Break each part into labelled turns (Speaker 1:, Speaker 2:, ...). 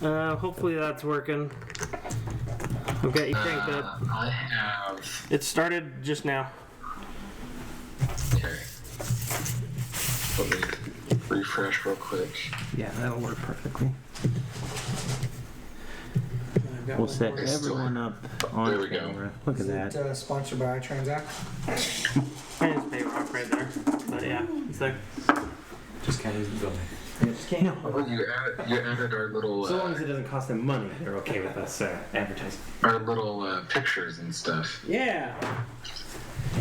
Speaker 1: Hopefully that's working. I've got you cranked up.
Speaker 2: I have.
Speaker 1: It started just now.
Speaker 2: Okay. Let me refresh real quick.
Speaker 3: Yeah, that'll work perfectly.
Speaker 1: I've got
Speaker 3: We'll
Speaker 1: one
Speaker 3: set
Speaker 1: more.
Speaker 3: everyone up on
Speaker 2: There we go.
Speaker 3: camera. Look at that.
Speaker 4: Sponsored by Transact?
Speaker 1: I just pay rock right there. But yeah, it's like
Speaker 5: Just can't use the building.
Speaker 4: Just can't.
Speaker 2: Oh, you added our little
Speaker 3: So long as it doesn't cost them money, they're okay with us advertising.
Speaker 2: our little pictures and stuff.
Speaker 1: yeah.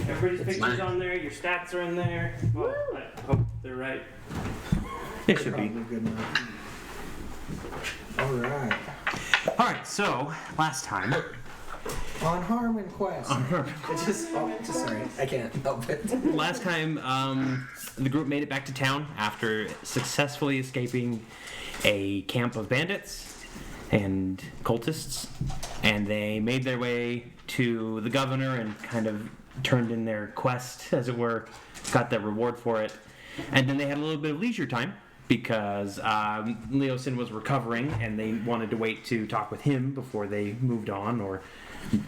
Speaker 1: Everybody's
Speaker 2: It's
Speaker 1: pictures
Speaker 2: nice.
Speaker 1: on there. Your stats are in there. Well, I hope they're right.
Speaker 3: It should be.
Speaker 4: Probably good enough. Alright.
Speaker 3: All right. So last time.
Speaker 4: On Harmon Quest. Just sorry. I can't help it.
Speaker 3: Last time, the group made it back to town after successfully escaping a camp of bandits and cultists, and they made their way to the governor and kind of turned in their quest, as it were, got their reward for it, and then they had a little bit of leisure time because Leosin was recovering, and they wanted to wait to talk with him before they moved on or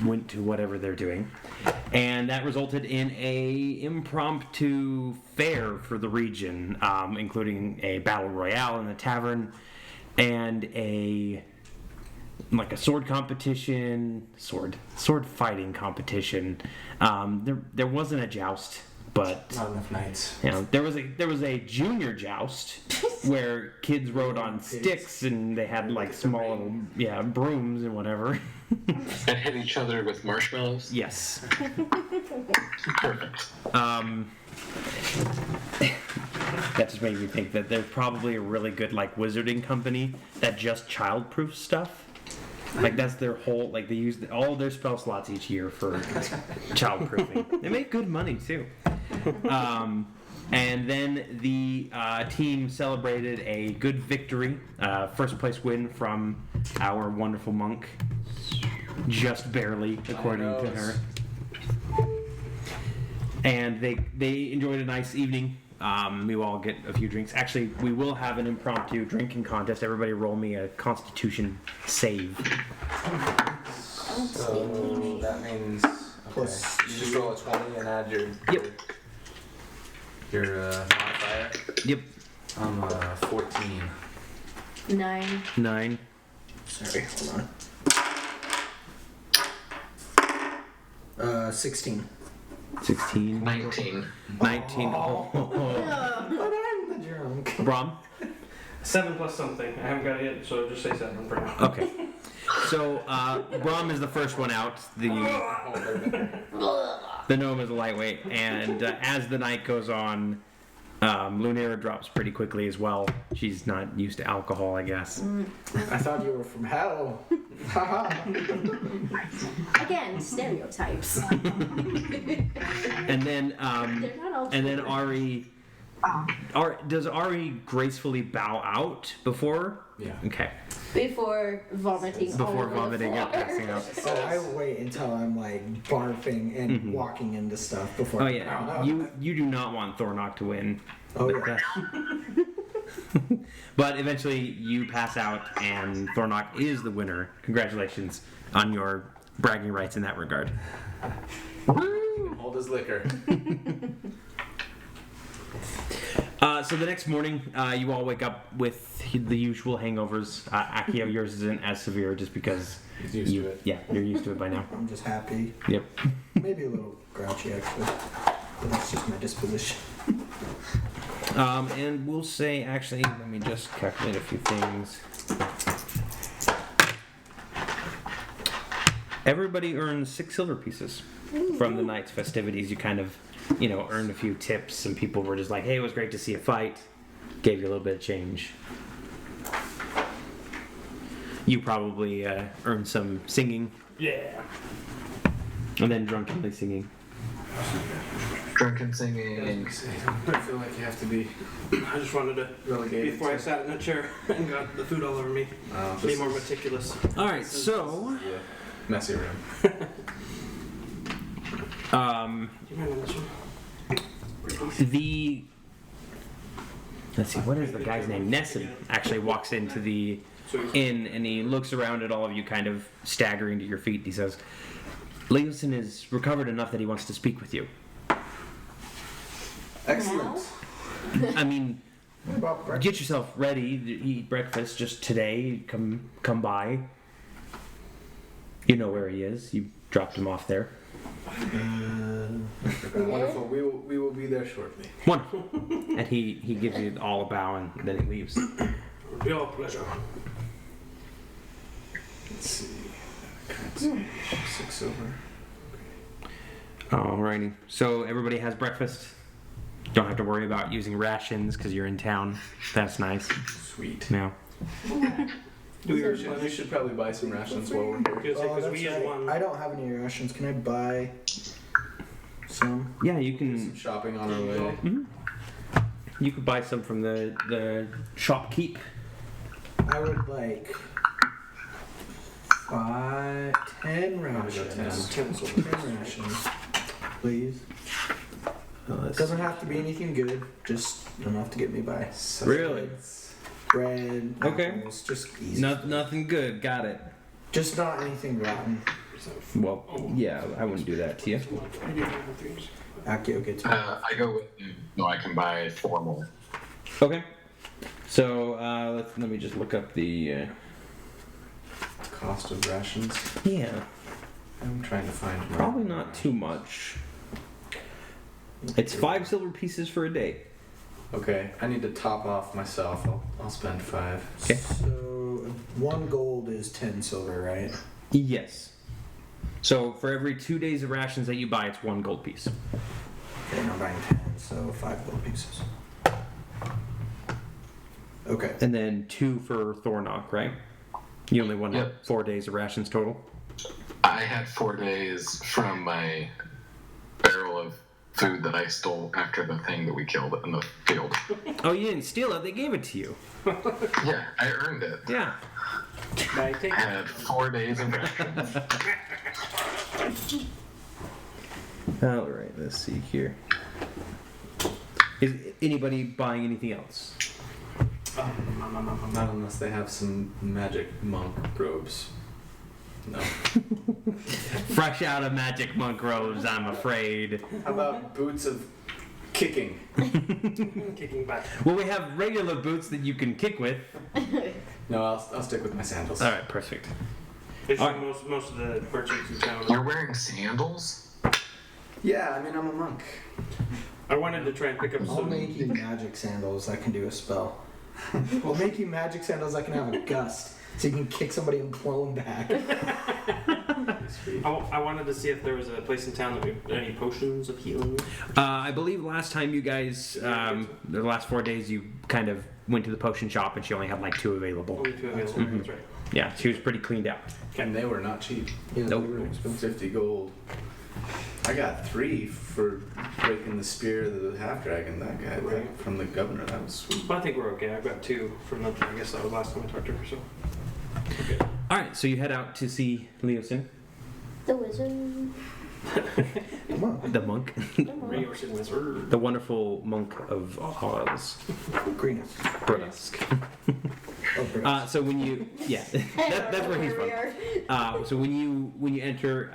Speaker 3: went to whatever they're doing, and that resulted in a impromptu fair for the region, including a battle royale in the tavern and a sword competition, sword fighting competition. There wasn't a joust, but
Speaker 5: Not enough nights.
Speaker 3: there was a junior joust where kids rode on sticks and they had like small little brooms and whatever.
Speaker 2: And hit each other with marshmallows.
Speaker 3: Yes.
Speaker 2: Perfect.
Speaker 3: That just made me think that there's probably a really good wizarding company that just childproof stuff. That's their whole they use all their spell slots each year for childproofing. They make good money too. And then the team celebrated a good victory, first place win from our wonderful monk, just barely, according to her. And they enjoyed a nice evening. We will all get a few drinks. Actually, we will have an impromptu drinking contest. Everybody roll me a Constitution save.
Speaker 5: So that means
Speaker 4: Plus-
Speaker 5: you just roll a 20 and add your modifier.
Speaker 3: Yep.
Speaker 5: I'm 14.
Speaker 6: 9.
Speaker 3: 9.
Speaker 4: Sorry, hold on. 16.
Speaker 3: 16.
Speaker 2: 19.
Speaker 3: 19. Oh.
Speaker 4: But I'm the drunk.
Speaker 3: Brom?
Speaker 1: 7 plus something. I haven't got it yet, so just say 7 for now.
Speaker 3: Okay. So, Brom is the first one out. The gnome is a lightweight. And as the night goes on, Lunera drops pretty quickly as well. She's not used to alcohol, I guess.
Speaker 4: I thought you were from hell. Haha.
Speaker 6: Again, stereotypes.
Speaker 3: And then,
Speaker 6: They're not all
Speaker 3: and then
Speaker 6: true.
Speaker 3: Ari... does Ari gracefully bow out before?
Speaker 5: Yeah.
Speaker 3: Okay.
Speaker 6: Before vomiting all
Speaker 3: Before
Speaker 6: over
Speaker 3: vomiting
Speaker 6: the
Speaker 3: and
Speaker 6: floor.
Speaker 3: passing out.
Speaker 4: So I wait until I'm barfing and walking into stuff before.
Speaker 3: Oh yeah, you do not want Thornock to win.
Speaker 4: Oh yeah.
Speaker 3: But eventually you pass out and Thornock is the winner. Congratulations on your bragging rights in that regard.
Speaker 5: Hold his liquor.
Speaker 3: So the next morning, you all wake up with the usual hangovers. Akio, yours isn't as severe just because
Speaker 5: He's used to it.
Speaker 3: Yeah, you're used to it by now.
Speaker 4: I'm just happy.
Speaker 3: Yep.
Speaker 4: Maybe a little grouchy actually. But that's just my disposition.
Speaker 3: And we'll say, actually, let me just calculate a few things. Everybody earns 6 silver pieces from the night's festivities. You kind of, earned a few tips. Some people were just like, hey, it was great to see a fight. Gave you a little bit of change. You probably earned some singing.
Speaker 1: Yeah.
Speaker 3: And then drunkenly singing.
Speaker 2: Drunken singing.
Speaker 5: I feel like you have to be
Speaker 1: I just wanted to,
Speaker 5: relegated.
Speaker 1: before I sat in a chair and got the food all over me, be more meticulous.
Speaker 3: All right, so...
Speaker 5: Yeah. Messy room.
Speaker 1: Do you mind on this one?
Speaker 3: Let's see, what is the guy's name? Nessun actually walks into the in, and he looks around at all of you, kind of staggering to your feet. He says, Leosin is recovered enough that he wants to speak with you.
Speaker 5: Excellent.
Speaker 3: I mean,
Speaker 4: What about breakfast?
Speaker 3: get yourself ready to eat breakfast just today. Come by. You know where he is. You dropped him off there.
Speaker 5: Wonderful. We will be there shortly.
Speaker 3: Wonderful. And he gives you all a bow, and then he leaves.
Speaker 1: Your pleasure.
Speaker 5: Let's see. Currency. 6 silver.
Speaker 3: Alrighty. So everybody has breakfast. Don't have to worry about using rations because you're in town. That's nice.
Speaker 5: Sweet.
Speaker 3: Now,
Speaker 5: We should probably buy some rations while we're here.
Speaker 1: Because
Speaker 4: Oh,
Speaker 1: we
Speaker 4: that's
Speaker 1: use
Speaker 4: right.
Speaker 1: one.
Speaker 4: I don't have any rations. Can I buy some?
Speaker 3: yeah, you
Speaker 5: Do
Speaker 3: can.
Speaker 5: some shopping on our way.
Speaker 3: You could buy some from the shopkeep.
Speaker 4: I would like 10 rations. 10 rations, please. Doesn't have to be anything good, just enough to get me by.
Speaker 3: Really?
Speaker 4: Bread,
Speaker 3: Okay.
Speaker 4: apples, just easy.
Speaker 3: Nothing good. Got it.
Speaker 4: Just not anything rotten.
Speaker 3: Well, yeah, I wouldn't do that to you.
Speaker 4: Akio gets
Speaker 2: I go with you. No, I can buy 4 more.
Speaker 3: Okay. So let me just look up the.
Speaker 5: Cost of rations.
Speaker 3: Yeah,
Speaker 5: I'm trying to find.
Speaker 3: probably not too much. It's 5 silver pieces for a day.
Speaker 5: Okay, I need to top off myself. I'll spend 5.
Speaker 3: Okay.
Speaker 4: So 1 gold is 10 silver, right?
Speaker 3: Yes. So for every 2 days of rations that you buy, it's 1 gold piece.
Speaker 4: Okay, I'm buying 10, so 5 gold pieces. Okay.
Speaker 3: And then 2 for Thornock, right? You only want
Speaker 2: Yep.
Speaker 3: 4 days of rations total?
Speaker 2: I had 4 days from my barrel of food that I stole after the thing that we killed in the field.
Speaker 3: Oh, you didn't steal it, they gave it to you.
Speaker 2: Yeah, I earned it.
Speaker 3: Yeah.
Speaker 2: I had 4 days of rations.
Speaker 3: Alright, let's see here. Is anybody buying anything else?
Speaker 5: Not unless they have some magic monk robes. No.
Speaker 3: Fresh out of magic monk robes, I'm afraid.
Speaker 5: How about boots of kicking?
Speaker 1: Kicking back.
Speaker 3: Well, we have regular boots that you can kick with.
Speaker 5: No, I'll stick with my sandals.
Speaker 3: Alright, perfect.
Speaker 1: It's
Speaker 3: Alright.
Speaker 1: most of the merchants in town.
Speaker 2: You're wearing sandals?
Speaker 5: Yeah, I mean I'm a monk.
Speaker 1: I wanted to try and pick up
Speaker 4: I'll
Speaker 1: some.
Speaker 4: make you magic sandals. I can do a spell. We'll make you magic sandals. I can have a gust, so you can kick somebody and blow them back.
Speaker 5: Sweet.
Speaker 1: I wanted to see if there was a place in town that we any potions of healing.
Speaker 3: I believe last time you guys, the last 4 days, you kind of went to the potion shop and she only had like 2 available.
Speaker 1: Only 2 available.
Speaker 3: Mhm.
Speaker 1: That's right.
Speaker 3: Yeah, she was pretty cleaned out.
Speaker 5: And they were not cheap.
Speaker 4: Yeah,
Speaker 3: Nope.
Speaker 4: they were expensive.
Speaker 5: 50 gold. I got 3 for breaking the spear of the half dragon. That guy
Speaker 1: Right.
Speaker 5: from the governor. That was sweet.
Speaker 1: But I think we're okay. I've got 2 from the. I guess that was last time I talked to her. So. Okay.
Speaker 3: Alright, so you head out to see Leosin,
Speaker 6: The wizard.
Speaker 4: Come on,
Speaker 3: the monk,
Speaker 1: Reorson wizard.
Speaker 3: the wonderful monk of Oz.
Speaker 4: Greenus.
Speaker 3: Brusk.
Speaker 4: Oh, Greenus.
Speaker 3: So when you, yeah, that's where he's from. So when you enter,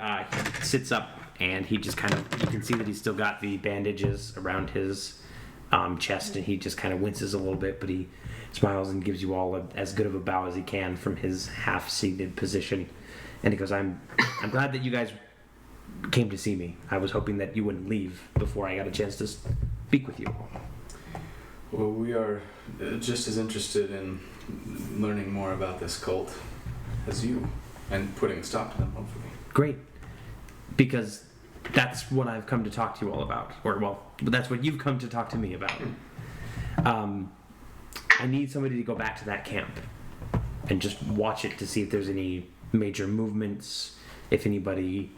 Speaker 3: he sits up and he just kind of, you can see that he's still got the bandages around his chest, and he just kind of winces a little bit, but he smiles and gives you all as good of a bow as he can from his half-seated position. And he goes, I'm glad that you guys came to see me. I was hoping that you wouldn't leave before I got a chance to speak with you.
Speaker 5: Well, we are just as interested in learning more about this cult as you, and putting a stop to them, hopefully.
Speaker 3: Great. Because that's what I've come to talk to you all about. Or, well, that's what you've come to talk to me about. I need somebody to go back to that camp and just watch it to see if there's any major movements, if anybody,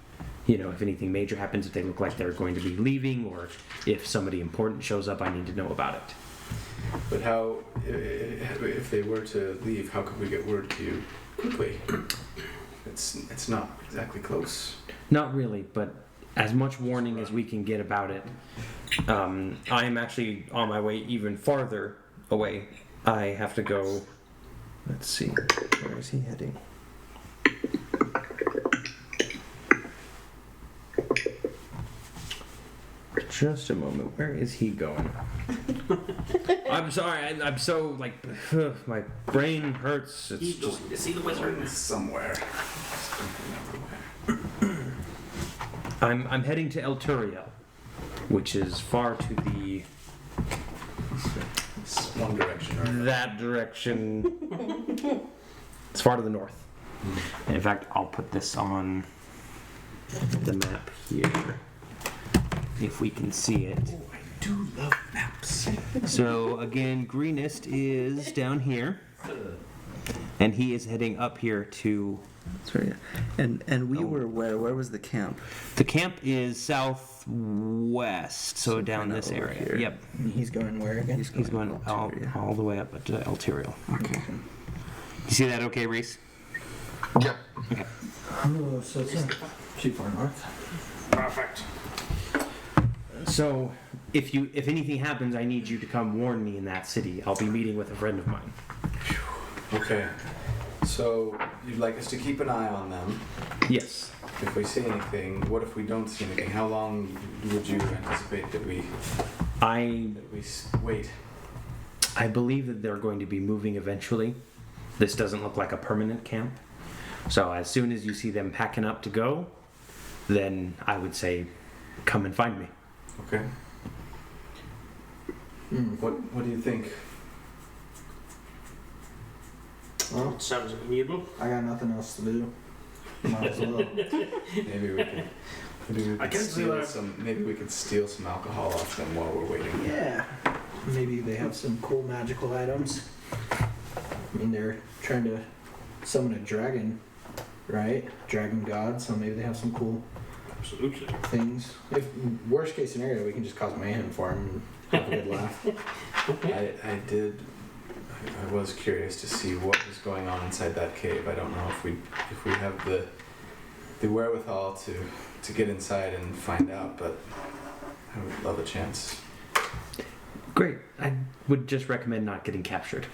Speaker 3: if anything major happens, if they look like they're going to be leaving, or if somebody important shows up, I need to know about it.
Speaker 5: But how, if they were to leave, how could we get word to you quickly? It's not exactly close.
Speaker 3: Not really, but as much warning as we can get about it. I am actually on my way even farther away. I have to go Let's see. Where is he heading? Just a moment. Where is he going? I'm sorry. I'm so like my brain hurts. It's
Speaker 1: He's
Speaker 3: just
Speaker 1: going to see the wizard.
Speaker 5: Somewhere.
Speaker 3: I'm heading to El Turiel, which is far to the
Speaker 5: It's one direction or
Speaker 3: that direction. It's far to the north. And in fact, I'll put this on the map here, if we can see it.
Speaker 5: Oh, I do love maps.
Speaker 3: So again, Greenest is down here, and he is heading up here to.
Speaker 7: Sorry. And we were where? Where was the camp?
Speaker 3: The camp is southwest, so down
Speaker 7: kinda
Speaker 3: this
Speaker 7: over
Speaker 3: area.
Speaker 7: here.
Speaker 3: Yep,
Speaker 4: And he's going where again?
Speaker 3: he's going all the way up to El Turiel.
Speaker 7: Okay.
Speaker 3: You see that? Okay, Reese.
Speaker 2: Yep.
Speaker 4: Oh, so it's not too far north.
Speaker 1: Perfect.
Speaker 3: So if anything happens, I need you to come warn me in that city. I'll be meeting with a friend of mine.
Speaker 5: Okay. So you'd like us to keep an eye on them.
Speaker 3: Yes.
Speaker 5: If we see anything, what if we don't see anything? How long would you anticipate that we wait?
Speaker 3: I believe that they're going to be moving eventually. This doesn't look like a permanent camp. So as soon as you see them packing up to go, then I would say, come and find me.
Speaker 5: Okay. What do you think?
Speaker 4: Well,
Speaker 1: Sounds amiable.
Speaker 4: I got nothing else to do. Might as well.
Speaker 5: Maybe we
Speaker 1: I
Speaker 5: could
Speaker 1: can see
Speaker 5: steal
Speaker 1: that.
Speaker 5: some. Maybe we could steal some alcohol off them while we're waiting.
Speaker 4: Yeah. Maybe they have some cool magical items. I mean, they're trying to summon a dragon, right? Dragon god, so maybe they have some cool
Speaker 1: Absolutely.
Speaker 4: things. If worst case scenario, we can just cause mayhem for them and have a good laugh.
Speaker 5: I was curious to see what was going on inside that cave. I don't know if we have the wherewithal to get inside and find out, but I would love a chance.
Speaker 3: Great. I would just recommend not getting captured.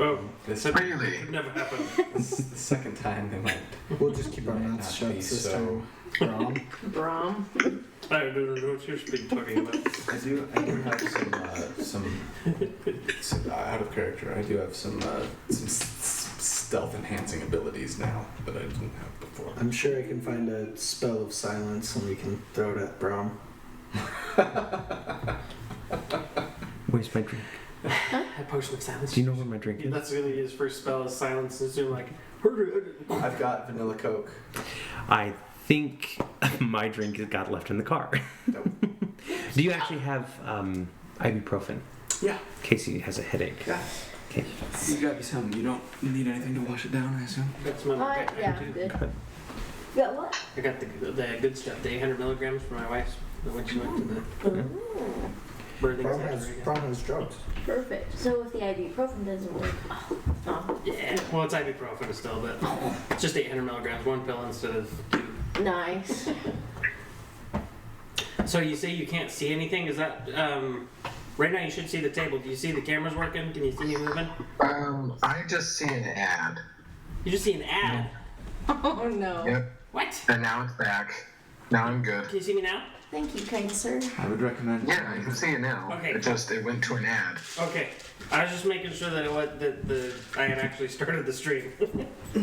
Speaker 1: Oh,
Speaker 5: This
Speaker 1: that
Speaker 2: Really?
Speaker 1: could never happen.
Speaker 5: this is the second time they might.
Speaker 4: We'll just keep our
Speaker 5: Might
Speaker 4: mouths
Speaker 5: not
Speaker 4: shut
Speaker 5: be
Speaker 4: this
Speaker 5: so-
Speaker 4: time. Brom.
Speaker 6: Brom.
Speaker 1: I don't know what you're talking about.
Speaker 5: I do have some out of character. I do have some stealth enhancing abilities now that I didn't have before.
Speaker 4: I'm sure I can find a spell of silence and we can throw it at Brom.
Speaker 3: Where's my drink?
Speaker 1: A potion of silence.
Speaker 3: Do you know where my drink
Speaker 1: Yeah,
Speaker 3: is?
Speaker 1: that's really his first spell is silence. It's doing like.
Speaker 5: I've got vanilla Coke.
Speaker 3: I think my drink got left in the car.
Speaker 5: Nope.
Speaker 3: Do you actually have ibuprofen?
Speaker 5: Yeah.
Speaker 3: In case he has a headache.
Speaker 5: Yeah.
Speaker 3: Okay.
Speaker 7: You got me some. You don't need anything to wash it down, I assume.
Speaker 1: Got some other
Speaker 6: Yeah,
Speaker 1: too.
Speaker 6: good.
Speaker 3: Good.
Speaker 6: You got what?
Speaker 1: I got the good stuff. The 800 milligrams for my wife when she went to the birthing center.
Speaker 4: Brom has drugs.
Speaker 6: Perfect. So if the ibuprofen doesn't work,
Speaker 1: Yeah, well, it's ibuprofen still, but it's just 800 milligrams, one pill instead of two.
Speaker 6: nice.
Speaker 1: So you say you can't see anything? Is that right now? You should see the table. Do you see the cameras working? Can you see me moving?
Speaker 2: I just see an ad.
Speaker 1: You just see an ad.
Speaker 6: Oh no.
Speaker 2: Yep.
Speaker 1: What?
Speaker 2: And now it's back. Now I'm good.
Speaker 1: Can you see me now?
Speaker 6: Thank you, kind sir.
Speaker 7: I would recommend.
Speaker 2: Yeah, I can see it now.
Speaker 1: Okay.
Speaker 2: It went to an ad.
Speaker 1: Okay. I was just making sure that I had actually started the stream, so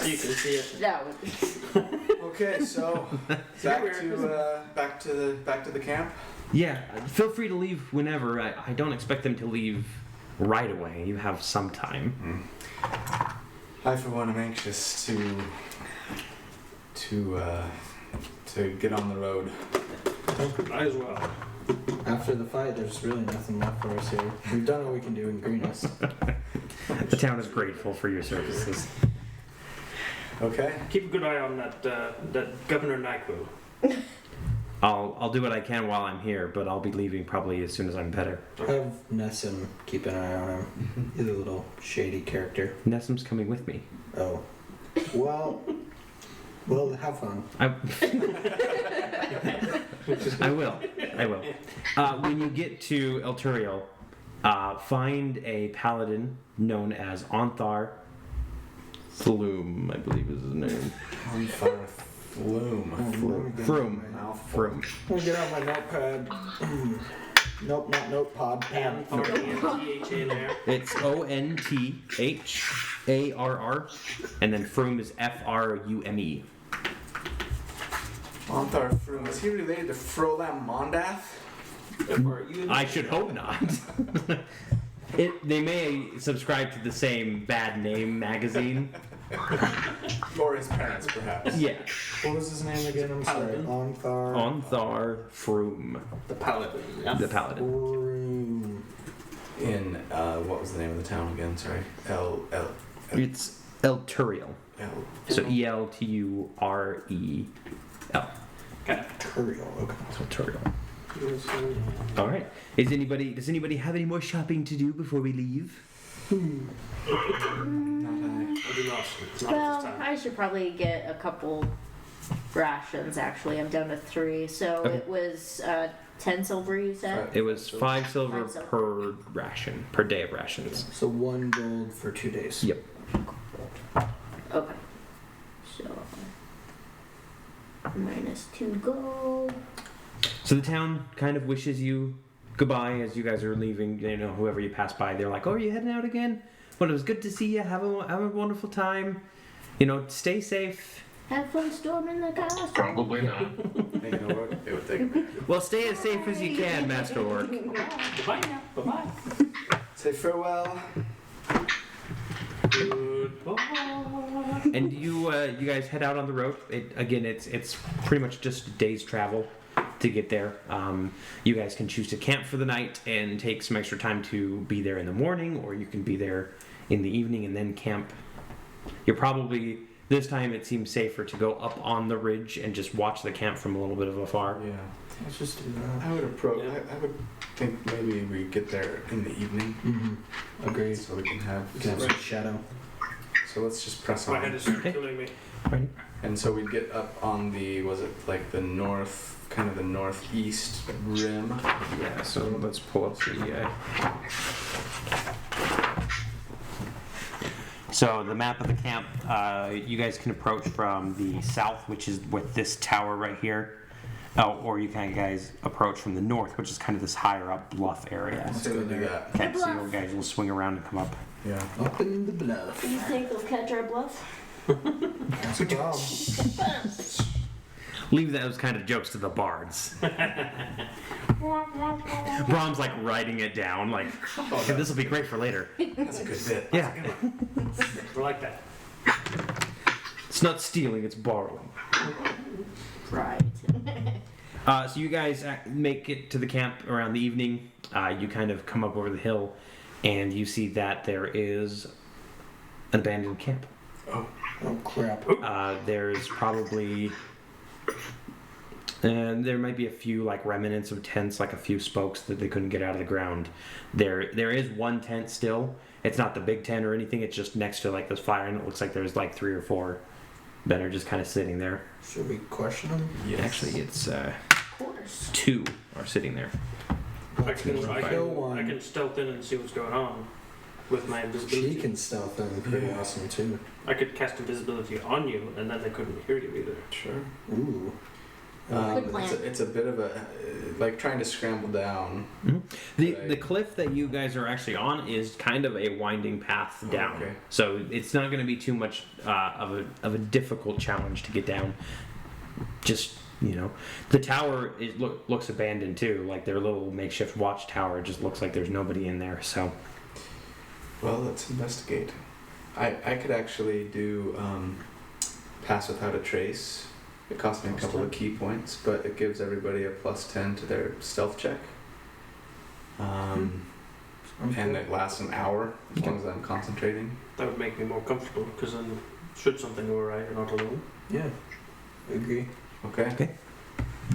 Speaker 1: you can see it.
Speaker 6: That would.
Speaker 5: Okay, so back to the camp.
Speaker 3: Yeah. Feel free to leave whenever. I don't expect them to leave right away. You have some time.
Speaker 5: I, for one, am anxious to get on the road.
Speaker 1: Might as well.
Speaker 4: After the fight, there's really nothing left for us here. We've done what we can do in Greenest.
Speaker 3: The town is grateful for your services.
Speaker 5: Okay.
Speaker 1: Keep a good eye on that Governor Nyquil.
Speaker 3: I'll do what I can while I'm here, but I'll be leaving probably as soon as I'm better.
Speaker 4: Have Nessim keep an eye on him. He's a little shady character.
Speaker 3: Nessim's coming with me.
Speaker 4: Oh. Well, have fun.
Speaker 3: I will. When you get to El Turiel, find a paladin known as Onthar Flume, I believe is his name.
Speaker 5: Onthar Flume.
Speaker 3: Froom.
Speaker 5: Mouthful.
Speaker 3: Froom.
Speaker 4: I'm gonna get out my notepad. Nope, not notepad. Pad.
Speaker 1: N-R-E-N-T-H-A there.
Speaker 3: It's ONTHARR, and then Froom is FRUME.
Speaker 5: Onthar Flume. Is he related to Frolam Mondath?
Speaker 3: I should hope not. They may subscribe to the same bad name magazine.
Speaker 5: Or his parents, perhaps.
Speaker 3: Yeah.
Speaker 4: What was his name again? I'm sorry.
Speaker 1: Paladin.
Speaker 3: Onthar Froom.
Speaker 1: The paladin. Yeah.
Speaker 3: The paladin.
Speaker 4: Room.
Speaker 5: In, what was the name of the town again? Sorry.
Speaker 3: It's Elturiel. So ELTUREL.
Speaker 4: Turiel. Okay.
Speaker 3: Elturiel. All right. Does anybody have any more shopping to do before we leave?
Speaker 1: I do not. It's not
Speaker 6: Well,
Speaker 1: this time.
Speaker 6: I should probably get a couple rations. Actually, I'm down to 3. So
Speaker 3: Okay.
Speaker 6: it was 10 silver. You said.
Speaker 3: It was 5 silver
Speaker 6: 5 silver.
Speaker 3: per ration, per day of rations.
Speaker 4: So 1 gold for 2 days.
Speaker 3: Yep.
Speaker 6: Okay. So minus 2 gold.
Speaker 3: So the town kind of wishes you goodbye as you guys are leaving. You know, whoever you pass by, they're like, "Oh, are you heading out again? Well, it was good to see you. Have a wonderful time. You know, stay safe.
Speaker 6: Have fun storming the castle.
Speaker 2: Probably not.
Speaker 5: You know what? It would take a minute.
Speaker 3: Well, stay as safe as you can, Master Orc."
Speaker 1: Goodbye now. Bye-bye.
Speaker 5: Say farewell.
Speaker 1: Goodbye.
Speaker 3: And you guys head out on the road. It's pretty much just a day's travel to get there. You guys can choose to camp for the night and take some extra time to be there in the morning, or you can be there in the evening and then camp. You're probably, this time it seems safer to go up on the ridge and just watch the camp from a little bit of afar.
Speaker 5: Yeah.
Speaker 4: Let's just do that.
Speaker 5: I would approach.
Speaker 1: Yeah.
Speaker 5: I would think maybe we get there in the evening,
Speaker 4: Mm-hmm. Agreed.
Speaker 5: so we can have.
Speaker 4: We can have some shadow.
Speaker 5: So let's just press
Speaker 1: My head
Speaker 5: on.
Speaker 1: is killing me.
Speaker 3: Right.
Speaker 5: And so we'd get up on the, was it like the north, kind of the northeast rim?
Speaker 3: Yeah, so let's pull up the. So the map of the camp, you guys can approach from the south, which is with this tower right here. Oh, or you can guys approach from the north, which is kind of this higher up bluff area.
Speaker 5: Let's go do that.
Speaker 3: Okay,
Speaker 6: The
Speaker 3: so you
Speaker 6: bluff.
Speaker 3: guys will swing around and come up.
Speaker 5: Yeah.
Speaker 4: Up in the bluff.
Speaker 6: Do you think they'll catch our bluff?
Speaker 4: That's a problem.
Speaker 3: Leave those kind of jokes to the bards. Brahm's like writing it down, like, okay, this will be great for later.
Speaker 5: That's a good bit.
Speaker 3: Yeah,
Speaker 1: We're like that.
Speaker 3: it's not stealing, it's borrowing.
Speaker 6: Right.
Speaker 3: So you guys make it to the camp around the evening. You kind of come up over the hill, and you see that there is an abandoned camp.
Speaker 4: Oh crap.
Speaker 3: There's probably, there might be a few like remnants of tents, like a few spokes that they couldn't get out of the ground. There is one tent still. It's not the big tent or anything. It's just next to like this fire, and it looks like there's like 3 or 4 that are just kind of sitting there.
Speaker 4: Should we question them?
Speaker 5: Yes.
Speaker 3: Actually, it's
Speaker 6: Of course.
Speaker 3: 2 are sitting there.
Speaker 1: I can
Speaker 4: Kill one.
Speaker 1: stealth in and see what's going on with my invisibility.
Speaker 4: She can stealth in pretty awesome too.
Speaker 1: I could cast invisibility on you, and then they couldn't hear you either.
Speaker 5: Sure.
Speaker 4: Ooh.
Speaker 6: Good plan.
Speaker 5: It's a bit of a, like trying to scramble down.
Speaker 3: The
Speaker 5: Right.
Speaker 3: the cliff that you guys are actually on is kind of a winding path down,
Speaker 5: okay.
Speaker 3: so it's not going to be too much of a difficult challenge to get down. Just the tower looks abandoned too. Like their little makeshift watchtower just looks like there's nobody in there. So
Speaker 5: Well, let's investigate. I could actually do pass without a trace. It costs me a couple of key points, but it gives everybody a +10 to their stealth check. And it lasts an hour as long as I'm concentrating.
Speaker 1: That would make me more comfortable, because then should something go awry, you're not alone.
Speaker 4: Yeah. I agree.
Speaker 5: Okay.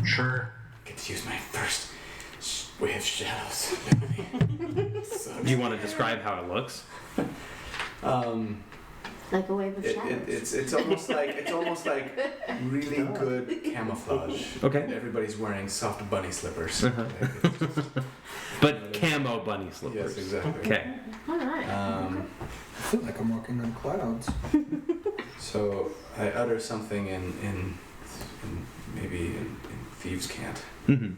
Speaker 2: Sure.
Speaker 5: Get to use my first wave shadows.
Speaker 3: do you want to describe how it looks?
Speaker 6: Like a wave of shadows.
Speaker 5: It's almost like really good camouflage.
Speaker 3: Okay.
Speaker 5: And everybody's wearing soft bunny slippers.
Speaker 3: Uh-huh.
Speaker 5: Like, it's just-
Speaker 3: But camo bunny slippers.
Speaker 5: yes, exactly.
Speaker 3: Okay.
Speaker 6: All right.
Speaker 4: I feel like I'm walking on clouds.
Speaker 5: So I utter something in maybe in thieves' cant.
Speaker 3: Mm-hmm.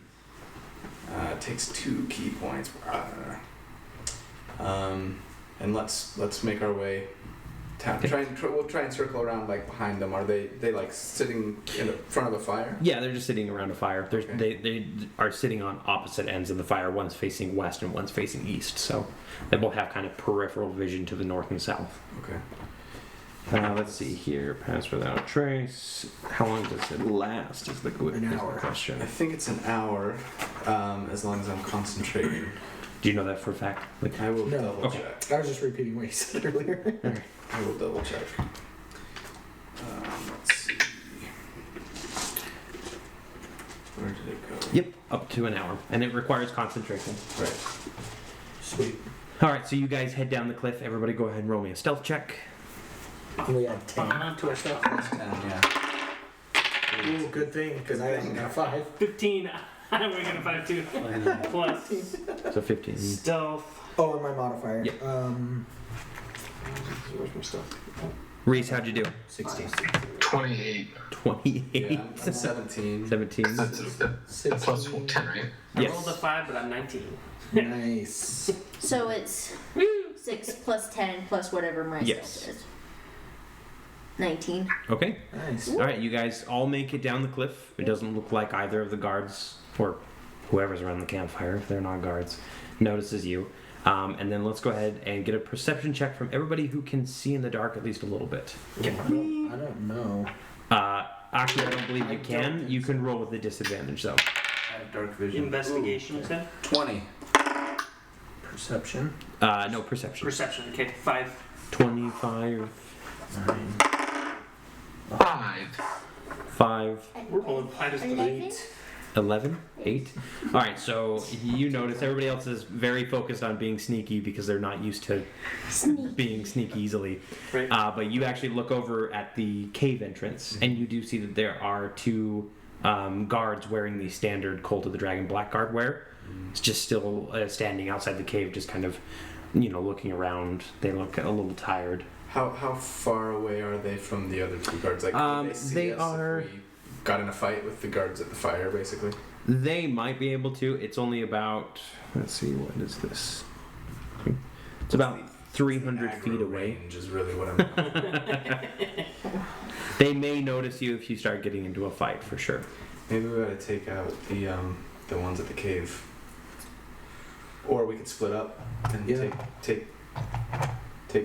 Speaker 5: It takes 2 key points. And let's make our way. We'll try and circle around like behind them. Are they like sitting in the front of a fire?
Speaker 3: Yeah, they're just sitting around a fire.
Speaker 5: Okay.
Speaker 3: They are sitting on opposite ends of the fire. One's facing west and one's facing east. So they both have kind of peripheral vision to the north and south.
Speaker 5: Okay.
Speaker 3: Let's see here. Pass without a trace. How long does it last? Is the good
Speaker 4: An hour.
Speaker 3: question.
Speaker 5: I think it's an hour, as long as I'm concentrating.
Speaker 3: Do you know that for a fact? Like,
Speaker 5: I will
Speaker 4: No.
Speaker 5: double
Speaker 3: Okay.
Speaker 5: check.
Speaker 4: I was just repeating what you said earlier.
Speaker 5: I will double check. Let's see. Where did it go?
Speaker 3: yep, up to an hour, and it requires concentration.
Speaker 5: Right.
Speaker 4: Sweet.
Speaker 3: All right, so you guys head down the cliff. Everybody, go ahead and roll me a stealth check.
Speaker 4: We had 10.
Speaker 1: To ourselves.
Speaker 5: That's 10, yeah.
Speaker 4: Ooh, good thing, because I haven't got 5.
Speaker 1: 15. We're gonna 5 too. Plus
Speaker 3: So 15.
Speaker 1: stealth.
Speaker 4: Oh, and my modifier.
Speaker 3: Yep.
Speaker 1: Where's my stuff?
Speaker 3: Reese, how'd you do?
Speaker 4: 16.
Speaker 2: 28.
Speaker 3: 28.
Speaker 5: Yeah, I'm 17.
Speaker 3: 17.
Speaker 2: That's a plus 10, right?
Speaker 1: I
Speaker 3: Yes.
Speaker 1: rolled a 5, but I'm 19.
Speaker 4: Nice.
Speaker 6: So it's 6 plus 10 plus whatever my
Speaker 3: Yes.
Speaker 6: stealth is. 19.
Speaker 3: Okay.
Speaker 4: Nice.
Speaker 3: All right, you guys all make it down the cliff. It doesn't look like either of the guards, or whoever's around the campfire, if they're not guards, notices you. And then let's go ahead and get a perception check from everybody who can see in the dark at least a little bit.
Speaker 4: I don't know.
Speaker 3: Actually, I don't believe
Speaker 4: I
Speaker 3: you
Speaker 4: don't
Speaker 3: can.
Speaker 4: think
Speaker 3: You can roll with a disadvantage, though.
Speaker 5: I have dark vision.
Speaker 1: Investigation, you said?
Speaker 5: 20.
Speaker 4: Perception.
Speaker 3: No, perception.
Speaker 1: Perception. Okay, 5.
Speaker 3: 25,
Speaker 4: 9.
Speaker 2: 5.
Speaker 3: 5,
Speaker 1: We're rolling 5 as the
Speaker 6: 11?
Speaker 3: 11, 8. All right, so you notice everybody else is very focused on being sneaky because they're not used to being sneaky easily.
Speaker 1: Right.
Speaker 3: But you actually look over at the cave entrance, and you do see that there are 2 guards wearing the standard Cult of the Dragon black guard wear. It's just still standing outside the cave, just kind of, looking around. They look a little tired.
Speaker 5: How far away are they from the other 2 guards? Like, would they see
Speaker 3: they
Speaker 5: us if
Speaker 3: are-
Speaker 5: we got in a fight with the guards at the fire, basically?
Speaker 3: They might be able to. It's only about, let's see, what is this? It's about 300
Speaker 5: Aggro
Speaker 3: feet away.
Speaker 5: range is really what I'm.
Speaker 3: They may notice you if you start getting into a fight, for sure.
Speaker 5: Maybe we ought to take out the ones at the cave, or we could split up and
Speaker 4: Yeah.
Speaker 5: take.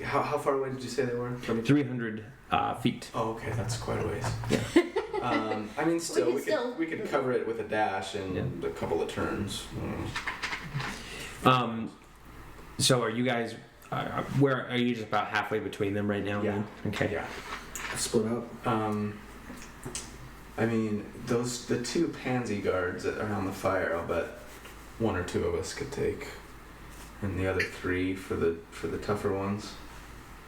Speaker 5: How far away did you say they were from each?
Speaker 3: 300 feet.
Speaker 5: Oh, okay, that's quite a ways.
Speaker 3: Yeah.
Speaker 5: I mean, still,
Speaker 6: We could
Speaker 5: we could cover it with a dash and a couple of turns.
Speaker 3: So are you guys, where are you, just about halfway between them right now?
Speaker 5: Yeah.
Speaker 3: Then? Okay.
Speaker 5: Yeah.
Speaker 4: Split up.
Speaker 5: I mean, the 2 pansy guards around the fire, I'll bet 1 or 2 of us could take, and the other 3 for the tougher ones,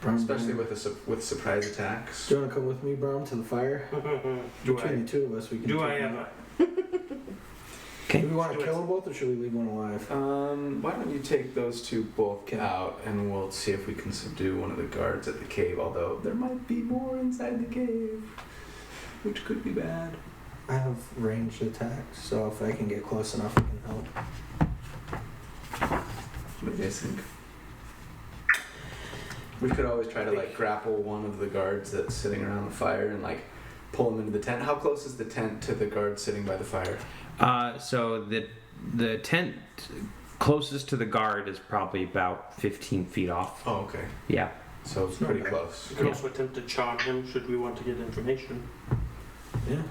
Speaker 4: Brom,
Speaker 5: especially with surprise attacks.
Speaker 4: Do you want to come with me, Brom, to the fire? Between the 2 of us, we can.
Speaker 1: Do
Speaker 4: take
Speaker 1: I
Speaker 4: them
Speaker 1: have
Speaker 4: out.
Speaker 3: Okay.
Speaker 4: Do we want to
Speaker 1: Do
Speaker 4: kill
Speaker 1: it.
Speaker 4: them both, or should we leave one alive?
Speaker 5: Why don't you take those 2 both
Speaker 4: Okay.
Speaker 5: out, and we'll see if we can subdue one of the guards at the cave. Although there might be more inside the cave, which could be bad.
Speaker 4: I have ranged attacks, so if I can get close enough, I can help.
Speaker 5: What do you guys think? We could always try to grapple one of the guards that's sitting around the fire and pull him into the tent. How close is the tent to the guard sitting by the fire?
Speaker 3: So the tent closest to the guard is probably about 15 feet off.
Speaker 5: Oh, okay.
Speaker 3: Yeah.
Speaker 5: So it's
Speaker 4: not
Speaker 5: pretty
Speaker 4: bad.
Speaker 5: close.
Speaker 1: We can also attempt to charm him should we want to get information.
Speaker 4: Yeah.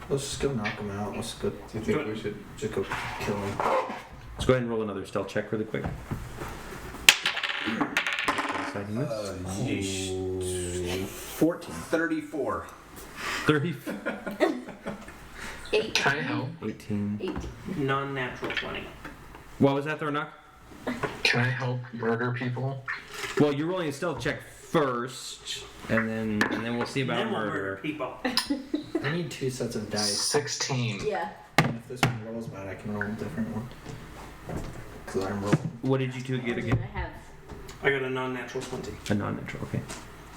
Speaker 4: Let's just go knock him out. Let's go.
Speaker 5: Do you think we should?
Speaker 4: Just go kill him.
Speaker 3: Let's go ahead and roll another stealth check really quick.
Speaker 4: 14.
Speaker 5: 34.
Speaker 3: 30,
Speaker 6: 8.
Speaker 2: Can I help?
Speaker 3: 18.
Speaker 6: 8.
Speaker 1: Non-natural 20.
Speaker 3: What was that, Thornock?
Speaker 2: Can I help murder people?
Speaker 3: Well, you're rolling a stealth check first, and then we'll see about
Speaker 1: Then we'll
Speaker 3: murder.
Speaker 1: murder people.
Speaker 4: I need 2 sets of dice.
Speaker 2: 16.
Speaker 6: Yeah.
Speaker 4: And if this one rolls bad, I can roll a different one. Because I'm rolling.
Speaker 3: What did you two get again?
Speaker 6: I have
Speaker 1: I got a non-natural 20.
Speaker 3: A non-natural. Okay.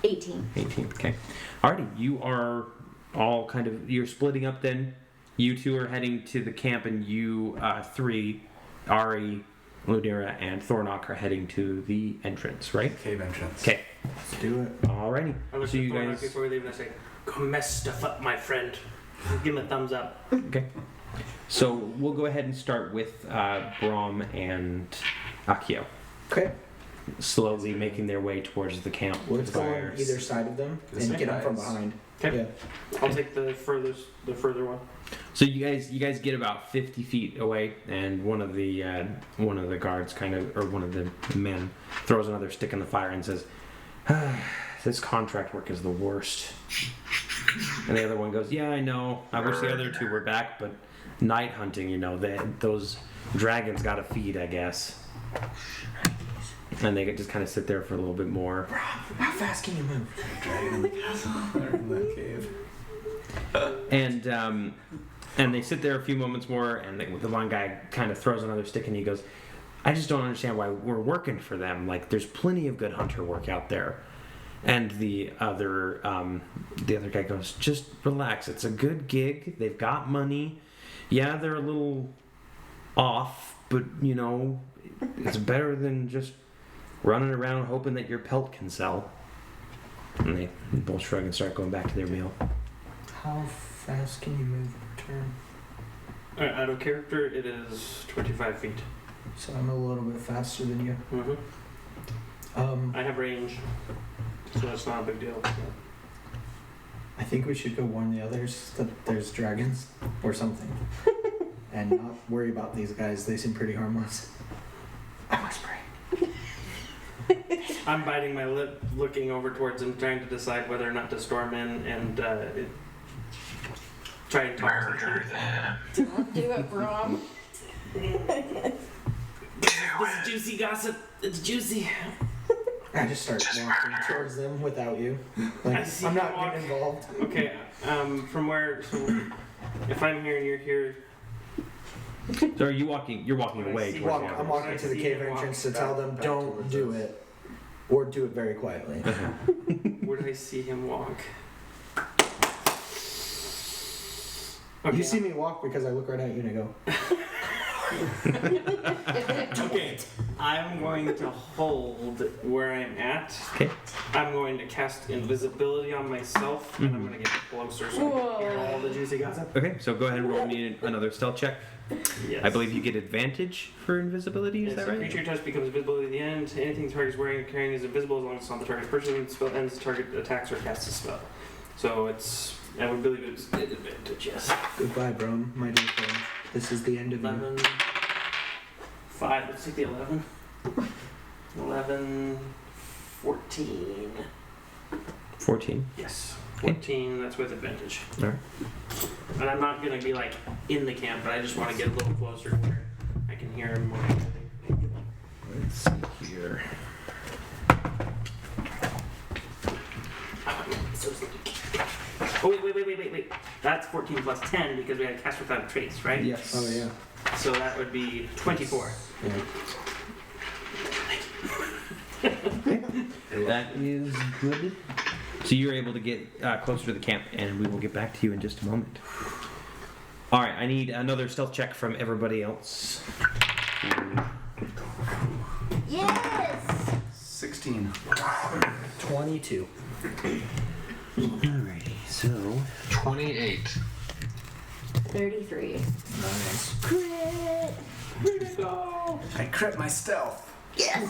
Speaker 6: 18.
Speaker 3: 18. Okay. Alrighty. You are all kind of you're splitting up. Then you two are heading to the camp, and you three, Ari, Lunira, and Thornock are heading to the entrance. Right?
Speaker 5: Cave entrance.
Speaker 3: Okay.
Speaker 4: Let's do it.
Speaker 3: Alrighty.
Speaker 1: I look
Speaker 3: So
Speaker 1: at
Speaker 3: you
Speaker 1: Thornock
Speaker 3: guys.
Speaker 1: before we leave and I say, "Go mess stuff up, my friend." Give him a thumbs up.
Speaker 3: Okay. So we'll go ahead and start with Brahm and Akio,
Speaker 4: Okay.
Speaker 3: slowly making their way towards the camp.
Speaker 4: Let's go on
Speaker 3: fires.
Speaker 4: either side of them
Speaker 5: This
Speaker 4: and get them from
Speaker 5: guys.
Speaker 4: behind.
Speaker 1: Okay.
Speaker 4: Yeah.
Speaker 1: I'll take the further one.
Speaker 3: So you guys get about 50 feet away, and one of the guards one of the men throws another stick in the fire and says, "This contract work is the worst." And the other one goes, "Yeah, I know. I wish the other two were back, but night hunting, those dragons got to feed, I guess." And they just kind of sit there for a little bit more.
Speaker 4: How fast can you move?
Speaker 5: Dragon in the castle. Or in the cave.
Speaker 3: And they sit there a few moments more, and the one guy kind of throws another stick, and he goes, "I just don't understand why we're working for them. Like, there's plenty of good hunter work out there." And the other guy goes, "Just relax. It's a good gig. They've got money. Yeah, they're a little off, but it's better than just running around hoping that your pelt can sell." And they both shrug and start going back to their meal.
Speaker 4: How fast can you move per turn?
Speaker 1: Out of character, it is 25 feet.
Speaker 4: So I'm a little bit faster than you.
Speaker 1: Mm-hmm. I have range, so that's not a big deal.
Speaker 4: I think we should go warn the others that there's dragons or something. And not worry about these guys. They seem pretty harmless. I'm whispering.
Speaker 1: I'm biting my lip, looking over towards him, trying to decide whether or not to storm in and try and talk to
Speaker 2: Murder
Speaker 1: him.
Speaker 2: them.
Speaker 6: Don't do it, Brom.
Speaker 1: This is juicy gossip. It's juicy.
Speaker 4: I just start walking towards them without you. Like,
Speaker 1: I see
Speaker 4: I'm
Speaker 1: you
Speaker 4: not
Speaker 1: walk.
Speaker 4: getting involved.
Speaker 1: Okay, from where? So if I'm here and you're here,
Speaker 3: So are you walking? You're walking
Speaker 1: I
Speaker 3: away
Speaker 1: see
Speaker 3: towards
Speaker 4: Walk,
Speaker 3: the
Speaker 4: I'm
Speaker 3: others.
Speaker 4: walking
Speaker 1: I
Speaker 4: to the
Speaker 1: see
Speaker 4: cave
Speaker 1: him walk
Speaker 4: entrance to tell them,
Speaker 5: back
Speaker 4: don't
Speaker 5: towards
Speaker 4: do
Speaker 5: us.
Speaker 4: it. Or do it very quietly.
Speaker 1: where did I see him walk? Okay.
Speaker 4: You see me walk because I look right at you and I go,
Speaker 1: Okay, I'm going to hold where I'm at.
Speaker 3: Okay.
Speaker 1: I'm going to cast invisibility on myself, and I'm going to get closer so I can hear all the juicy gossip.
Speaker 3: Okay, so go ahead and roll me another stealth check.
Speaker 1: Yes.
Speaker 3: I believe you get advantage for invisibility. Is
Speaker 1: Yes,
Speaker 3: that
Speaker 1: a
Speaker 3: right?
Speaker 1: creature touch becomes invisible at the end. Anything the target is wearing or carrying is invisible as long as it's on the target's person. The spell ends, the target attacks or casts a spell. So I would believe it's an advantage, yes.
Speaker 4: goodbye, bro, my dear friend. This is the end of you.
Speaker 1: 11, 5, let's take the 11. 11, 14.
Speaker 3: 14.
Speaker 1: Yes, 14, that's with advantage.
Speaker 3: Alright.
Speaker 1: And I'm not going to be like in the camp, but I just want to get a little closer where I can hear him more clearly.
Speaker 3: Let's see here.
Speaker 1: Oh, wait. That's 14 plus 10 because we had a cast without a trace, right?
Speaker 3: Yes.
Speaker 4: Oh, yeah.
Speaker 1: So that would be 24.
Speaker 4: Yeah.
Speaker 3: That is good. So you're able to get closer to the camp, and we will get back to you in just a moment. All right, I need another stealth check from everybody else.
Speaker 6: Yes!
Speaker 5: 16.
Speaker 4: 22.
Speaker 3: Alrighty, so
Speaker 2: 28.
Speaker 6: 33.
Speaker 4: Nice.
Speaker 6: Crit!
Speaker 5: I crit my stealth.
Speaker 6: Yes!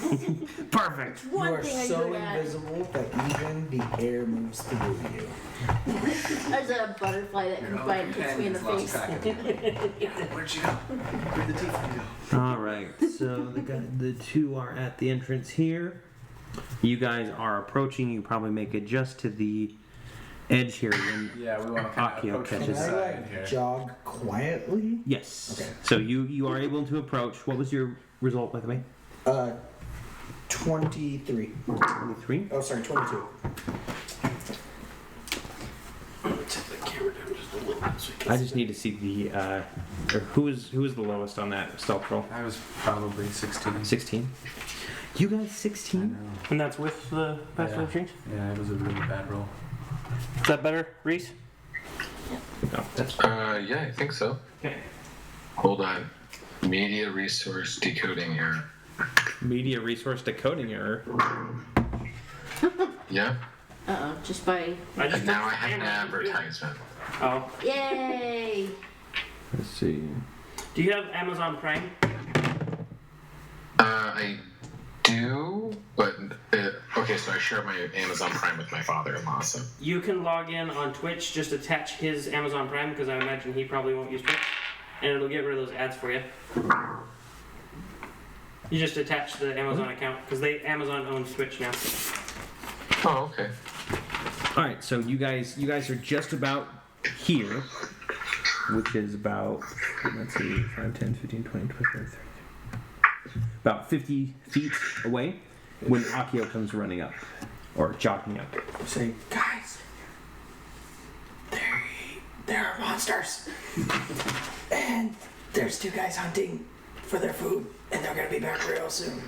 Speaker 3: perfect.
Speaker 4: You
Speaker 6: One
Speaker 4: are
Speaker 6: thing I
Speaker 4: so
Speaker 6: do that.
Speaker 4: invisible that even the air moves through you.
Speaker 6: There's a butterfly that comes by and hits me in the face.
Speaker 5: Where'd you go? Where'd the teeth go?
Speaker 3: All right, so the two are at the entrance here. You guys are approaching. You probably make it just to the edge here. And
Speaker 5: Yeah, we want to kind
Speaker 3: Akio
Speaker 5: of approach from
Speaker 3: catches-
Speaker 5: the
Speaker 4: Can I
Speaker 5: side
Speaker 4: like
Speaker 5: here.
Speaker 4: jog quietly?
Speaker 3: yes.
Speaker 4: Okay.
Speaker 3: So you are able to approach. What was your result, by the way?
Speaker 4: 23.
Speaker 3: 23.
Speaker 4: Oh, sorry, 22.
Speaker 1: Tip the camera down just a little bit so you can
Speaker 3: I
Speaker 1: see
Speaker 3: just need to see the or who is the lowest on that stealth roll?
Speaker 5: I was probably 16.
Speaker 3: 16. You guys
Speaker 5: I
Speaker 3: 16?
Speaker 5: know.
Speaker 1: And that's with the password
Speaker 5: Yeah.
Speaker 1: change?
Speaker 5: Yeah, it was a really bad roll.
Speaker 1: Is that better, Reese?
Speaker 3: No, that's
Speaker 2: Yeah, I think so.
Speaker 1: Okay.
Speaker 2: Hold on. Media resource decoding error.
Speaker 3: media resource decoding error.
Speaker 2: Yeah.
Speaker 6: Just by.
Speaker 2: And now I have an advertisement.
Speaker 1: Oh.
Speaker 6: Yay!
Speaker 3: Let's see.
Speaker 1: Do you have Amazon Prime?
Speaker 2: I do, but okay. So I share my Amazon Prime with my father-in-law. So
Speaker 1: You can log in on Twitch, just attach his Amazon Prime, because I imagine he probably won't use Twitch, and it'll get rid of those ads for you. You just attach the Amazon account, because Amazon owns Twitch now.
Speaker 2: oh, okay.
Speaker 3: All right, so you guys are just about here, which is about, let's see, 5, 10, 15, 20, 25, 30. About 50 feet away when Akio comes running up, or jogging up.
Speaker 4: Say, guys, there are monsters. And there's 2 guys hunting for their food, and they're gonna be back real soon.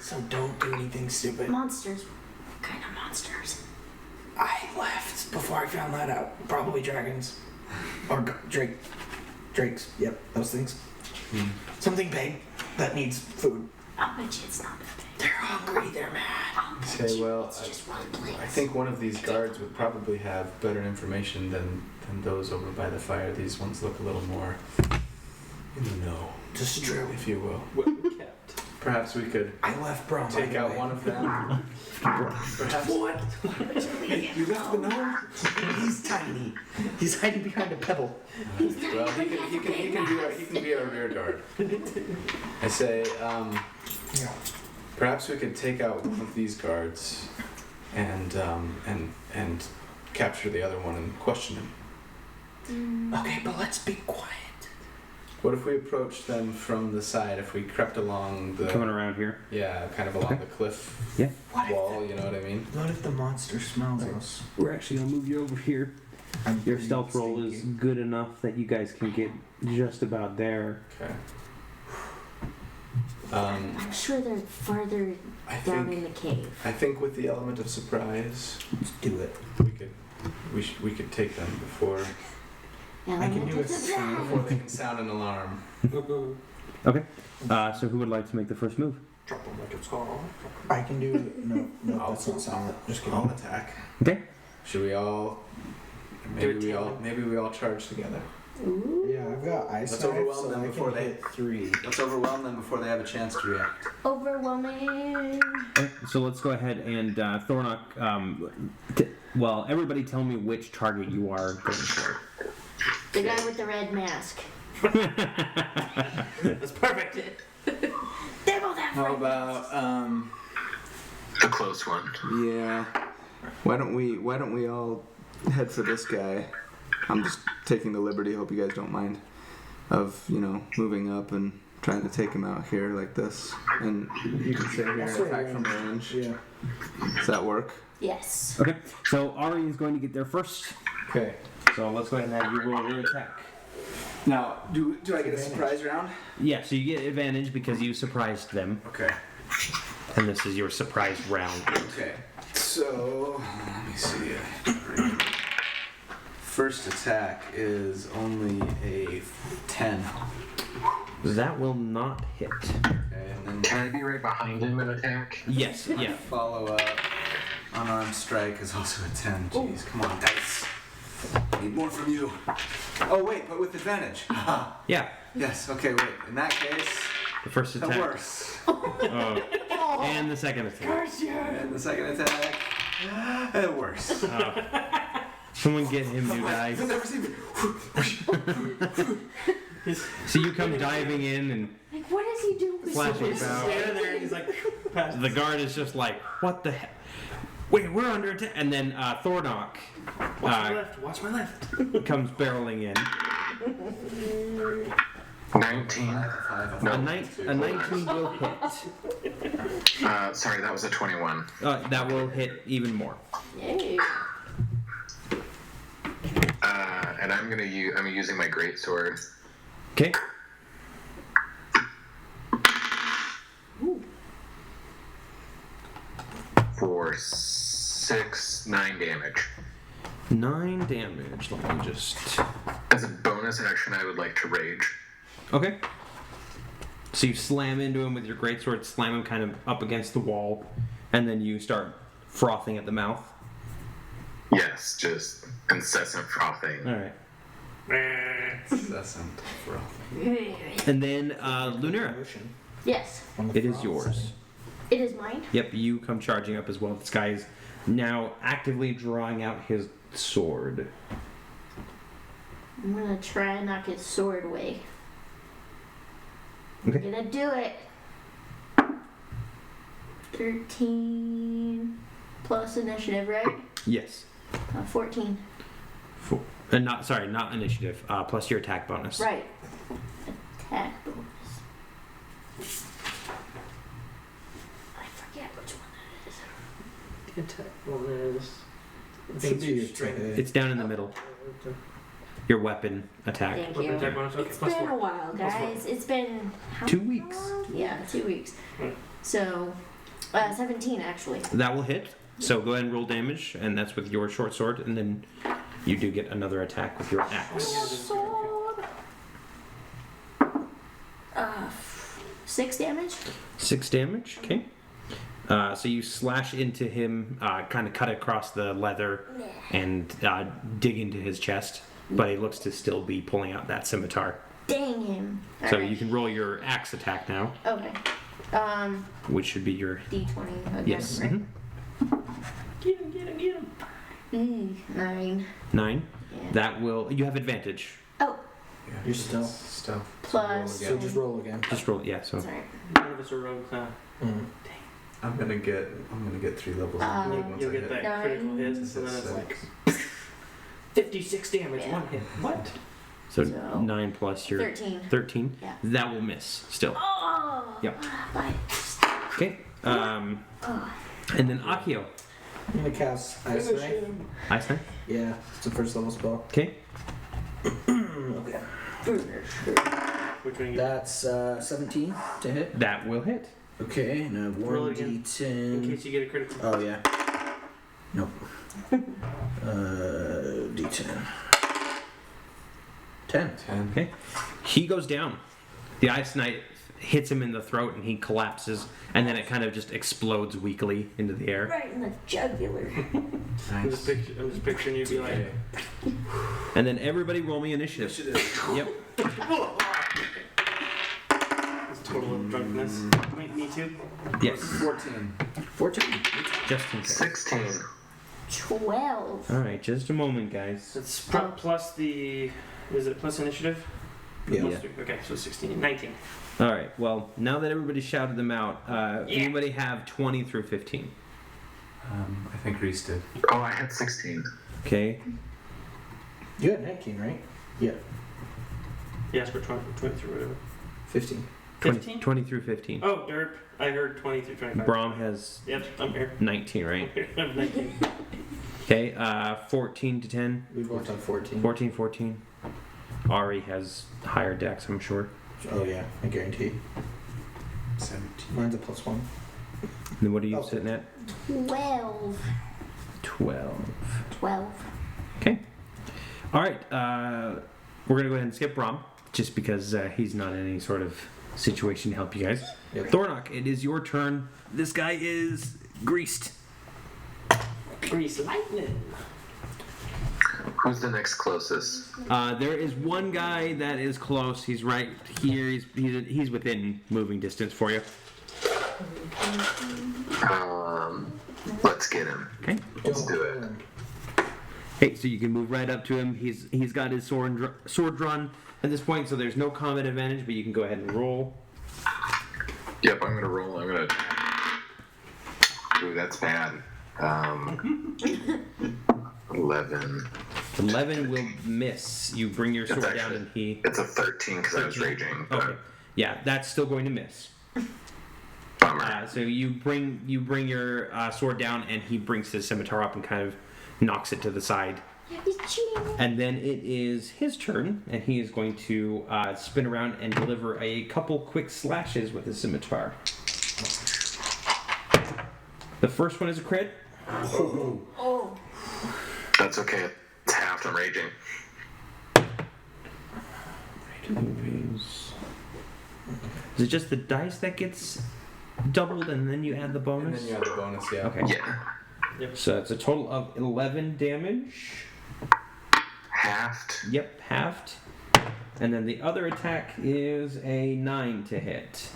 Speaker 4: So don't do anything stupid.
Speaker 6: Monsters. What kind of monsters?
Speaker 4: I left before I found that out. Probably dragons. Or drakes. Yep, those things. Something big that needs food.
Speaker 6: I bet you it's not that big.
Speaker 4: They're hungry, they're mad.
Speaker 5: Okay, well,
Speaker 6: It's just one place.
Speaker 5: I think one of these guards would probably have better information than those over by the fire. These ones look a little more in the know,
Speaker 4: Just true.
Speaker 5: if you will.
Speaker 1: What we kept.
Speaker 5: Perhaps we could
Speaker 4: I left Brom. by
Speaker 5: take
Speaker 4: the
Speaker 5: out
Speaker 4: way.
Speaker 5: one of them. Perhaps.
Speaker 4: What? You left the gnome? He's tiny. He's hiding behind a pebble.
Speaker 5: Well, he can be our rear guard. I say,
Speaker 4: Yeah.
Speaker 5: perhaps we could take out one of these guards and capture the other one and question him.
Speaker 4: Okay, but let's be quiet.
Speaker 5: What if we approached them from the side? If we crept along the
Speaker 3: Coming around here.
Speaker 5: kind of along the cliff
Speaker 3: Yeah.
Speaker 5: wall, you know what I mean?
Speaker 4: What if the monster smells us?
Speaker 3: We're actually gonna move you over here. Your stealth roll is good enough that you guys can get just about there.
Speaker 5: Okay.
Speaker 6: I'm sure they're farther
Speaker 5: I
Speaker 6: down
Speaker 5: think
Speaker 6: in the cave.
Speaker 5: I think with the element of surprise,
Speaker 4: Let's do it.
Speaker 5: we could take them before
Speaker 4: I can do a
Speaker 5: before they can sound an alarm.
Speaker 3: Okay. So who would like to make the first move?
Speaker 1: Drop them like it's hot.
Speaker 4: I can do no, that's not silent. Just kidding.
Speaker 5: I'll attack.
Speaker 3: Okay.
Speaker 5: Should we all? Maybe we all charge together.
Speaker 6: Ooh.
Speaker 4: Yeah, I've got eyesight,
Speaker 5: Let's overwhelm
Speaker 4: so
Speaker 5: them
Speaker 4: I
Speaker 5: before
Speaker 4: can
Speaker 5: they-
Speaker 4: hit 3.
Speaker 5: Let's overwhelm them before they have a chance to react.
Speaker 6: Overwhelming.
Speaker 3: Okay, so let's go ahead and Thornock. Well, everybody, tell me which target you are going for.
Speaker 6: The guy with the red mask.
Speaker 1: That's perfect.
Speaker 6: They both have
Speaker 7: How
Speaker 6: red
Speaker 7: about
Speaker 2: The close one.
Speaker 7: yeah? Why don't we all head for this guy? I'm just taking the liberty. Hope you guys don't mind. Of moving up and trying to take him out here like this, and you can sit here and
Speaker 4: Also
Speaker 7: attack from
Speaker 4: range.
Speaker 7: range.
Speaker 4: Yeah.
Speaker 7: Does that work?
Speaker 6: Yes.
Speaker 3: Okay, so Ari is going to get there first.
Speaker 5: Okay.
Speaker 3: So let's go ahead and have you roll your attack.
Speaker 7: Now, do I get a
Speaker 4: Advantage.
Speaker 7: surprise round?
Speaker 3: Yeah, so you get advantage because you surprised them,
Speaker 5: Okay.
Speaker 3: and this is your surprise round.
Speaker 7: Okay. So let me see. First attack is only a 10.
Speaker 3: That will not hit.
Speaker 7: Okay, and then
Speaker 2: Can I be right behind him and attack?
Speaker 3: Yes, yeah.
Speaker 7: follow up. Unarmed strike is also a 10. Jeez, come on, dice. Need more from you. Oh wait, but with advantage.
Speaker 3: Yeah,
Speaker 7: Yes. Okay. Wait. In that case,
Speaker 3: the first
Speaker 7: that
Speaker 3: attack.
Speaker 7: works.
Speaker 3: Oh. And the second attack.
Speaker 7: And the second attack, it works.
Speaker 3: Someone get him, you guys.
Speaker 7: You'll never see me.
Speaker 3: So you come diving in, and
Speaker 6: Like, what does he do?
Speaker 3: Flashing
Speaker 6: besides-
Speaker 3: about.
Speaker 1: Stand there and he's like, past
Speaker 3: the guard is just like, "What the heck? Wait, we're under attack!" And then Thornock
Speaker 1: Watch my left. Watch my left.
Speaker 3: comes barreling in.
Speaker 2: 19. No.
Speaker 3: A 19 will hit.
Speaker 2: Sorry, that was a 21.
Speaker 3: That will hit even more.
Speaker 6: Yay.
Speaker 2: And I'm using my greatsword.
Speaker 3: Okay.
Speaker 2: For 9 damage.
Speaker 3: 9 damage. Let me just.
Speaker 2: As a bonus action, I would like to rage.
Speaker 3: Okay. So you slam into him with your greatsword, slam him kind of up against the wall, and then you start frothing at the mouth.
Speaker 2: Yes, just incessant frothing.
Speaker 3: All right.
Speaker 5: Incessant frothing.
Speaker 3: And then Lunera,
Speaker 6: Yes,
Speaker 3: it is yours.
Speaker 6: it is mine.
Speaker 3: Yep, you come charging up as well. This guy is now actively drawing out his sword.
Speaker 6: I'm gonna try and knock his sword away.
Speaker 3: Okay.
Speaker 6: I'm gonna do it. 13 plus initiative, right?
Speaker 3: Yes.
Speaker 6: 14.
Speaker 3: Not initiative. Plus your attack bonus.
Speaker 6: Right. Attack bonus. I forget which one that is.
Speaker 1: The attack bonus.
Speaker 4: Should be your
Speaker 1: strength.
Speaker 3: It's down in the middle. Your weapon attack.
Speaker 6: Thank
Speaker 1: Weapon
Speaker 6: you.
Speaker 1: attack bonus. Okay,
Speaker 6: It's
Speaker 1: plus
Speaker 6: been
Speaker 1: 4.
Speaker 6: a while,
Speaker 1: Plus
Speaker 6: guys. It's been how
Speaker 3: 2
Speaker 6: long?
Speaker 3: weeks.
Speaker 6: Yeah, 2 weeks.
Speaker 1: Right.
Speaker 6: So, 17 actually.
Speaker 3: That will hit. So go ahead and roll damage, and that's with your short sword, and then you do get another attack with your axe.
Speaker 6: Sword. 6 damage.
Speaker 3: 6 damage. Okay. So you slash into him, kind of cut across the leather, and dig into his chest. But he looks to still be pulling out that scimitar.
Speaker 6: Dang him.
Speaker 3: So
Speaker 6: Alright.
Speaker 3: you can roll your axe attack now,
Speaker 6: Okay.
Speaker 3: which should be your
Speaker 6: D20 again,
Speaker 3: yes.
Speaker 6: right?
Speaker 3: Mhm.
Speaker 1: Get him.
Speaker 6: 9.
Speaker 3: 9.
Speaker 6: Yeah.
Speaker 3: That will. You have advantage.
Speaker 6: Oh,
Speaker 5: Yeah,
Speaker 4: You're still.
Speaker 5: Stealth.
Speaker 6: plus.
Speaker 4: So just roll again.
Speaker 3: Just roll. Yeah. So.
Speaker 6: Sorry.
Speaker 1: None of us are rogues, huh?
Speaker 4: Mm.
Speaker 5: I'm gonna get 3 levels
Speaker 6: Um,
Speaker 5: of once
Speaker 1: You'll
Speaker 5: I
Speaker 1: get
Speaker 5: hit.
Speaker 1: that
Speaker 6: 9.
Speaker 1: critical hit, and then it's like 56 damage,
Speaker 6: Yeah.
Speaker 1: 1 hit. What?
Speaker 3: So
Speaker 6: So,
Speaker 3: 9 plus your
Speaker 6: 13.
Speaker 3: 13.
Speaker 6: Yeah.
Speaker 3: That will miss still.
Speaker 6: Oh!
Speaker 3: Yep.
Speaker 6: Bye.
Speaker 3: Okay.
Speaker 6: Oh.
Speaker 3: And then Akio.
Speaker 4: I'm gonna cast Ice Knife.
Speaker 3: Ice Knife.
Speaker 4: Yeah, it's a first level spell.
Speaker 3: Okay.
Speaker 4: Okay.
Speaker 1: Which one you get?
Speaker 4: That's 17 to hit.
Speaker 3: That will hit.
Speaker 4: Okay, and a
Speaker 1: Roll it again. In
Speaker 4: 1d10.
Speaker 1: case you get a critical.
Speaker 4: Oh, yeah. Nope. D10. 10.
Speaker 5: 10.
Speaker 3: Okay. He goes down. The ice knife hits him in the throat, and he collapses, and then it kind of just explodes weakly into the air.
Speaker 6: Right in the jugular.
Speaker 1: I'm just picturing you be like,
Speaker 3: And then everybody roll me initiative. Yep.
Speaker 1: it's total of drunkenness. Wait, me too?
Speaker 3: Yes.
Speaker 5: 14.
Speaker 4: 14.
Speaker 3: Just in case.
Speaker 2: 16.
Speaker 6: 12.
Speaker 3: All right. Just a moment, guys.
Speaker 1: It's plus the. Is it plus initiative?
Speaker 4: Yeah.
Speaker 1: Plus 3. Okay, so 16. 19.
Speaker 3: All right. Well, now that everybody shouted them out, anybody have 20 through 15?
Speaker 5: I think Reese did.
Speaker 2: Oh, I had 16.
Speaker 3: Okay.
Speaker 4: You had 19, right? Yeah.
Speaker 1: Yes, for 20 through whatever.
Speaker 4: 15.
Speaker 1: 15?
Speaker 3: 20 through 15.
Speaker 1: Oh, derp. I heard 20 through 25.
Speaker 3: Brahm has
Speaker 1: Yep, I'm here.
Speaker 3: 19, right?
Speaker 1: I'm 19.
Speaker 3: Okay. 14 to 10.
Speaker 4: We both have 14.
Speaker 3: 14. Ari has higher dex, I'm sure.
Speaker 4: Oh, yeah, I guarantee.
Speaker 5: 17.
Speaker 4: Mine's a +1.
Speaker 3: And then what are you
Speaker 4: Okay.
Speaker 3: sitting at?
Speaker 6: 12.
Speaker 3: 12.
Speaker 6: 12.
Speaker 3: Okay. All right. We're going to go ahead and skip Brahm, just because he's not in any sort of situation to help you guys.
Speaker 4: Yep.
Speaker 3: Thornock, it is your turn. This guy is greased.
Speaker 1: Grease lightning.
Speaker 2: Who's the next closest?
Speaker 3: There is one guy that is close. He's right here. He's within moving distance for you.
Speaker 2: Let's get him.
Speaker 3: Okay.
Speaker 2: Let's do it.
Speaker 3: Hey, so you can move right up to him. He's got his sword drawn at this point, so there's no combat advantage, but you can go ahead and roll.
Speaker 2: Yep, I'm gonna roll. Ooh, that's bad. 11.
Speaker 3: 11 will miss. You bring your
Speaker 2: It's
Speaker 3: sword down
Speaker 2: actually-
Speaker 3: and he...
Speaker 2: It's a 13 because I was
Speaker 3: 13.
Speaker 2: raging. But
Speaker 3: Okay. Yeah, that's still going to miss.
Speaker 2: bummer.
Speaker 3: So you bring your sword down and he brings his scimitar up and kind of knocks it to the side. And then it is his turn, and he is going to spin around and deliver a couple quick slashes with his scimitar. The first one is a crit.
Speaker 6: Oh.
Speaker 2: That's okay. It's half. I'm raging.
Speaker 3: Is it just the dice that gets doubled and then you add the
Speaker 5: And
Speaker 3: bonus?
Speaker 5: then you have the bonus, yeah.
Speaker 3: Okay.
Speaker 2: Yeah.
Speaker 3: So it's a total of 11 damage.
Speaker 2: Halved.
Speaker 3: Yep, halved. And then the other attack is a 9 to hit.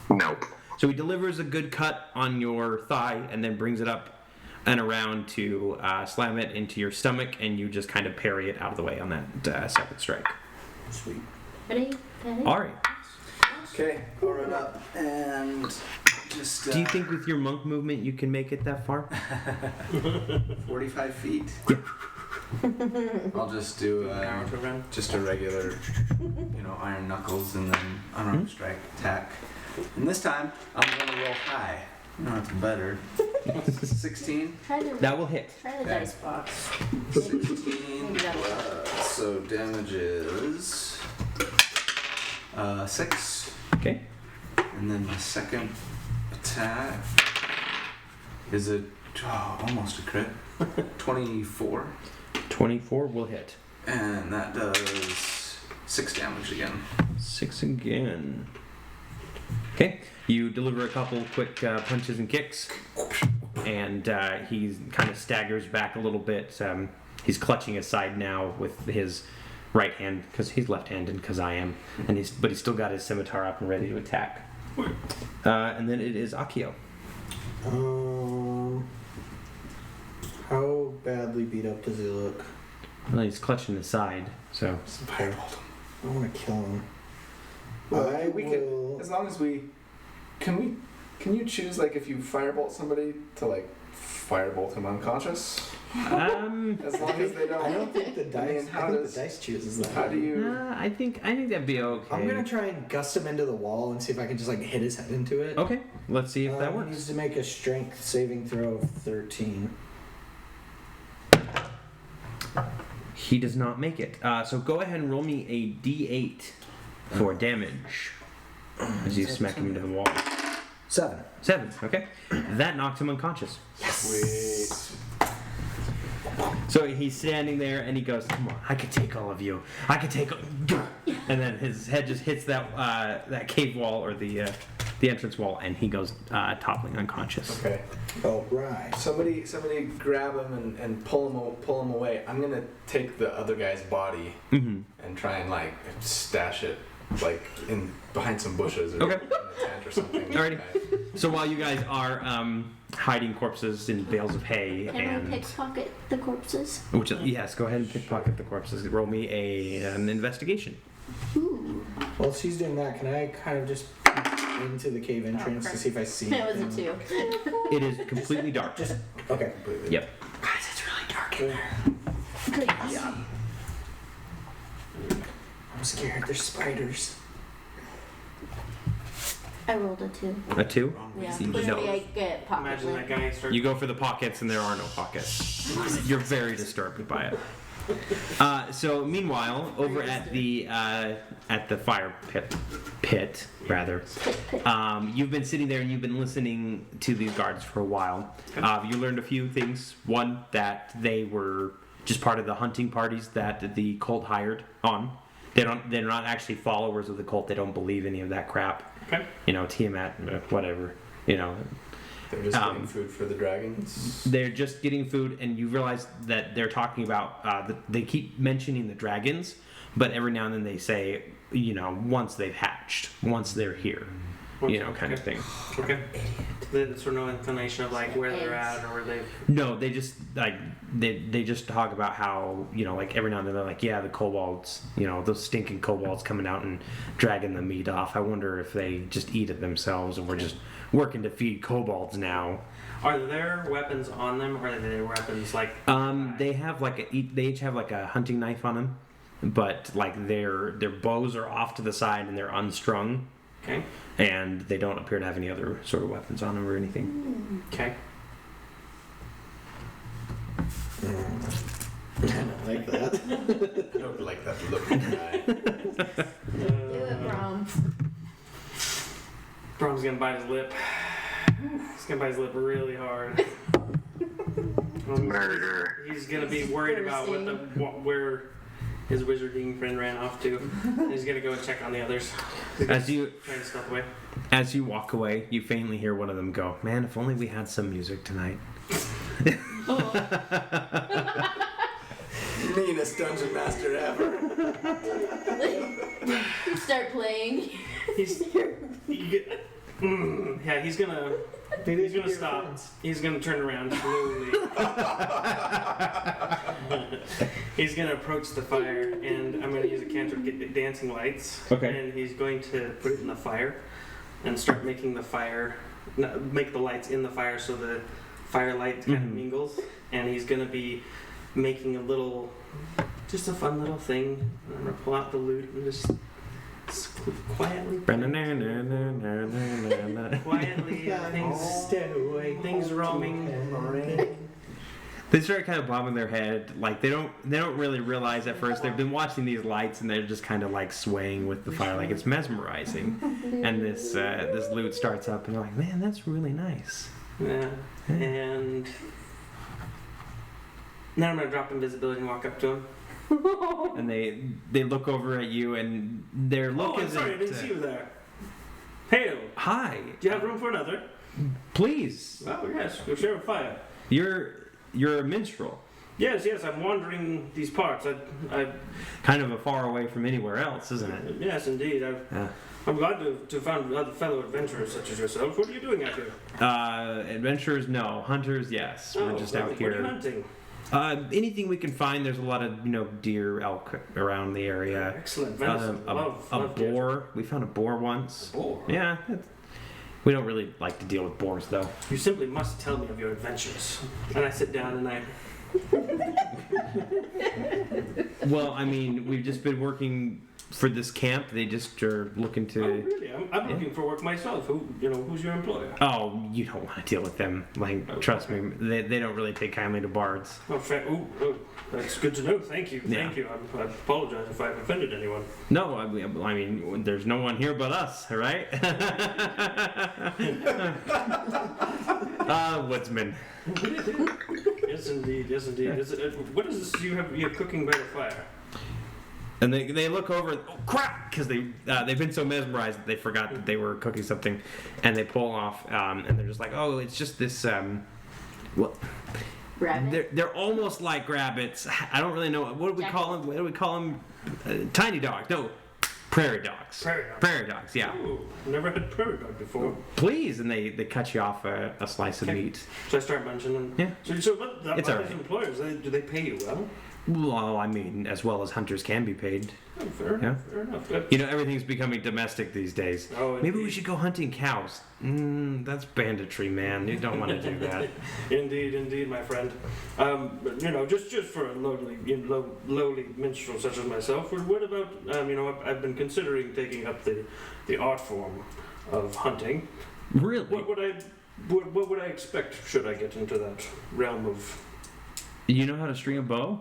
Speaker 2: Nope.
Speaker 3: So he delivers a good cut on your thigh and then brings it up and around to slam it into your stomach, and you just kind of parry it out of the way on that second strike.
Speaker 4: Sweet.
Speaker 6: Ready?
Speaker 3: All right.
Speaker 5: Okay, I'll run up and just.
Speaker 3: Do you think with your monk movement you can make it that far?
Speaker 5: 45 feet? I'll just do
Speaker 1: Power to run.
Speaker 5: just a regular, iron knuckles and then unarmed strike attack. And this time, I'm gonna roll high. No, it's better. 16.
Speaker 3: That will hit.
Speaker 6: Try the
Speaker 5: Okay.
Speaker 6: dice box.
Speaker 5: 16.
Speaker 6: Maybe that'll
Speaker 5: So damage is 6.
Speaker 3: Okay.
Speaker 5: And then the second attack is almost a crit. 24.
Speaker 3: 24 will hit.
Speaker 5: And that does 6 damage again.
Speaker 3: 6 again. Okay. You deliver a couple quick punches and kicks, and he kind of staggers back a little bit. He's clutching his side now with his right hand because he's left-handed, because I am, but he's still got his scimitar up and ready to attack. And then it is Akio.
Speaker 4: How badly beat up does he look?
Speaker 3: Well, he's clutching his side, so
Speaker 4: I want to kill him.
Speaker 5: Well, we
Speaker 4: will...
Speaker 5: can, as long as we can you choose if you firebolt somebody to firebolt him unconscious? As long as they don't.
Speaker 4: I don't think the dice.
Speaker 5: how
Speaker 4: I think
Speaker 5: does-
Speaker 4: the dice chooses that.
Speaker 5: How do you?
Speaker 3: I think that'd be okay.
Speaker 4: I'm gonna try and gust him into the wall and see if I can just hit his head into it.
Speaker 3: Okay, let's see if that
Speaker 4: He
Speaker 3: works.
Speaker 4: needs to make a strength saving throw of 13.
Speaker 3: He does not make it. So go ahead and roll me a D8 for damage as you smack him into the wall.
Speaker 4: 7.
Speaker 3: 7. Okay, that knocked him unconscious.
Speaker 5: Sweet.
Speaker 3: So he's standing there and he goes, "Come on, I can take all of you. I can take." And then his head just hits that cave wall or the entrance wall, and he goes toppling unconscious.
Speaker 5: Okay.
Speaker 4: Oh, right.
Speaker 5: Somebody grab him and pull him away. I'm gonna take the other guy's body
Speaker 3: Mm-hmm.
Speaker 5: and try and stash it in behind some bushes or
Speaker 3: Okay.
Speaker 5: in a tent or something.
Speaker 3: Alrighty. So while you guys are hiding corpses in bales of hay
Speaker 6: Can
Speaker 3: and
Speaker 6: we pickpocket the corpses?
Speaker 3: yes, go ahead and pickpocket the corpses. Roll me an investigation.
Speaker 6: Ooh.
Speaker 4: Well, she's doing that. Can I kind of just peek into the cave entrance to see if I see
Speaker 6: That was
Speaker 4: anything?
Speaker 6: a 2.
Speaker 3: It is completely dark.
Speaker 4: Just okay.
Speaker 3: Yep.
Speaker 4: Guys, it's really dark in there.
Speaker 6: Good job.
Speaker 4: I'm scared. There's spiders.
Speaker 6: I rolled a 2.
Speaker 3: A 2.
Speaker 6: Yeah.
Speaker 3: Seems
Speaker 6: Clearly
Speaker 3: no.
Speaker 6: I get pocket
Speaker 1: Imagine that guy starts.
Speaker 3: You go for the pockets and there are no pockets. You're very disturbed by it. So meanwhile, over at the fire pit rather, you've been sitting there and you've been listening to these guards for a while. You learned a few things. One, that they were just part of the hunting parties that the cult hired on. They're not actually followers of the cult. They don't believe any of that crap.
Speaker 1: Okay.
Speaker 3: Tiamat, whatever.
Speaker 5: They're just getting food for the dragons.
Speaker 3: They're just getting food, and you realize that they're talking about. They keep mentioning the dragons, but every now and then they say, once they've hatched, once they're here, kind of thing.
Speaker 1: Okay. There's no inclination of where they're at or where they've.
Speaker 3: No, they just they just talk about how every now and then they're like, yeah, the kobolds, those stinking kobolds coming out and dragging the meat off. I wonder if they just eat it themselves, and we're working to feed kobolds now.
Speaker 1: Are there weapons on them, or are there weapons like?
Speaker 3: They have they each have like a hunting knife on them, but like their bows are off to the side and they're unstrung.
Speaker 1: Okay.
Speaker 3: And they don't appear to have any other sort of weapons on them or anything.
Speaker 1: Okay.
Speaker 4: I don't like that.
Speaker 5: I don't like that look in your eye.
Speaker 6: Do it, Brom.
Speaker 1: Brom's gonna bite his lip. He's gonna bite his lip really hard.
Speaker 2: Murder.
Speaker 1: He's gonna be worried about where his wizarding friend ran off to. And he's gonna go and check on the others.
Speaker 3: As you
Speaker 1: Trying to stealth away.
Speaker 3: As you walk away, you faintly hear one of them go, "Man, if only we had some music tonight."
Speaker 5: Meanest dungeon master ever.
Speaker 6: Start playing.
Speaker 1: Yeah, he's gonna stop. He's gonna turn around slowly. He's gonna approach the fire, and I'm gonna use a cantrip, get dancing lights.
Speaker 3: Okay.
Speaker 1: And he's going to put it in the fire, and start making the fire, make the lights in the fire so the firelight kind of mingles. And he's gonna be making just a fun little thing. I'm gonna pull out the lute and just quietly, things roaming.
Speaker 3: They start kind of bobbing their head, like they don't really realize at first. They've been watching these lights and they're just kind of like swaying with the fire, like it's mesmerizing. And this lute starts up and they're like, "Man, that's really nice."
Speaker 1: Yeah, and now I'm gonna drop invisibility and walk up to him.
Speaker 3: And they look over at you and their look
Speaker 1: I'm
Speaker 3: is.
Speaker 1: sorry, I didn't see you there. Hey,
Speaker 3: Hi.
Speaker 1: do you have room for another?
Speaker 3: Please.
Speaker 1: Oh yes, we'll share a fire.
Speaker 3: You're a minstrel.
Speaker 1: Yes, I'm wandering these parts. I
Speaker 3: Kind of a far away from anywhere else, isn't it?
Speaker 1: yes, indeed. I'm glad to have found other fellow adventurers such as yourself. What are you doing out here?
Speaker 3: Adventurers, no. Hunters, yes. We're just out
Speaker 1: lovely. What are you
Speaker 3: here.
Speaker 1: hunting?
Speaker 3: Anything we can find. There's a lot of deer, elk around the area.
Speaker 1: Excellent. Venison.
Speaker 3: A
Speaker 1: love
Speaker 3: boar. We found a boar once.
Speaker 1: A boar?
Speaker 3: Yeah. We don't really like to deal with boars, though.
Speaker 1: You simply must tell me of your adventures. And I sit down and I...
Speaker 3: Well, I mean, we've just been working for this camp. They just are looking to...
Speaker 1: Oh, really? I'm looking for work myself. Who's your employer?
Speaker 3: Oh, you don't want to deal with them. Like, trust me, they don't really take kindly to bards.
Speaker 1: Oh, oh, that's good to know. Thank you.
Speaker 3: Yeah.
Speaker 1: Thank you. I apologize if I've offended anyone.
Speaker 3: No, I mean, there's no one here but us, right? Woodsman.
Speaker 1: Yes, indeed. Yes, indeed. What is this you have cooking by the fire?
Speaker 3: And they look over, oh crap, because they've been so mesmerized that they forgot that they were cooking something, and they pull off, and they're just like, oh, it's just this, well,
Speaker 6: Rabbit?
Speaker 3: they're almost like rabbits. I don't really know what do we call them. What do we call them? Tiny dogs? No, prairie dogs. Prairie dogs. Yeah.
Speaker 1: Ooh, never had prairie dog before.
Speaker 3: Please, and they cut you off a slice of meat.
Speaker 1: So I start mentioning.
Speaker 3: Yeah.
Speaker 1: So what?
Speaker 3: It's
Speaker 1: What
Speaker 3: alright.
Speaker 1: employers? Do they pay you well?
Speaker 3: Well, I mean, as well as hunters can be paid.
Speaker 1: Oh, fair enough. Fair enough.
Speaker 3: Everything's becoming domestic these days.
Speaker 1: Oh,
Speaker 3: Maybe we should go hunting cows. That's banditry, man. You don't want to do that.
Speaker 1: Indeed, my friend. But, just for a lowly minstrel such as myself. What about? I've been considering taking up the art form of hunting.
Speaker 3: Really?
Speaker 1: What would I expect should I get into that realm of?
Speaker 3: You know how to string a bow?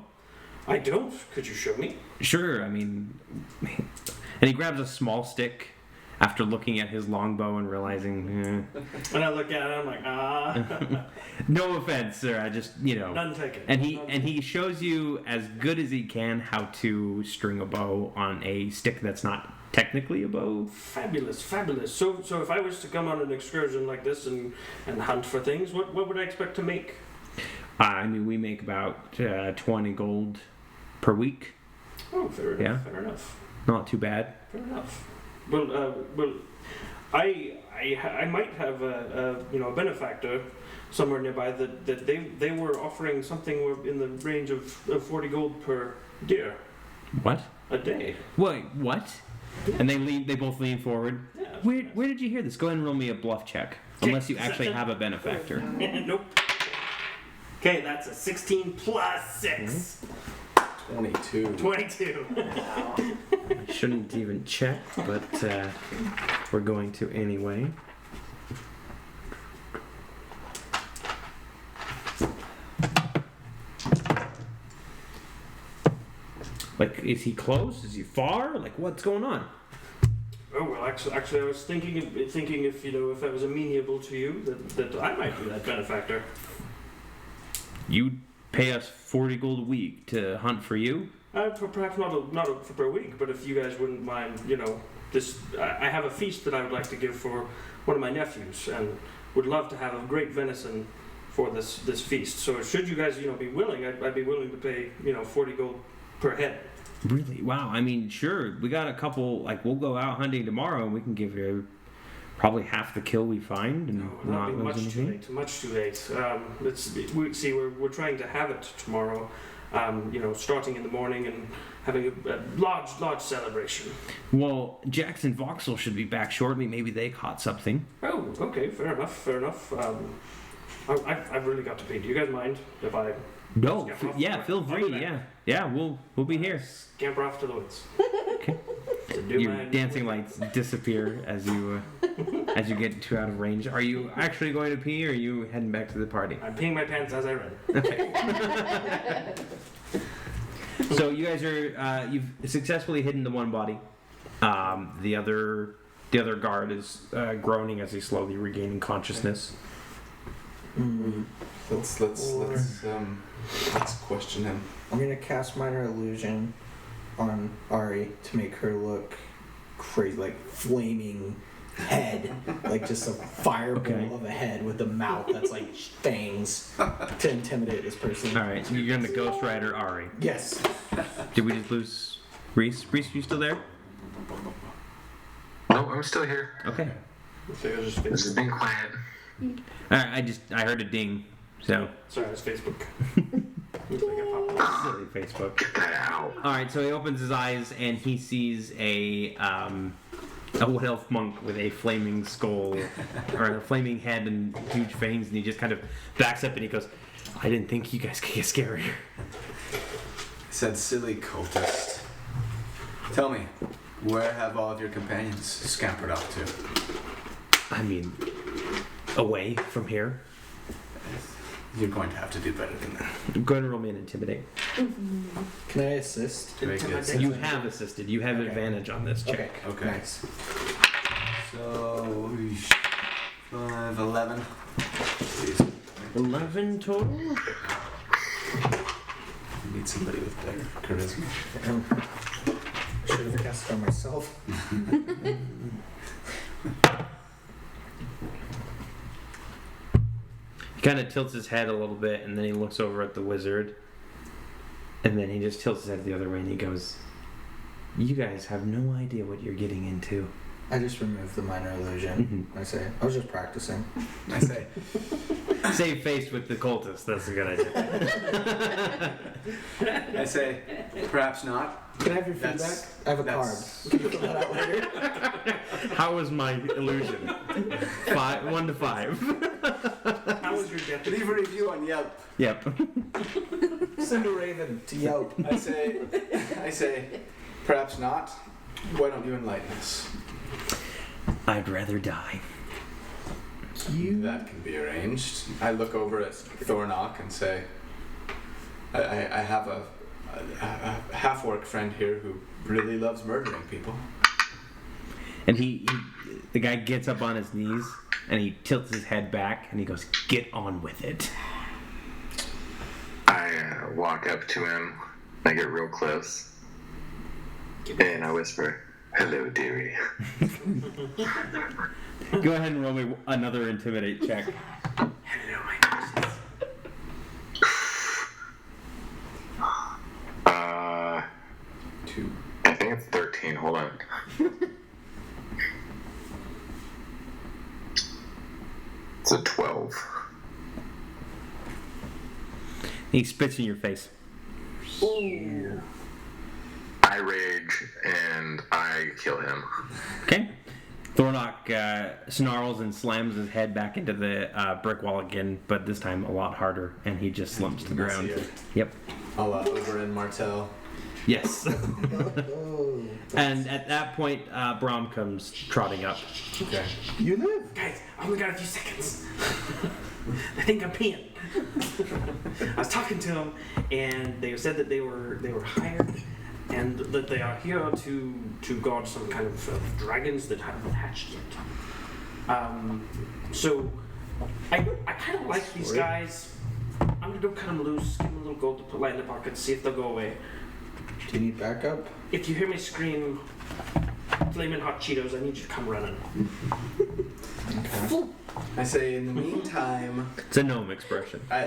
Speaker 1: I don't. Could you show me?
Speaker 3: Sure, I mean... And he grabs a small stick after looking at his longbow and realizing...
Speaker 1: And I look at it, I'm like,
Speaker 3: No offense, sir, I just,
Speaker 1: none taken.
Speaker 3: And he shows you as good as he can how to string a bow on a stick that's not technically a bow.
Speaker 1: Fabulous. So if I was to come on an excursion like this and hunt for things, what would I expect to make?
Speaker 3: I mean, we make about 20 gold per week.
Speaker 1: Oh, fair enough.
Speaker 3: Yeah.
Speaker 1: Fair enough.
Speaker 3: Not too bad.
Speaker 1: Fair enough. Well, I might have a benefactor somewhere nearby that they were offering something in the range of 40 gold per deer
Speaker 3: What?
Speaker 1: a day.
Speaker 3: Wait, what? And they both lean forward.
Speaker 1: Yeah.
Speaker 3: Where did you hear this? Go ahead and roll me a bluff check. unless you actually have a benefactor.
Speaker 1: Nope. Okay, that's a 16 plus 6.
Speaker 5: 22.
Speaker 1: 22.
Speaker 3: I shouldn't even check, but we're going to anyway. Like, is he close? Is he far? Like, what's going on?
Speaker 1: Oh well, actually, I was thinking if if I was amenable to you, that I might be that benefactor.
Speaker 3: You'd pay us 40 gold a week to hunt for you?
Speaker 1: Perhaps not per week, but if you guys wouldn't mind, this I have a feast that I would like to give for one of my nephews, and would love to have a great venison for this feast. So should you guys be willing, I'd be willing to pay 40 gold per head.
Speaker 3: Really? Wow. I mean, sure. We got a couple. Like, we'll go out hunting tomorrow, and we can give you probably half the kill we find, and not
Speaker 1: that'd be
Speaker 3: lose anything.
Speaker 1: much too late. We're trying to have it tomorrow. Starting in the morning and having a large celebration.
Speaker 3: Well, Jackson Voxel should be back shortly. Maybe they caught something.
Speaker 1: Oh, okay, fair enough. I've really got to pee. Do you guys mind if I?
Speaker 3: No.
Speaker 1: scamper off?
Speaker 3: Yeah, feel
Speaker 1: I'll be
Speaker 3: free.
Speaker 1: back.
Speaker 3: Yeah. We'll be here.
Speaker 1: Scamper off to the woods.
Speaker 3: Okay.
Speaker 1: To do
Speaker 3: Your
Speaker 1: my-
Speaker 3: dancing lights disappear as you get too out of range. Are you actually going to pee, or are you heading back to the party?
Speaker 1: I'm peeing my pants as I run.
Speaker 3: Okay. So you guys are you've successfully hidden the one body. The other guard is groaning as he's slowly regaining consciousness.
Speaker 4: Mm.
Speaker 5: Let's question him.
Speaker 4: I'm gonna cast minor illusion on Ari to make her look crazy, like flaming head, like just a fireball
Speaker 3: Okay.
Speaker 4: of a head with a mouth that's like fangs to intimidate this person.
Speaker 3: All right, so you're gonna Ghost Rider Ari.
Speaker 4: Yes.
Speaker 3: Did we just lose Reese? Reese, you still there?
Speaker 2: No, I'm still here.
Speaker 3: Okay.
Speaker 1: So I was just
Speaker 2: This has
Speaker 1: Facebook.
Speaker 2: been quiet.
Speaker 3: All right, I heard a ding. So
Speaker 1: Sorry, it was Facebook. Looks like I popped up.
Speaker 3: silly Facebook.
Speaker 2: Get that out.
Speaker 3: All right, so he opens his eyes and he sees a wood elf monk with a flaming skull or a flaming head and huge fangs, and he just kind of backs up and he goes, "I didn't think you guys could get scarier."
Speaker 5: He said, silly cultist. Tell me, where have all of your companions scampered off to?
Speaker 3: I mean, away from here.
Speaker 5: You're going to have to do better than that.
Speaker 3: Go ahead and roll me an intimidate.
Speaker 4: Can I assist?
Speaker 5: Very good.
Speaker 1: Intimidate.
Speaker 3: You have assisted. You have
Speaker 4: Okay.
Speaker 3: advantage on this check.
Speaker 5: Okay.
Speaker 4: Nice.
Speaker 5: So, 5, 11.
Speaker 3: 11 total?
Speaker 5: You need somebody with better charisma.
Speaker 4: Should have cast it on myself.
Speaker 3: He kind of tilts his head a little bit, and then he looks over at the wizard, and then he just tilts his head the other way, and he goes, "You guys have no idea what you're getting into."
Speaker 4: I just removed the minor illusion. I say, I was just practicing.
Speaker 5: I say,
Speaker 3: Save face with the cultist. That's a good idea.
Speaker 5: perhaps not.
Speaker 4: Can I have your feedback?
Speaker 5: That's-
Speaker 4: I have a card.
Speaker 5: that's-
Speaker 4: Can you fill that out later?
Speaker 3: How was my illusion? 1 to 5.
Speaker 1: How was your death?
Speaker 5: Leave a review on Yelp.
Speaker 3: Yep.
Speaker 4: Send a raven to Yelp.
Speaker 5: I say, perhaps not. Why don't you enlighten us?
Speaker 3: I'd rather die.
Speaker 5: That can be arranged. I look over at Thornock and say, I have a half-orc friend here who really loves murdering people.
Speaker 3: And the guy gets up on his knees, and he tilts his head back, and he goes, "Get on with it."
Speaker 2: I walk up to him. I get real close. And I whisper, "Hello, dearie."
Speaker 3: Go ahead and roll me another intimidate check.
Speaker 1: Hello, my noses.
Speaker 5: Two.
Speaker 2: I think it's 13. Hold on. It's a 12.
Speaker 3: He spits in your face.
Speaker 2: I rage and I kill him.
Speaker 3: Okay. Thornock snarls and slams his head back into the brick wall again, but this time a lot harder, and he just slumps to the ground.
Speaker 5: Messier.
Speaker 3: Yep.
Speaker 5: A lot over in Martel.
Speaker 3: Yes.
Speaker 4: Oh,
Speaker 3: And at that point, Brahm comes trotting up.
Speaker 5: Okay.
Speaker 4: you live.
Speaker 1: Guys, I only got a few seconds. I think I'm peeing. I was talking to them, and they said that they were hired, and that they are here to guard some kind of dragons that haven't hatched yet. So I kind of like these guys. I'm gonna go cut them loose, give them a little gold to put light in the pocket, see if they'll go away.
Speaker 4: Do you need backup?
Speaker 1: If you hear me scream, "Flamin' hot Cheetos," I need you to come running.
Speaker 4: Okay.
Speaker 5: I say, in the meantime,
Speaker 3: It's a gnome expression.
Speaker 5: I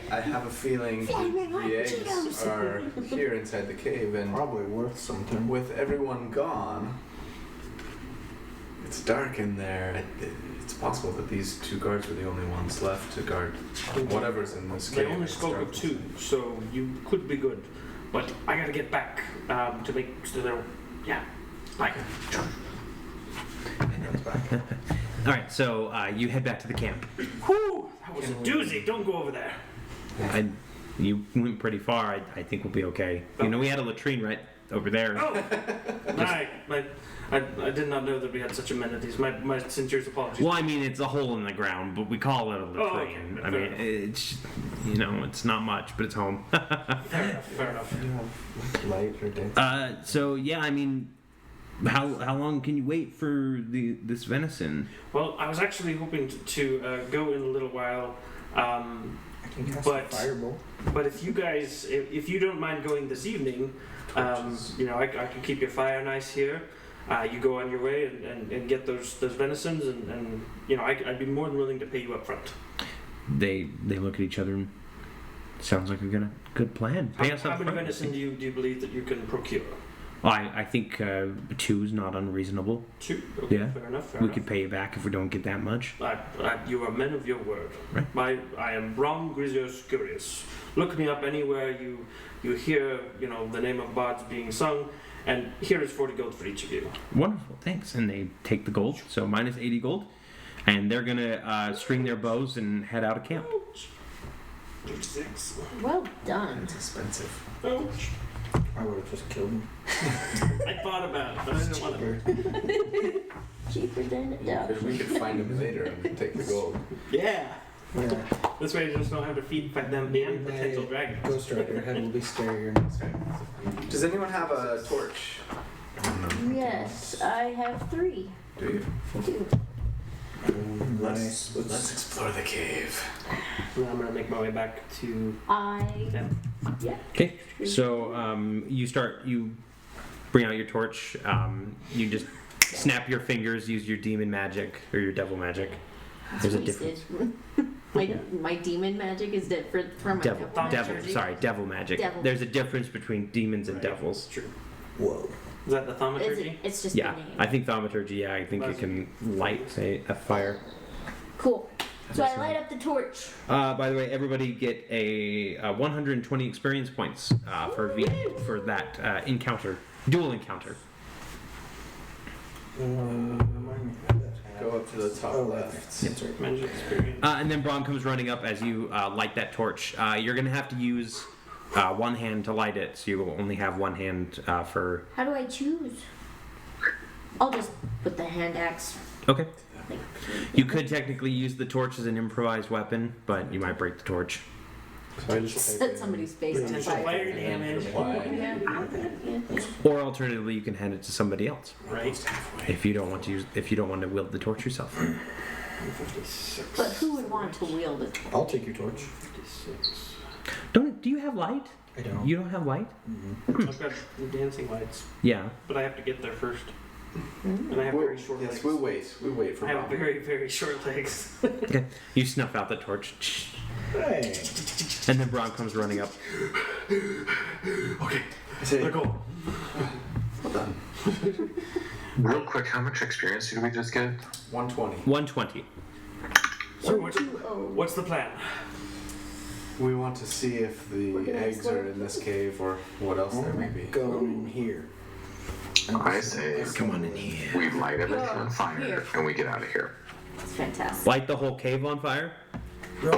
Speaker 5: have a feeling the eggs are here inside the cave, and
Speaker 4: Probably worth something.
Speaker 5: with everyone gone, it's dark in there. It's possible that these two guards were the only ones left to guard whatever's in this
Speaker 1: They
Speaker 5: cave.
Speaker 1: only
Speaker 5: It's
Speaker 1: spoke
Speaker 5: dark.
Speaker 1: of 2, so you could be good. But I gotta get back to make so they're bye.
Speaker 3: All right, so you head back to the camp.
Speaker 1: Whew, that was a doozy. Don't go over there.
Speaker 3: You went pretty far. I think we'll be okay. You know, we had a latrine right over there.
Speaker 1: Oh, I did not know that we had such amenities. My sincerest apologies.
Speaker 3: Well, I mean, it's a hole in the ground, but we call it a latrine.
Speaker 1: Oh, okay.
Speaker 3: I mean, it's, it's not much, but it's home.
Speaker 1: Fair enough.
Speaker 4: Do you have light or day?
Speaker 3: So yeah, I mean, how long can you wait for this venison?
Speaker 1: Well, I was actually hoping to go in a little while.
Speaker 4: I can cast
Speaker 1: but-
Speaker 4: a fireball.
Speaker 1: But if you guys, if you don't mind going this evening, I can keep your fire nice here. You go on your way and get those venisons, and I'd be more than willing to pay you up front.
Speaker 3: They look at each other and sounds like a good plan. Pay us
Speaker 1: How
Speaker 3: up
Speaker 1: many
Speaker 3: front.
Speaker 1: venison do you believe that you can procure?
Speaker 3: Well, I think 2 is not unreasonable.
Speaker 1: 2. Okay,
Speaker 3: Yeah.
Speaker 1: fair enough.
Speaker 3: We could pay you back if we don't get that much.
Speaker 1: You are men of your word.
Speaker 3: Right.
Speaker 1: I am Brom Grizios Curious. Look me up anywhere you hear the name of bards being sung, and here is 40 gold for each of you.
Speaker 3: Wonderful, thanks. And they take the gold, so minus 80 gold, and they're gonna string their bows and head out of camp.
Speaker 1: 36.
Speaker 6: Well done.
Speaker 5: It's expensive.
Speaker 1: Ouch.
Speaker 4: I would have just killed him.
Speaker 1: I thought about it, but I didn't want to.
Speaker 6: Cheaper than yeah.
Speaker 5: Because we could find them later and take the gold.
Speaker 1: Yeah.
Speaker 4: Yeah.
Speaker 1: This way you just don't have to feed fight them and potential dragons.
Speaker 4: Ghost Rider head will be scarier next time.
Speaker 5: Does anyone have a torch?
Speaker 6: Yes, I have 3.
Speaker 5: Do you?
Speaker 6: I do.
Speaker 4: Nice.
Speaker 5: Let's explore the cave.
Speaker 1: And then I'm gonna make my way back to them.
Speaker 3: Okay, so you bring out your torch. You just snap your fingers, use your demon magic or your devil magic. There's a difference.
Speaker 6: My demon magic is different from my
Speaker 3: Devil magic.
Speaker 6: Devil.
Speaker 3: There's a difference between demons and
Speaker 1: Right.
Speaker 3: devils.
Speaker 1: It's true.
Speaker 4: Whoa.
Speaker 1: Is that the thaumaturgy?
Speaker 6: It's just
Speaker 3: Yeah,
Speaker 6: the name.
Speaker 3: I think thaumaturgy. Yeah, I think it can light, say, a fire.
Speaker 6: Cool. So I light up the torch.
Speaker 3: By the way, everybody get a 120 experience points for that dual encounter.
Speaker 5: Go up to the top left.
Speaker 3: Yep.
Speaker 1: Magic experience.
Speaker 3: And then Brahm comes running up as you light that torch. You're going to have to use one hand to light it, so you will only have one hand for...
Speaker 6: How do I choose? I'll just put the hand axe.
Speaker 3: Okay.
Speaker 6: Like,
Speaker 3: You could technically use the torch as an improvised weapon, but you might break the torch.
Speaker 5: So I just
Speaker 6: set somebody's face on
Speaker 1: Potential
Speaker 6: fire.
Speaker 1: fire damage.
Speaker 6: Yeah.
Speaker 3: Or alternatively, you can hand it to somebody else
Speaker 1: Right.
Speaker 3: if you don't want to wield the torch yourself.
Speaker 1: 56.
Speaker 6: But who would want to wield it?
Speaker 4: I'll take your torch.
Speaker 1: 56.
Speaker 3: Do you have light?
Speaker 4: I don't.
Speaker 3: You don't have light?
Speaker 1: I've got the dancing lights,
Speaker 3: Yeah.
Speaker 1: but I have to get there first. And I have very short legs.
Speaker 5: Yes, we wait for
Speaker 1: I have
Speaker 5: Bobby.
Speaker 1: very, very short legs.
Speaker 3: Okay. You snuff out the torch,
Speaker 4: Hey.
Speaker 3: and then Brahm comes running up.
Speaker 1: Okay,
Speaker 5: I say,
Speaker 1: let go.
Speaker 5: well done.
Speaker 2: Real quick, how much experience did we just get?
Speaker 5: 120.
Speaker 3: 120.
Speaker 1: So what's the plan?
Speaker 5: We want to see if the eggs are in this cave or what else there may be.
Speaker 4: Go in here.
Speaker 2: I say
Speaker 3: Come on in here.
Speaker 2: we light everything on fire
Speaker 6: Here.
Speaker 2: and we get out of here.
Speaker 6: It's fantastic.
Speaker 3: Light the whole cave on fire?
Speaker 5: There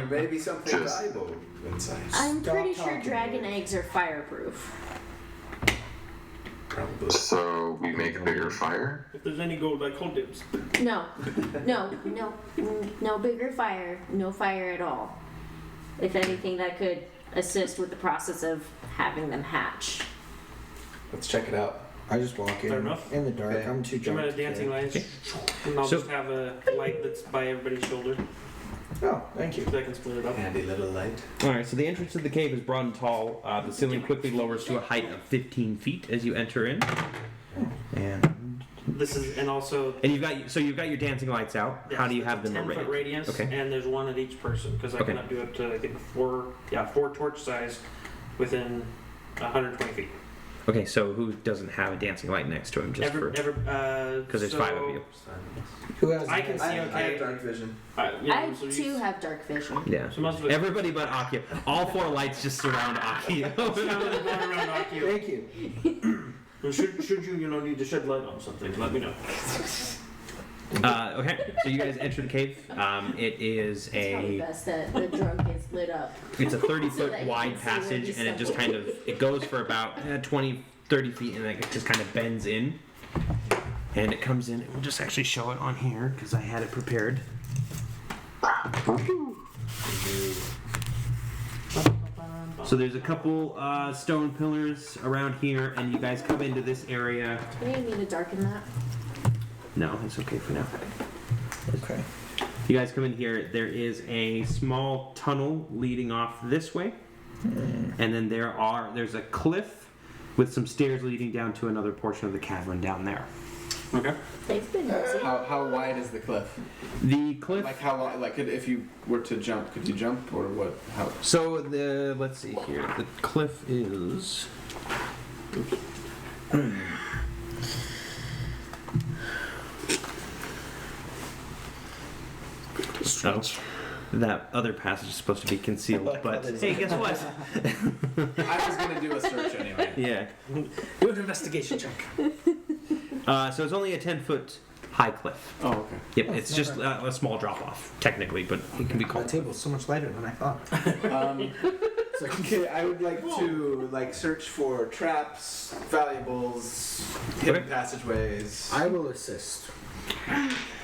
Speaker 5: may be something
Speaker 2: Just-
Speaker 5: valuable inside.
Speaker 6: I'm
Speaker 4: Stop
Speaker 6: pretty sure
Speaker 4: talking,
Speaker 6: dragon
Speaker 4: Dave.
Speaker 6: eggs are fireproof.
Speaker 5: Probably.
Speaker 2: So we make a bigger fire.
Speaker 1: If there's any gold, I call dibs.
Speaker 6: No, no bigger fire, no fire at all. If anything, that could assist with the process of having them hatch.
Speaker 5: Let's check it out.
Speaker 4: I just walk in
Speaker 1: Fair enough.
Speaker 4: in the dark.
Speaker 5: Okay.
Speaker 4: I'm too
Speaker 1: I'm
Speaker 4: drunk.
Speaker 1: at a
Speaker 4: to
Speaker 1: dancing
Speaker 4: care.
Speaker 1: lights, and I'll
Speaker 3: So-
Speaker 1: just have a light that's by everybody's shoulder,
Speaker 4: Oh, thank you.
Speaker 1: so I can split it up.
Speaker 5: Handy little light.
Speaker 3: Alright, so the entrance to the cave is broad and tall. The ceiling quickly lowers to a height of 15 feet as you enter in. And
Speaker 1: This is, and also.
Speaker 3: you've got your dancing lights out. How do you have them
Speaker 1: 10-foot
Speaker 3: arrayed?
Speaker 1: radius,
Speaker 3: Okay.
Speaker 1: and there's one at each person because I
Speaker 3: Okay.
Speaker 1: can do up to I think four torch size within 120 feet.
Speaker 3: Okay, so who doesn't have a dancing light next to him? Just for because there's 5 of you.
Speaker 4: Who has?
Speaker 1: I can see
Speaker 5: I
Speaker 1: okay.
Speaker 5: have dark vision.
Speaker 6: I
Speaker 1: so
Speaker 6: too have dark vision.
Speaker 3: Yeah.
Speaker 1: So most of it.
Speaker 3: Everybody but Akio. All 4 lights just surround Akio.
Speaker 1: Going around Akio.
Speaker 4: Thank you.
Speaker 1: And should you need to shed light on something, let me know.
Speaker 3: Okay, so you guys enter the cave. It is
Speaker 6: It's probably
Speaker 3: a
Speaker 6: best that the drunk is lit up.
Speaker 3: it's a 30
Speaker 6: So
Speaker 3: foot
Speaker 6: that you
Speaker 3: wide
Speaker 6: can see where
Speaker 3: passage,
Speaker 6: he's
Speaker 3: and it just
Speaker 6: stumbling.
Speaker 3: kind of it goes for about 20, 30 feet, and then it just kind of bends in, and it comes in. We'll just actually show it on here because I had it prepared. So there's a couple stone pillars around here, and you guys come into this area.
Speaker 6: Do we need to darken that?
Speaker 3: No, it's okay for now.
Speaker 4: Okay.
Speaker 3: You guys come in here. There is a small tunnel leading off this way, and then there's a cliff with some stairs leading down to another portion of the cavern down there.
Speaker 1: Okay.
Speaker 6: They've been busy.
Speaker 5: How wide is the cliff?
Speaker 3: The cliff.
Speaker 5: Like how long? Like if you were to jump, could you jump or what? How?
Speaker 3: So let's see here. The cliff is. Oh, that other passage is supposed to be concealed, but hey, guess what?
Speaker 5: I was gonna do a search anyway.
Speaker 3: Yeah.
Speaker 1: Do an investigation check.
Speaker 3: So it's only a 10-foot high cliff.
Speaker 5: Oh, okay.
Speaker 3: Yep, it's just a small drop off, technically, but it can be
Speaker 4: The
Speaker 3: called.
Speaker 4: table's so much lighter than I thought.
Speaker 5: Okay, I would like to search for traps, valuables, hidden
Speaker 3: Okay.
Speaker 5: passageways.
Speaker 4: I will assist.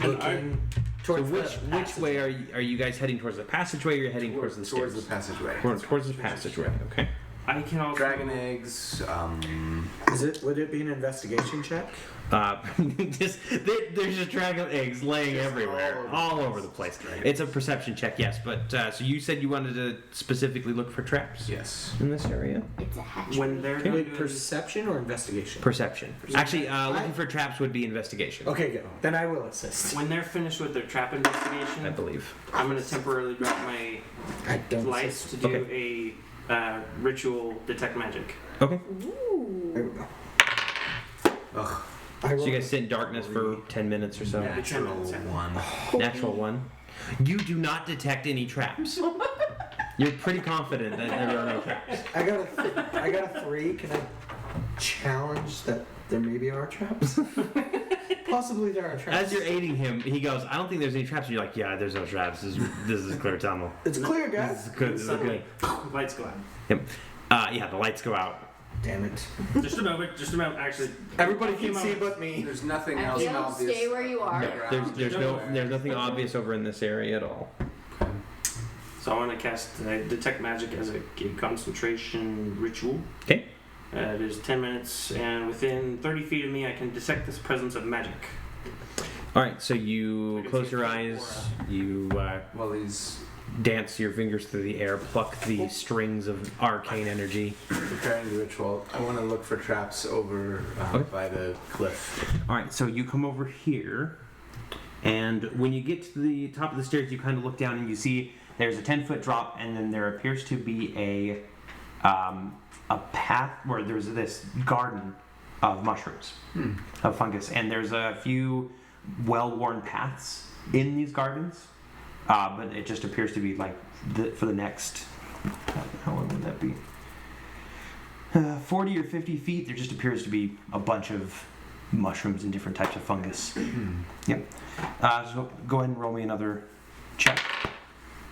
Speaker 4: Looking
Speaker 3: So
Speaker 4: towards
Speaker 3: which way are you guys heading towards the passageway, or are you heading towards the
Speaker 5: towards
Speaker 3: stairs?
Speaker 5: the passageway.
Speaker 3: Towards the passageway. Okay.
Speaker 1: I can also.
Speaker 5: Dragon eggs.
Speaker 4: Would it be an investigation check?
Speaker 3: There's just dragon eggs laying everywhere, all over the place. It's a perception check, yes. But so you said you wanted to specifically look for traps
Speaker 5: Yes.
Speaker 3: in this area.
Speaker 6: It's a hatch.
Speaker 1: When they're done
Speaker 4: Wait,
Speaker 1: doing-
Speaker 4: perception or investigation?
Speaker 3: Perception. Actually, looking for traps would be investigation.
Speaker 4: Okay, good. Then I will assist.
Speaker 1: when they're finished with their trap
Speaker 3: I
Speaker 1: investigation,
Speaker 3: believe.
Speaker 1: I'm going to temporarily drop my
Speaker 4: I don't
Speaker 1: lights
Speaker 4: assist.
Speaker 1: to do a ritual detect magic.
Speaker 3: Okay.
Speaker 4: There
Speaker 6: Ooh.
Speaker 4: we go.
Speaker 5: Ugh.
Speaker 4: I
Speaker 3: So
Speaker 4: will.
Speaker 3: you guys sit in darkness for 10 minutes or so.
Speaker 5: Natural one.
Speaker 3: Natural one. You do not detect any traps. You're pretty confident that there are no traps.
Speaker 4: I got a 3. Can I challenge that there maybe are traps? Possibly there are traps.
Speaker 3: As you're aiding him, he goes, "I don't think there's any traps." And you're like, "Yeah, there's no traps. This is clear tunnel.
Speaker 4: It's clear,
Speaker 3: This
Speaker 4: guys.
Speaker 3: is good. This is
Speaker 1: Suddenly,
Speaker 3: good."
Speaker 1: lights go out.
Speaker 3: Yeah, the lights go out.
Speaker 4: Damn it.
Speaker 1: Just a moment. Actually,
Speaker 4: Everybody
Speaker 1: Few
Speaker 4: can see
Speaker 1: moments.
Speaker 4: but me.
Speaker 5: There's nothing else
Speaker 6: Akio,
Speaker 5: obvious.
Speaker 6: stay where you are.
Speaker 3: There's nothing obvious over in this area at all.
Speaker 1: So I want to cast detect magic as a concentration ritual.
Speaker 3: Okay.
Speaker 1: It is 10 minutes, and within 30 feet of me, I can detect this presence of magic.
Speaker 3: All right, so you close your eyes, you
Speaker 5: Well, he's
Speaker 3: dance your fingers through the air, pluck the strings of arcane energy.
Speaker 5: preparing the ritual. I want to look for traps over
Speaker 3: Okay.
Speaker 5: by the cliff.
Speaker 3: All right, so you come over here, and when you get to the top of the stairs, you kind of look down and you see there's a 10-foot drop, and then there appears to be a path where there's this garden of mushrooms, of fungus, and there's a few well-worn paths in these gardens, but it just appears to be like for the next. How long would that be? 40 or 50 feet, there just appears to be a bunch of mushrooms and different types of fungus. Yep. So go ahead and roll me another check.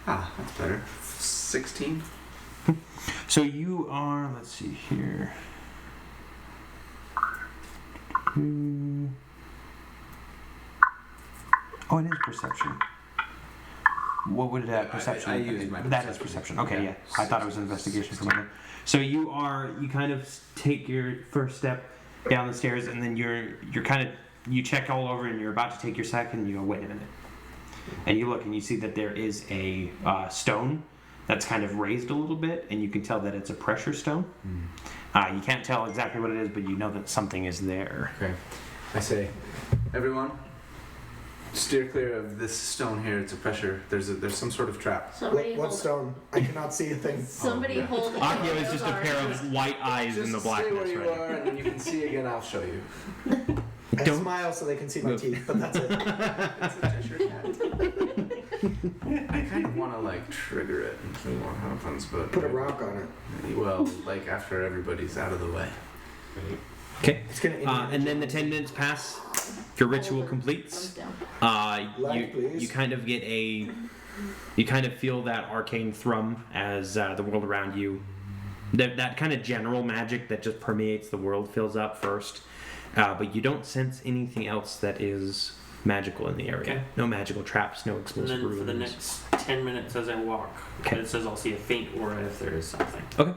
Speaker 5: That's better. 16.
Speaker 3: So you are, let's see here. Oh, it is perception. What would that perception?
Speaker 5: I used my
Speaker 3: That is perception. Okay, yeah. I thought it was investigation for
Speaker 5: 16.
Speaker 3: me. So you kind of take your first step down the stairs, and then you're kind of, you check all over, and you're about to take your second, and you go, wait a minute. And you look, and you see that there is a stone that's kind of raised a little bit, and you can tell that it's a pressure stone. You can't tell exactly what it is, but you know that something is there.
Speaker 5: Okay. I say, everyone, steer clear of this stone here. It's a pressure. There's some sort of trap.
Speaker 6: Somebody
Speaker 4: What
Speaker 6: hold.
Speaker 4: stone? I cannot see a thing.
Speaker 6: Somebody hold.
Speaker 3: Akio is just a pair of white eyes in the
Speaker 5: Just stay where
Speaker 3: blackness
Speaker 5: you
Speaker 3: right
Speaker 5: are, and when you can see again, I'll show you.
Speaker 4: I
Speaker 3: Don't-
Speaker 4: smile so they can see my teeth, but that's it.
Speaker 5: It's a Cheshire cat. I kind of want to like trigger it and see what happens, but
Speaker 4: Put a rock on it.
Speaker 5: well, like after everybody's out of the way.
Speaker 3: Okay.
Speaker 4: It's gonna.
Speaker 3: And then the 10 minutes pass. Your ritual
Speaker 6: Thumbs
Speaker 3: completes.
Speaker 6: down.
Speaker 4: Light, please.
Speaker 3: You kind of get you kind of feel that arcane thrum as the world around you, that kind of general magic that just permeates the world fills up first, but you don't sense anything else that is magical in the area.
Speaker 1: Okay.
Speaker 3: No magical traps, no
Speaker 1: And
Speaker 3: explosive
Speaker 1: then for the
Speaker 3: ruins.
Speaker 1: next 10 minutes as I walk,
Speaker 3: Okay.
Speaker 1: it says I'll see a faint aura if there is something.
Speaker 3: Okay.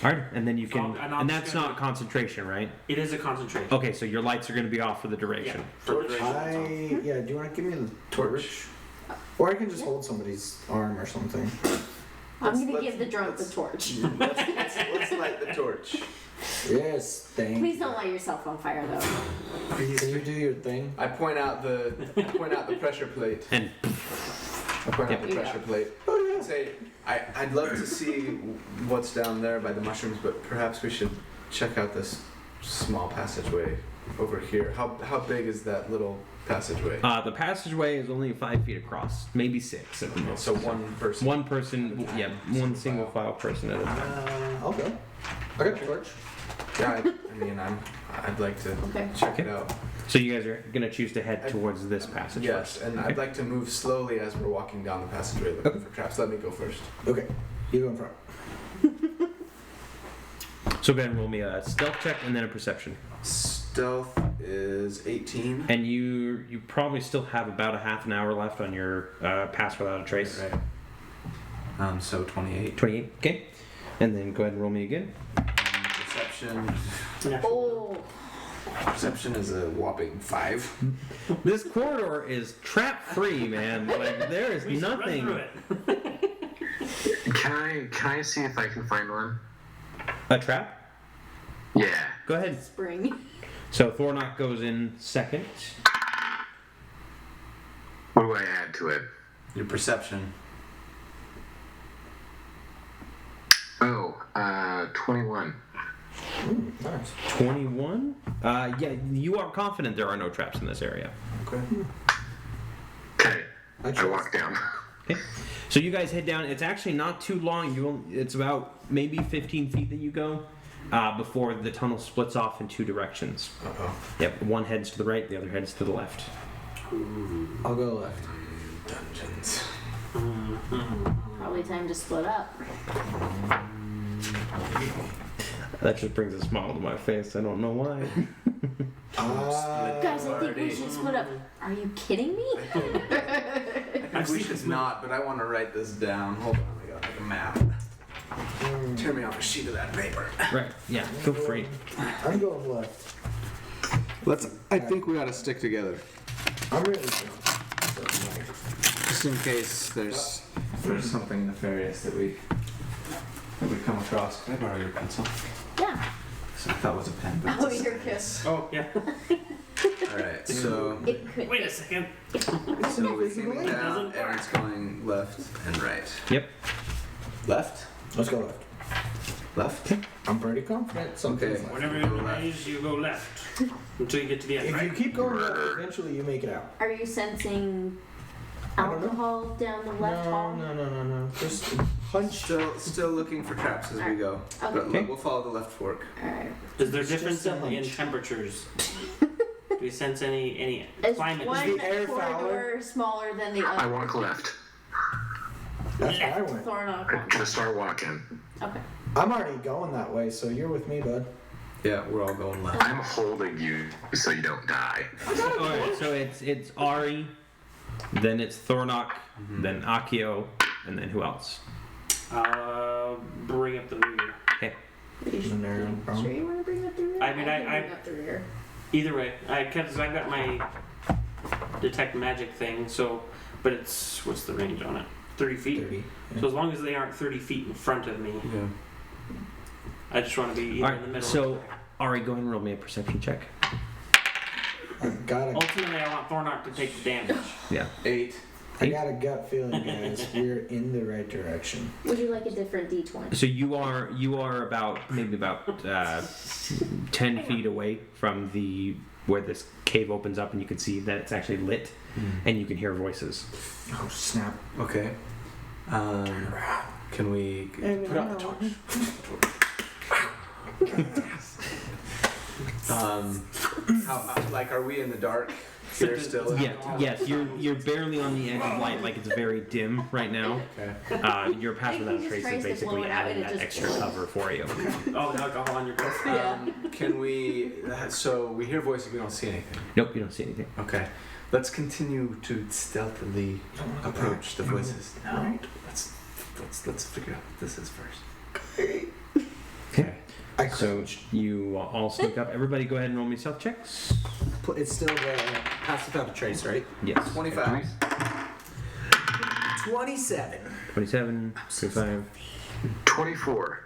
Speaker 3: All right, and then you
Speaker 1: So
Speaker 3: can,
Speaker 1: I'm
Speaker 3: and
Speaker 1: just
Speaker 3: that's
Speaker 1: gonna-
Speaker 3: not concentration, right?
Speaker 1: It is a concentration.
Speaker 3: Okay, so your lights are going to be off for the duration.
Speaker 1: Yeah, for the duration.
Speaker 4: Yeah. Do you want to give me the torch? Or I can just hold somebody's arm or something.
Speaker 6: I'm gonna
Speaker 5: Let's-
Speaker 6: give the drunk the torch.
Speaker 5: Let's light the torch.
Speaker 4: Yes, thank
Speaker 6: Please don't light yourself on fire though.
Speaker 4: you. Can you do your thing?
Speaker 5: I point out the pressure plate.
Speaker 3: And
Speaker 5: I point
Speaker 3: Yep.
Speaker 5: out the pressure plate. Say, I'd love to see what's down there by the mushrooms, but perhaps we should check out this small passageway over here. How big is that little passageway?
Speaker 3: the passageway is only 5 feet across, maybe 6 at the most.
Speaker 5: So one person.
Speaker 3: One person, yeah, one single file person at a time.
Speaker 4: I'll go. I got your torch.
Speaker 5: Yeah, I mean, I'd like to
Speaker 6: Okay.
Speaker 5: check it out.
Speaker 3: So you guys are gonna choose to head towards this passage
Speaker 5: Yes,
Speaker 3: first.
Speaker 5: and
Speaker 3: Okay.
Speaker 5: I'd like to move slowly as we're walking down the passageway looking for traps. Let me go first.
Speaker 4: Okay, you go in front.
Speaker 3: So go ahead and roll me a stealth check and then a perception.
Speaker 5: Stealth is 18.
Speaker 3: And you probably still have about a half an hour left on your pass without a trace.
Speaker 5: Right. So 28.
Speaker 3: 28. Okay. And then go ahead and roll me again.
Speaker 5: Perception.
Speaker 6: Oh,
Speaker 5: Perception is a whopping 5.
Speaker 3: This corridor is trap free, man. Like there is
Speaker 1: We should run
Speaker 3: nothing.
Speaker 1: through it.
Speaker 2: Can I see if I can find one?
Speaker 3: A trap?
Speaker 2: Yeah.
Speaker 3: Go ahead.
Speaker 6: spring.
Speaker 3: So Thornock goes in second.
Speaker 2: What do I add to it?
Speaker 5: Your perception.
Speaker 2: Oh, 21.
Speaker 4: Nice.
Speaker 3: 21. Yeah, you are confident there are no traps in this area.
Speaker 5: Okay.
Speaker 2: Okay.
Speaker 4: I
Speaker 2: I
Speaker 4: trust.
Speaker 2: walk down.
Speaker 3: Okay. So you guys head down. It's actually not too long. It's about maybe 15 feet that you go before the tunnel splits off in 2 directions.
Speaker 5: Uh-oh.
Speaker 3: Yep. One heads to the right. The other heads to the left.
Speaker 4: I'll go left.
Speaker 5: Dungeons.
Speaker 6: Probably time to split up.
Speaker 3: That just brings a smile to my face. I don't know why.
Speaker 6: Guys, I think we should split up. Are you kidding me?
Speaker 5: I think we should not, but I want to write this down. Hold on, I got like a map. Tear me off a sheet of that paper.
Speaker 3: Right. Yeah. Feel free.
Speaker 4: I'm going left.
Speaker 7: I think we ought to stick together,
Speaker 4: I'm really
Speaker 7: just in case there's something nefarious that we come across.
Speaker 5: Can I borrow your pencil?
Speaker 6: Yeah.
Speaker 5: So I thought it was a pen, but
Speaker 6: Oh,
Speaker 5: it's a
Speaker 6: you're kiss.
Speaker 1: Oh, yeah.
Speaker 5: All right, so
Speaker 6: It could.
Speaker 1: Wait a second.
Speaker 5: we're coming down, Aaron's going left and right.
Speaker 3: Yep.
Speaker 5: Left,
Speaker 4: Let's go left.
Speaker 5: left.
Speaker 4: I'm pretty confident. Something's
Speaker 5: Okay.
Speaker 4: left.
Speaker 1: Whenever
Speaker 5: Go
Speaker 1: you're
Speaker 5: left.
Speaker 1: ready, you go left until you get to the end,
Speaker 4: If you
Speaker 1: right?
Speaker 4: keep going left, eventually you make it out.
Speaker 6: Are you sensing alcohol down the left hall?
Speaker 4: No. Just
Speaker 7: Still looking for traps as we go.
Speaker 6: Okay.
Speaker 7: But we'll follow the left fork.
Speaker 6: Alright.
Speaker 1: Is there
Speaker 4: It's
Speaker 1: difference
Speaker 4: just a
Speaker 1: in
Speaker 4: hunch.
Speaker 1: temperatures? Do we sense any
Speaker 6: Is
Speaker 1: climate?
Speaker 6: one
Speaker 4: the air
Speaker 6: corridor smaller than the
Speaker 2: I
Speaker 6: other?
Speaker 2: walk left
Speaker 4: that's where I went.
Speaker 6: Thornock one.
Speaker 2: to start walking.
Speaker 6: Okay.
Speaker 4: I'm already going that way, so you're with me, bud.
Speaker 5: Yeah, we're all going left.
Speaker 2: I'm holding you so you don't die.
Speaker 3: Alright, so it's Ari, then it's Thornock, then Akio, and then who else?
Speaker 1: Bring up the rear.
Speaker 3: Okay.
Speaker 4: Isn't there a
Speaker 6: Sure
Speaker 4: problem?
Speaker 6: you want to bring up the rear?
Speaker 1: I mean,
Speaker 6: can
Speaker 1: I-
Speaker 6: bring up the rear.
Speaker 1: Either way, because I've got my detect magic thing. So, but what's the range on it? 30 feet.
Speaker 4: 30.
Speaker 1: So as long as they aren't 30 feet in front of me,
Speaker 5: Yeah.
Speaker 1: I just want to be either in the
Speaker 3: Alright,
Speaker 1: middle.
Speaker 3: so Ari, go ahead and roll me a perception check.
Speaker 4: I got a
Speaker 1: Ultimately, I want Thornock to take the damage.
Speaker 3: Yeah.
Speaker 5: 8.
Speaker 4: I got a gut feeling, guys. We're in the right direction.
Speaker 6: Would you like a different D20?
Speaker 3: So you are about 10 feet away from where this cave opens up, and you can see that it's actually lit, and you can hear voices.
Speaker 4: Oh snap!
Speaker 5: Okay. Can we put out the torch? How like are we in the dark here still?
Speaker 3: Yes, you're barely on the edge of light, like it's very dim right now.
Speaker 5: Okay.
Speaker 3: Your path
Speaker 6: You
Speaker 3: without
Speaker 6: just
Speaker 3: trace
Speaker 6: tries
Speaker 3: is
Speaker 6: to
Speaker 3: basically
Speaker 6: blow it out
Speaker 3: adding
Speaker 6: and it
Speaker 3: that
Speaker 6: just-
Speaker 3: extra cover for you.
Speaker 1: Oh, the alcohol on your coat.
Speaker 5: Can we? So we hear voices, we don't see anything.
Speaker 3: Nope, you don't see anything.
Speaker 5: Okay. Let's continue to stealthily approach the voices.
Speaker 4: No.
Speaker 5: Let's figure out what this is first.
Speaker 3: Okay.
Speaker 4: I
Speaker 3: So
Speaker 4: crouched.
Speaker 3: you all sneak up. Everybody, go ahead and roll me stealth checks.
Speaker 4: It's still the pass without a trace, right?
Speaker 3: Yes.
Speaker 5: 25.
Speaker 4: 27.
Speaker 3: 27, 25,
Speaker 2: 24.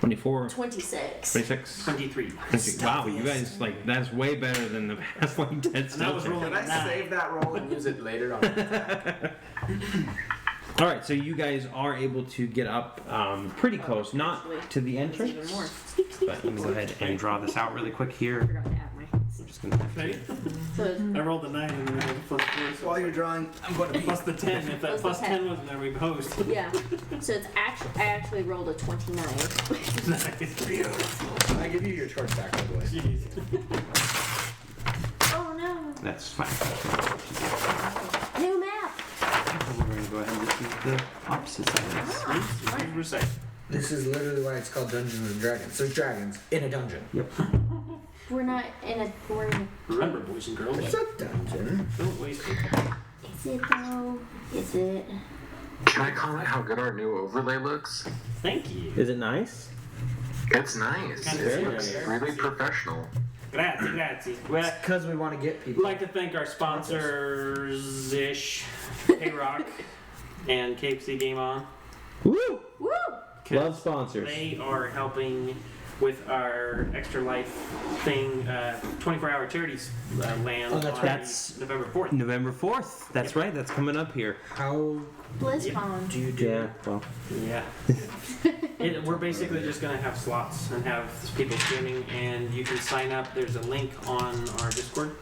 Speaker 3: 24,
Speaker 6: 26.
Speaker 3: 26.
Speaker 1: 23.
Speaker 3: 26. Wow, you guys that's way better than the past like 10
Speaker 1: And that
Speaker 3: stealth
Speaker 1: was
Speaker 3: checks.
Speaker 1: rolling
Speaker 5: Can
Speaker 1: a
Speaker 5: I
Speaker 1: 9.
Speaker 5: save that roll and use it later on?
Speaker 3: All right, so you guys are able to get up pretty close, not to the
Speaker 6: It's even
Speaker 3: entrance,
Speaker 6: more.
Speaker 3: but let me go ahead and draw this out really quick
Speaker 6: I
Speaker 3: here.
Speaker 6: forgot to add my.
Speaker 3: I'm just gonna have to.
Speaker 6: So
Speaker 1: I rolled a 9 and then I rolled a plus 4.
Speaker 5: While you're drawing, I'm going to
Speaker 1: Plus the 10. If that
Speaker 6: Plus
Speaker 1: plus
Speaker 6: the
Speaker 1: 10 wasn't there, we posed.
Speaker 6: yeah. So it's I actually rolled a 29.
Speaker 1: Beautiful.
Speaker 4: I give you your torch back, by the way.
Speaker 1: Jeez.
Speaker 6: Oh no.
Speaker 3: That's fine.
Speaker 6: New map.
Speaker 3: We're going to go ahead and just use the opposite side of this.
Speaker 1: Read recite.
Speaker 4: This is literally why it's called Dungeons and Dragons. There's dragons in a dungeon.
Speaker 6: We're not in a. We're in
Speaker 1: Remember, boys and girls,
Speaker 4: It's a dungeon.
Speaker 1: don't waste it.
Speaker 6: Is it though? Is it?
Speaker 2: Can I comment how good our new overlay looks?
Speaker 1: Thank you.
Speaker 3: Is it nice?
Speaker 2: It's nice.
Speaker 1: Kinda
Speaker 2: It
Speaker 1: serious.
Speaker 2: looks really professional.
Speaker 1: Grazie. Well,
Speaker 4: Because we want to get
Speaker 1: I'd
Speaker 4: people.
Speaker 1: like to thank our sponsors-ish, K-Rock and KFC Game On.
Speaker 3: Woo!
Speaker 6: Woo!
Speaker 3: Love sponsors.
Speaker 1: They are helping with our Extra Life thing, 24-hour charities land
Speaker 4: Oh, that's
Speaker 1: on
Speaker 4: right.
Speaker 3: That's-
Speaker 1: November 4th.
Speaker 3: November 4th. That's right. That's coming up here.
Speaker 4: How
Speaker 6: BlizzCon.
Speaker 4: do you do?
Speaker 3: Well.
Speaker 1: Yeah. We're basically just going to have slots and have people streaming, and you can sign up. There's a link on our Discord,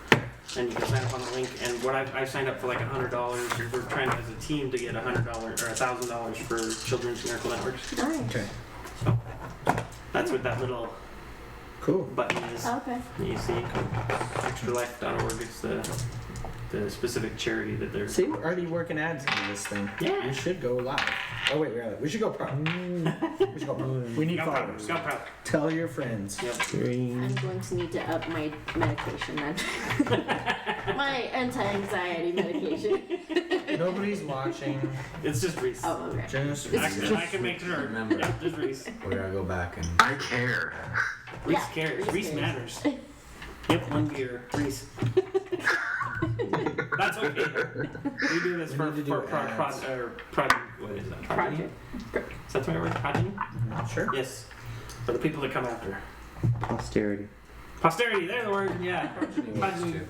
Speaker 1: and you can sign up on the link. And what I've signed up for like $100. We're trying as a team to get $100 or $1,000 for Children's Miracle Networks.
Speaker 6: Nice.
Speaker 4: Okay.
Speaker 1: So that's what that little
Speaker 4: Cool.
Speaker 1: button is.
Speaker 6: Okay.
Speaker 1: You see, extralife.org is the specific charity that they're.
Speaker 4: See, we're already working ads into this thing.
Speaker 1: Yeah.
Speaker 4: We should go live. Oh wait, really? We should go pro. We should go pro. We need
Speaker 1: Go proud.
Speaker 4: followers.
Speaker 1: Go proud.
Speaker 4: Tell your friends.
Speaker 1: Yep.
Speaker 6: I'm going to need to up my medication then. My anti-anxiety medication.
Speaker 4: Nobody's watching.
Speaker 1: It's just Reese.
Speaker 6: Oh, okay.
Speaker 4: Just
Speaker 1: I can make sure.
Speaker 5: Remember.
Speaker 1: Yep, just Reese.
Speaker 5: We're gonna go back and
Speaker 2: I care.
Speaker 1: Reese
Speaker 6: Yeah,
Speaker 1: cares.
Speaker 6: Reese
Speaker 1: Reese
Speaker 6: cares.
Speaker 1: matters. Yep, one beer. Reese. That's okay. We do this
Speaker 4: We
Speaker 1: for
Speaker 4: need to do
Speaker 1: what is that? Progeny?
Speaker 6: Project.
Speaker 1: Is that the right word? Progeny?
Speaker 4: sure.
Speaker 1: Yes. For the people that come after.
Speaker 3: Posterity.
Speaker 1: Posterity, there's the word. Yeah. Progeny.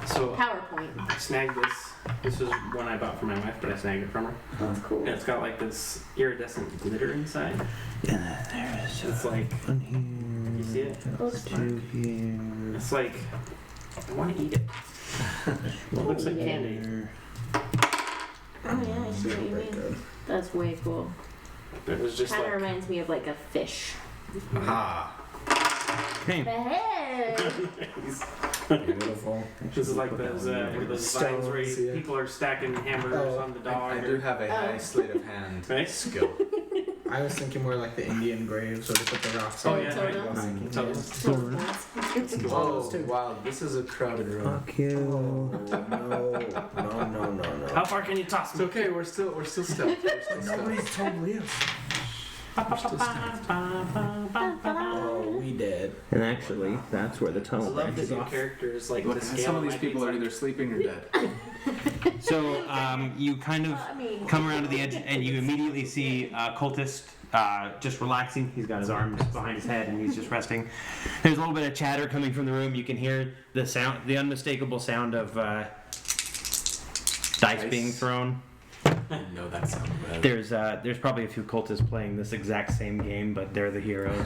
Speaker 1: So
Speaker 6: PowerPoint.
Speaker 1: I snagged this. This was one I bought for my wife, but I snagged it from her.
Speaker 6: That's cool.
Speaker 1: And it's got like this iridescent glitter inside.
Speaker 3: Yeah, there's
Speaker 1: It's like,
Speaker 3: one
Speaker 1: you
Speaker 3: here.
Speaker 1: see it?
Speaker 6: Looks
Speaker 3: Two here.
Speaker 1: It's like, I want to eat it. Well, it looks like candy.
Speaker 6: Oh yeah, I see what you mean. That's way cool.
Speaker 1: It was just
Speaker 6: Kind of
Speaker 1: like
Speaker 6: reminds me of like a fish.
Speaker 5: Aha.
Speaker 3: Okay.
Speaker 6: Hey!
Speaker 4: Beautiful.
Speaker 1: this is like those vines where
Speaker 4: Stones,
Speaker 1: people are stacking hamburgers
Speaker 4: Oh,
Speaker 1: on the dog.
Speaker 5: I do have a high sleight of hand
Speaker 1: Right?
Speaker 5: skill.
Speaker 4: I was thinking more like the Indian graves where they put the rocks
Speaker 1: Oh,
Speaker 4: on.
Speaker 1: yeah,
Speaker 6: Totems.
Speaker 1: Totems.
Speaker 5: Oh, wow, this is a crowded room.
Speaker 3: Fuck you.
Speaker 4: No.
Speaker 1: How far can you toss
Speaker 5: It's
Speaker 1: me?
Speaker 5: okay, we're still stealth. We're still stealth.
Speaker 4: told Leo. Oh, we did.
Speaker 3: And actually, that's where the
Speaker 1: I
Speaker 3: tunnel
Speaker 1: love that
Speaker 3: branches
Speaker 1: your
Speaker 3: off.
Speaker 1: character is like
Speaker 5: Look,
Speaker 1: the scale
Speaker 5: some of these
Speaker 1: might
Speaker 5: people
Speaker 1: be
Speaker 5: are
Speaker 1: like-
Speaker 5: either sleeping or dead.
Speaker 3: So you kind of
Speaker 6: I mean,
Speaker 3: come around to the edge, and you immediately see a cultist just relaxing. He's got his arms behind his head, and he's just resting. There's a little bit of chatter coming from the room. You can hear the sound, the unmistakable sound of dice being thrown.
Speaker 5: I know that sounds bad.
Speaker 3: There's probably a few cultists playing this exact same game, but they're the heroes.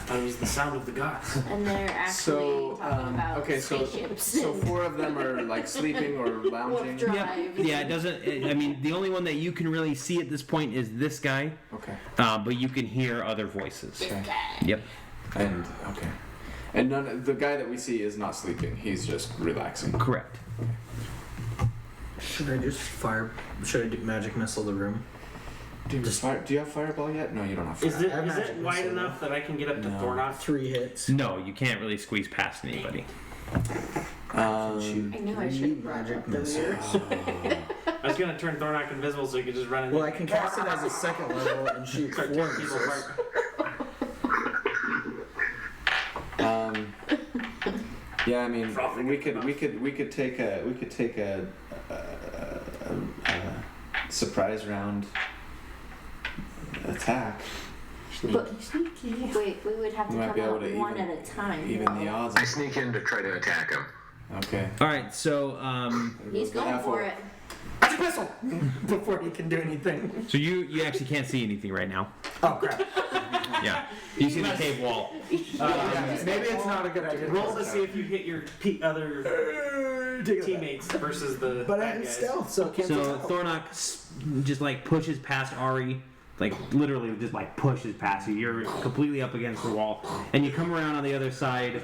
Speaker 1: That was the sound of the gods.
Speaker 6: and they're actually
Speaker 5: So,
Speaker 6: talking about
Speaker 5: okay, so
Speaker 6: spaceships.
Speaker 5: 4 of them are like sleeping or lounging.
Speaker 6: Drive.
Speaker 3: Yeah, it doesn't. I mean, the only one that you can really see at this point is this guy,
Speaker 5: Okay.
Speaker 3: but you can hear other voices.
Speaker 5: Okay.
Speaker 3: Yep.
Speaker 5: And okay. And the guy that we see is not sleeping. He's just relaxing.
Speaker 3: Correct.
Speaker 4: Should I just Should I do magic missile the room?
Speaker 5: Do you have fireball yet? No, you don't have
Speaker 1: Is
Speaker 5: fireball.
Speaker 1: it
Speaker 4: I have
Speaker 1: is it
Speaker 4: magic
Speaker 1: wide
Speaker 4: missile.
Speaker 1: enough that I can get up to
Speaker 5: No.
Speaker 1: Thornock?
Speaker 4: 3 hits.
Speaker 3: No, you can't really squeeze past anybody.
Speaker 4: Shoot.
Speaker 6: I knew I should have brought
Speaker 4: magic
Speaker 6: up the
Speaker 4: missile.
Speaker 6: rear.
Speaker 1: I was gonna turn Thornock invisible so he could just run in.
Speaker 4: Well, I can cast it as a second level and shoot 4
Speaker 1: Start taking people
Speaker 4: missiles.
Speaker 1: apart.
Speaker 5: Yeah, I mean, we could take a surprise round attack.
Speaker 6: But wait, we would have to
Speaker 5: We might
Speaker 6: come
Speaker 5: be able
Speaker 6: out
Speaker 5: to
Speaker 6: one
Speaker 5: even-
Speaker 6: at a time.
Speaker 5: Even the odds.
Speaker 2: I sneak in to try to attack him.
Speaker 5: Okay.
Speaker 3: All right, so
Speaker 6: He's going for it.
Speaker 4: Magic missile! Before he can do anything.
Speaker 3: so you actually can't see anything right now.
Speaker 4: Oh, crap.
Speaker 3: Yeah, you see the cave wall.
Speaker 4: Maybe it's not a good idea.
Speaker 1: Roll to see if you hit your other teammates versus the
Speaker 4: But
Speaker 1: bad
Speaker 4: I'm
Speaker 1: guys.
Speaker 4: stealth, so it can't
Speaker 3: So Thornock just like pushes past Ari, like literally just like pushes past you. You're completely up against the wall, and you come around on the other side,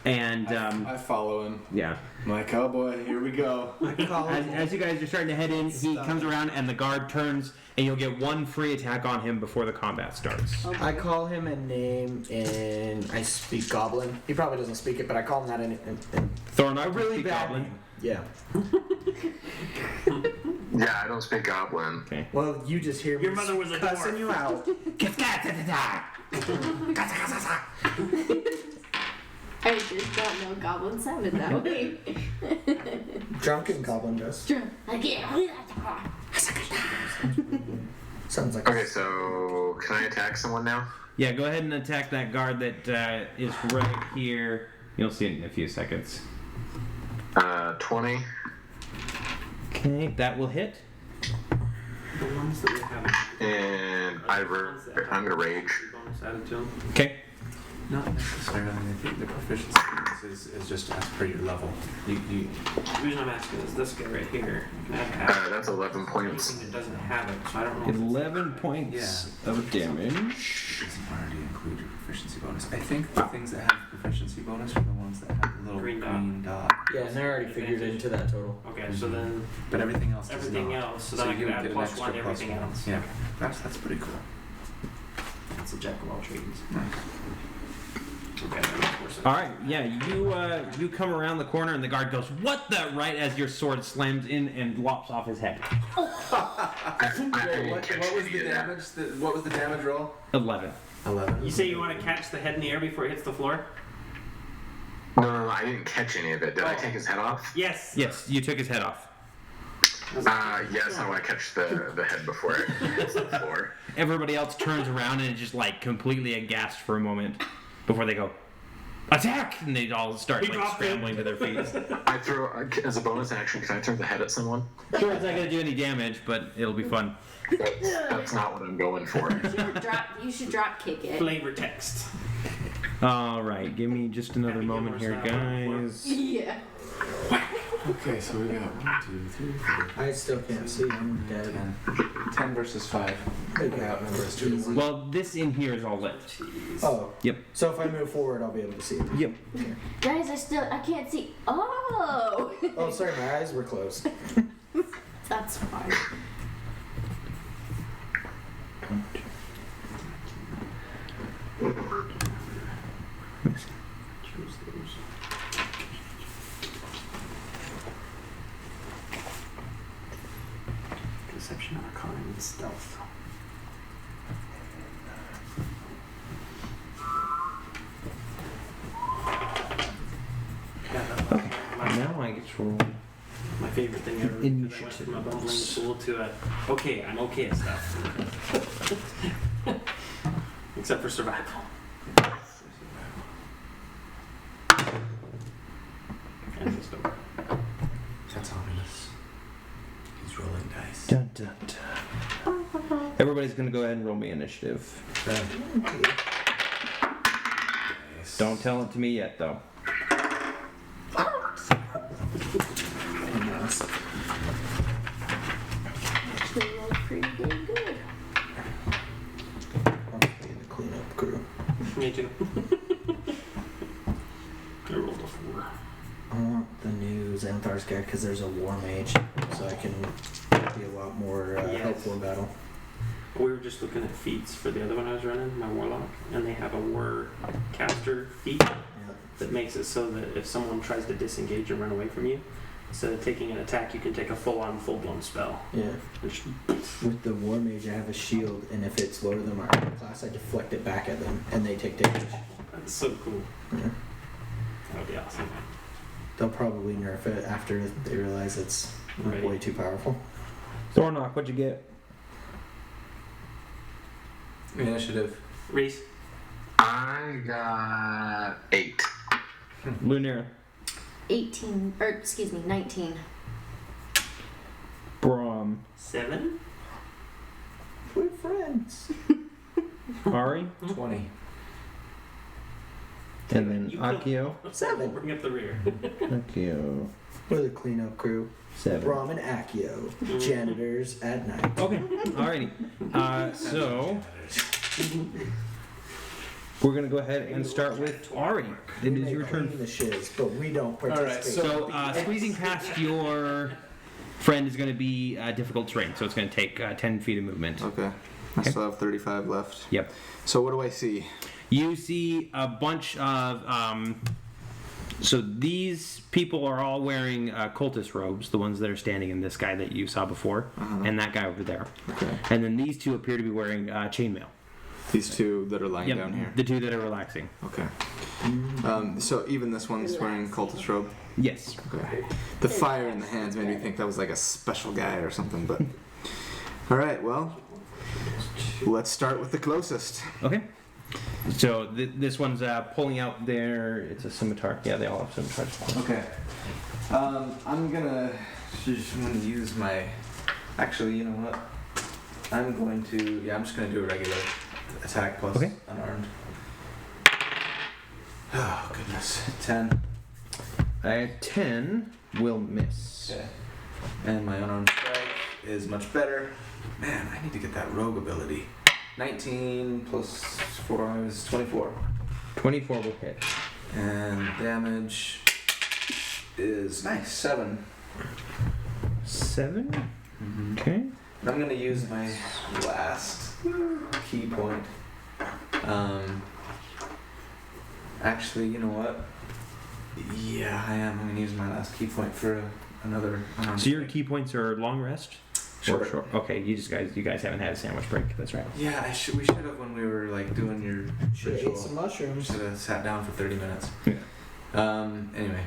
Speaker 3: and
Speaker 5: I follow him.
Speaker 3: yeah.
Speaker 5: I'm like, oh boy, here we go.
Speaker 3: As you guys are starting to head in, he comes around and the guard turns, and you'll get 1 free attack on him before the combat starts.
Speaker 4: I call him a name and I speak Goblin. He probably doesn't speak it, but I call him that in
Speaker 3: Thornock,
Speaker 4: a really
Speaker 3: speak
Speaker 4: bad
Speaker 3: goblin.
Speaker 4: name. Yeah.
Speaker 2: Yeah, I don't speak goblin.
Speaker 3: Okay.
Speaker 4: Well, you just hear me
Speaker 1: Your mother was a
Speaker 4: cussing
Speaker 1: dwarf.
Speaker 4: you out.
Speaker 6: I just don't know goblin sounded that way.
Speaker 4: Drunken Goblin does. Sounds like
Speaker 2: Okay, so can I attack someone now?
Speaker 3: Yeah, go ahead and attack that guard that is right here. You'll see it in a few seconds.
Speaker 2: 20.
Speaker 3: Okay, that will hit.
Speaker 1: The ones that we have.
Speaker 2: And I'm gonna rage.
Speaker 1: Bonus added to them.
Speaker 3: Okay.
Speaker 5: Not necessarily. I think the proficiency is just as per your level. You
Speaker 1: The reason I'm asking is this guy right here.
Speaker 2: That's 11 points.
Speaker 1: Anything that doesn't have it, so I don't know.
Speaker 3: 11 points of damage.
Speaker 5: doesn't already include your proficiency bonus. I think the things that have proficiency bonus are the ones that have the little
Speaker 1: Green
Speaker 5: green
Speaker 1: dot.
Speaker 5: dot.
Speaker 4: Yeah, and they're already figured into that total.
Speaker 1: Okay, so then
Speaker 5: But everything else does
Speaker 1: everything
Speaker 5: not.
Speaker 1: else, so then I
Speaker 5: you
Speaker 1: can
Speaker 5: would
Speaker 1: add
Speaker 5: get an
Speaker 1: +1
Speaker 5: extra
Speaker 1: to everything
Speaker 5: +1.
Speaker 1: else.
Speaker 5: Yeah, that's pretty cool.
Speaker 1: That's a jack of all trades.
Speaker 5: Nice.
Speaker 1: Okay, that makes more sense.
Speaker 3: All right, yeah, you come around the corner and the guard goes, "What the?" Right as your sword slams in and lops off his head.
Speaker 2: I didn't catch
Speaker 5: What was
Speaker 2: any
Speaker 5: the
Speaker 2: of that.
Speaker 5: damage? What was the damage roll?
Speaker 3: 11.
Speaker 5: 11.
Speaker 1: You say you want to catch the head in the air before it hits the floor?
Speaker 2: No, I didn't catch any of it. Did I take his head off?
Speaker 1: Yes.
Speaker 3: Yes, you took his head off.
Speaker 2: Yes, I want to catch the head before it hits the floor.
Speaker 3: Everybody else turns around and is just like completely aghast for a moment before they go, "Attack!" And they all start
Speaker 1: He
Speaker 3: like
Speaker 1: dropped it.
Speaker 3: scrambling to their feet.
Speaker 2: I throw, as a bonus action, can I throw the head at someone?
Speaker 3: Sure, it's not going to do any damage, but it'll be fun.
Speaker 2: That's not what I'm going for.
Speaker 6: You should drop kick it.
Speaker 1: Flavor text.
Speaker 3: All right, give me just another
Speaker 1: Happy
Speaker 3: moment here,
Speaker 1: Gilmore's not
Speaker 3: guys.
Speaker 6: Yeah.
Speaker 5: Okay, so we got 1, 2, 3, 4.
Speaker 4: I still can't see. I'm dead.
Speaker 5: 10 versus 5.
Speaker 4: Okay.
Speaker 5: I outnumber us 2 to 1.
Speaker 3: Well, this in here is all lit.
Speaker 4: Oh.
Speaker 3: Yep.
Speaker 4: So if I move forward, I'll be able to see it.
Speaker 3: Yep.
Speaker 6: Guys, I can't see. Oh!
Speaker 4: Oh, sorry, my eyes were closed.
Speaker 6: That's fine.
Speaker 1: Deception, Arcana, and Stealth.
Speaker 3: Okay. Now I get to roll.
Speaker 1: My favorite thing ever.
Speaker 3: Initiative.
Speaker 1: I went from a bumbling fool to a I'm okay at stuff. Except for survival. And wisdom.
Speaker 5: That's ominous. He's rolling dice.
Speaker 3: Dun, dun, dun. Everybody's gonna go ahead and roll me initiative.
Speaker 5: Nice.
Speaker 3: Don't tell it to me yet, though.
Speaker 6: Actually rolled pretty dang good.
Speaker 4: I'll be in the cleanup crew.
Speaker 1: Me too. I rolled a 4.
Speaker 4: I want the new Xanthar's guy because there's a war mage, so I can be a lot more
Speaker 1: Yes.
Speaker 4: helpful in battle.
Speaker 1: We were just looking at feats for the other one I was running, my warlock, and they have a war caster feat
Speaker 4: Yeah.
Speaker 1: that makes it so that if someone tries to disengage or run away from you, instead of taking an attack, you can take a full-on, full-blown spell.
Speaker 4: Yeah.
Speaker 1: And just-
Speaker 4: With the war mage, I have a shield, and if it's lower than my armor class, I deflect it back at them, and they take damage.
Speaker 1: That's so cool.
Speaker 4: Yeah.
Speaker 1: That would be awesome.
Speaker 4: They'll probably nerf it after they realize it's
Speaker 1: Right.
Speaker 4: way too powerful.
Speaker 3: Thornock, what'd you get?
Speaker 5: Initiative.
Speaker 1: Reese,
Speaker 2: I got 8.
Speaker 3: Lunera.
Speaker 6: 18, or excuse me, 19.
Speaker 3: Brom.
Speaker 1: 7?
Speaker 4: We're friends.
Speaker 3: Ari.
Speaker 5: 20.
Speaker 3: And then
Speaker 1: You
Speaker 3: Akio.
Speaker 4: 7.
Speaker 1: Bring up the rear.
Speaker 3: Akio.
Speaker 4: We're the cleanup crew.
Speaker 3: 7.
Speaker 4: Brom and Accio, janitors at night.
Speaker 3: Okay. Alrighty. So we're gonna go ahead and start with Ari. It
Speaker 4: We
Speaker 3: is
Speaker 4: may
Speaker 3: your turn.
Speaker 4: clean the shiz, but we don't participate.
Speaker 3: So squeezing past your friend is going to be difficult terrain, so it's going to take 10 feet of movement.
Speaker 7: Okay. I
Speaker 3: Okay.
Speaker 7: still have 35 left.
Speaker 3: Yep.
Speaker 7: So what do I see?
Speaker 3: You see a bunch of. So these people are all wearing cultist robes, the ones that are standing in this guy that you saw before,
Speaker 7: Uh-huh.
Speaker 3: and that guy over there.
Speaker 7: Okay.
Speaker 3: And then these two appear to be wearing chainmail.
Speaker 7: These two that are lying
Speaker 3: Yep,
Speaker 7: down here.
Speaker 3: the two that are relaxing.
Speaker 7: Okay. So even this one's wearing cultist robe.
Speaker 3: Yes.
Speaker 7: Okay. The fire in the hands made me think that was like a special guy or something, but. All right. Well, let's start with the closest.
Speaker 3: Okay. So this one's pulling out their. It's a scimitar. Yeah, they all have scimitars.
Speaker 5: Okay. I'm gonna use my. Actually, you know what? I'm going to. Yeah, I'm just gonna do a regular attack plus
Speaker 3: Okay.
Speaker 5: unarmed. Oh goodness. 10.
Speaker 3: 10 will miss.
Speaker 5: Okay. And my unarmed strike is much better. Man, I need to get that rogue ability. 19 plus 4 is 24.
Speaker 3: 24 will hit.
Speaker 5: And damage is nice, 7.
Speaker 3: 7?
Speaker 5: Mm-hmm.
Speaker 3: Okay.
Speaker 5: And I'm gonna use my last key point. Actually, you know what? Yeah, I am. I'm gonna use my last key point for another.
Speaker 3: So your key points are long rest?
Speaker 5: Sure.
Speaker 3: Or short? Okay, you guys haven't had a sandwich break. That's right.
Speaker 5: Yeah, we should have when we were like doing your
Speaker 4: Should have ate
Speaker 5: ritual.
Speaker 4: some mushrooms.
Speaker 5: Should have sat down for 30 minutes.
Speaker 3: Yeah.
Speaker 5: Anyway,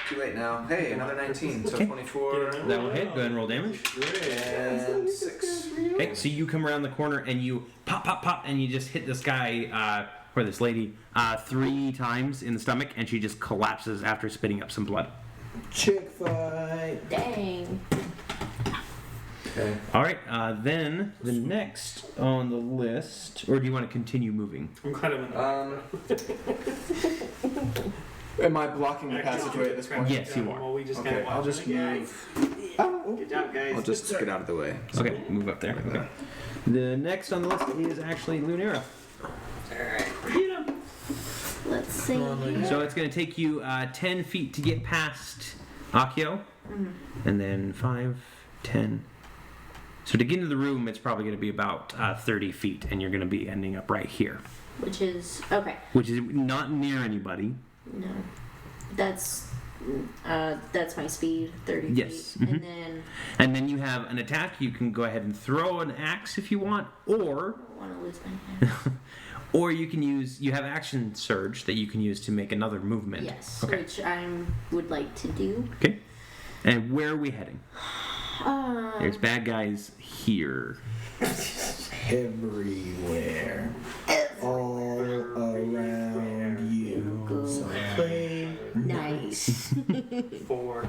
Speaker 5: too late now. Hey, another 19. So
Speaker 3: Okay.
Speaker 5: 24.
Speaker 3: That will hit. Go ahead and roll damage.
Speaker 5: And 6.
Speaker 3: Okay, so you come around the corner and you pop, pop, pop, and you just hit this guy, or this lady, 3 times in the stomach, and she just collapses after spitting up some blood.
Speaker 4: Chick fight.
Speaker 6: Dang.
Speaker 5: Okay.
Speaker 3: All right, then the next on the list, or do you want to continue moving?
Speaker 1: I'm kind of in the
Speaker 5: Am I blocking the passageway at this point?
Speaker 3: Yes, you are.
Speaker 1: Well, we just
Speaker 5: Okay,
Speaker 1: kind of
Speaker 5: I'll just move.
Speaker 1: Good job, guys.
Speaker 7: I'll just get out of the way.
Speaker 3: Okay, move up there. Okay. The next on the list is actually Lunera.
Speaker 6: Let's see.
Speaker 3: So it's going to take you 10 feet to get past Akio, and then 5, 10. So to get into the room, it's probably going to be about 30 feet, and you're going to be ending up right here,
Speaker 6: Which is okay.
Speaker 3: which is not near anybody.
Speaker 6: No, that's my speed, 30
Speaker 3: Yes,
Speaker 6: feet,
Speaker 3: mhm.
Speaker 6: and then
Speaker 3: And then you have an attack. You can go ahead and throw an axe if you want,
Speaker 6: I don't want to lose my hand.
Speaker 3: or you can use. You have action surge that you can use to make another movement.
Speaker 6: Yes,
Speaker 3: Okay.
Speaker 6: which I would like to do.
Speaker 3: Okay. And where are we heading? There's
Speaker 6: Um,
Speaker 3: bad guys here.
Speaker 4: Everywhere. All around you.
Speaker 6: Go.
Speaker 4: So play
Speaker 6: nice.
Speaker 1: For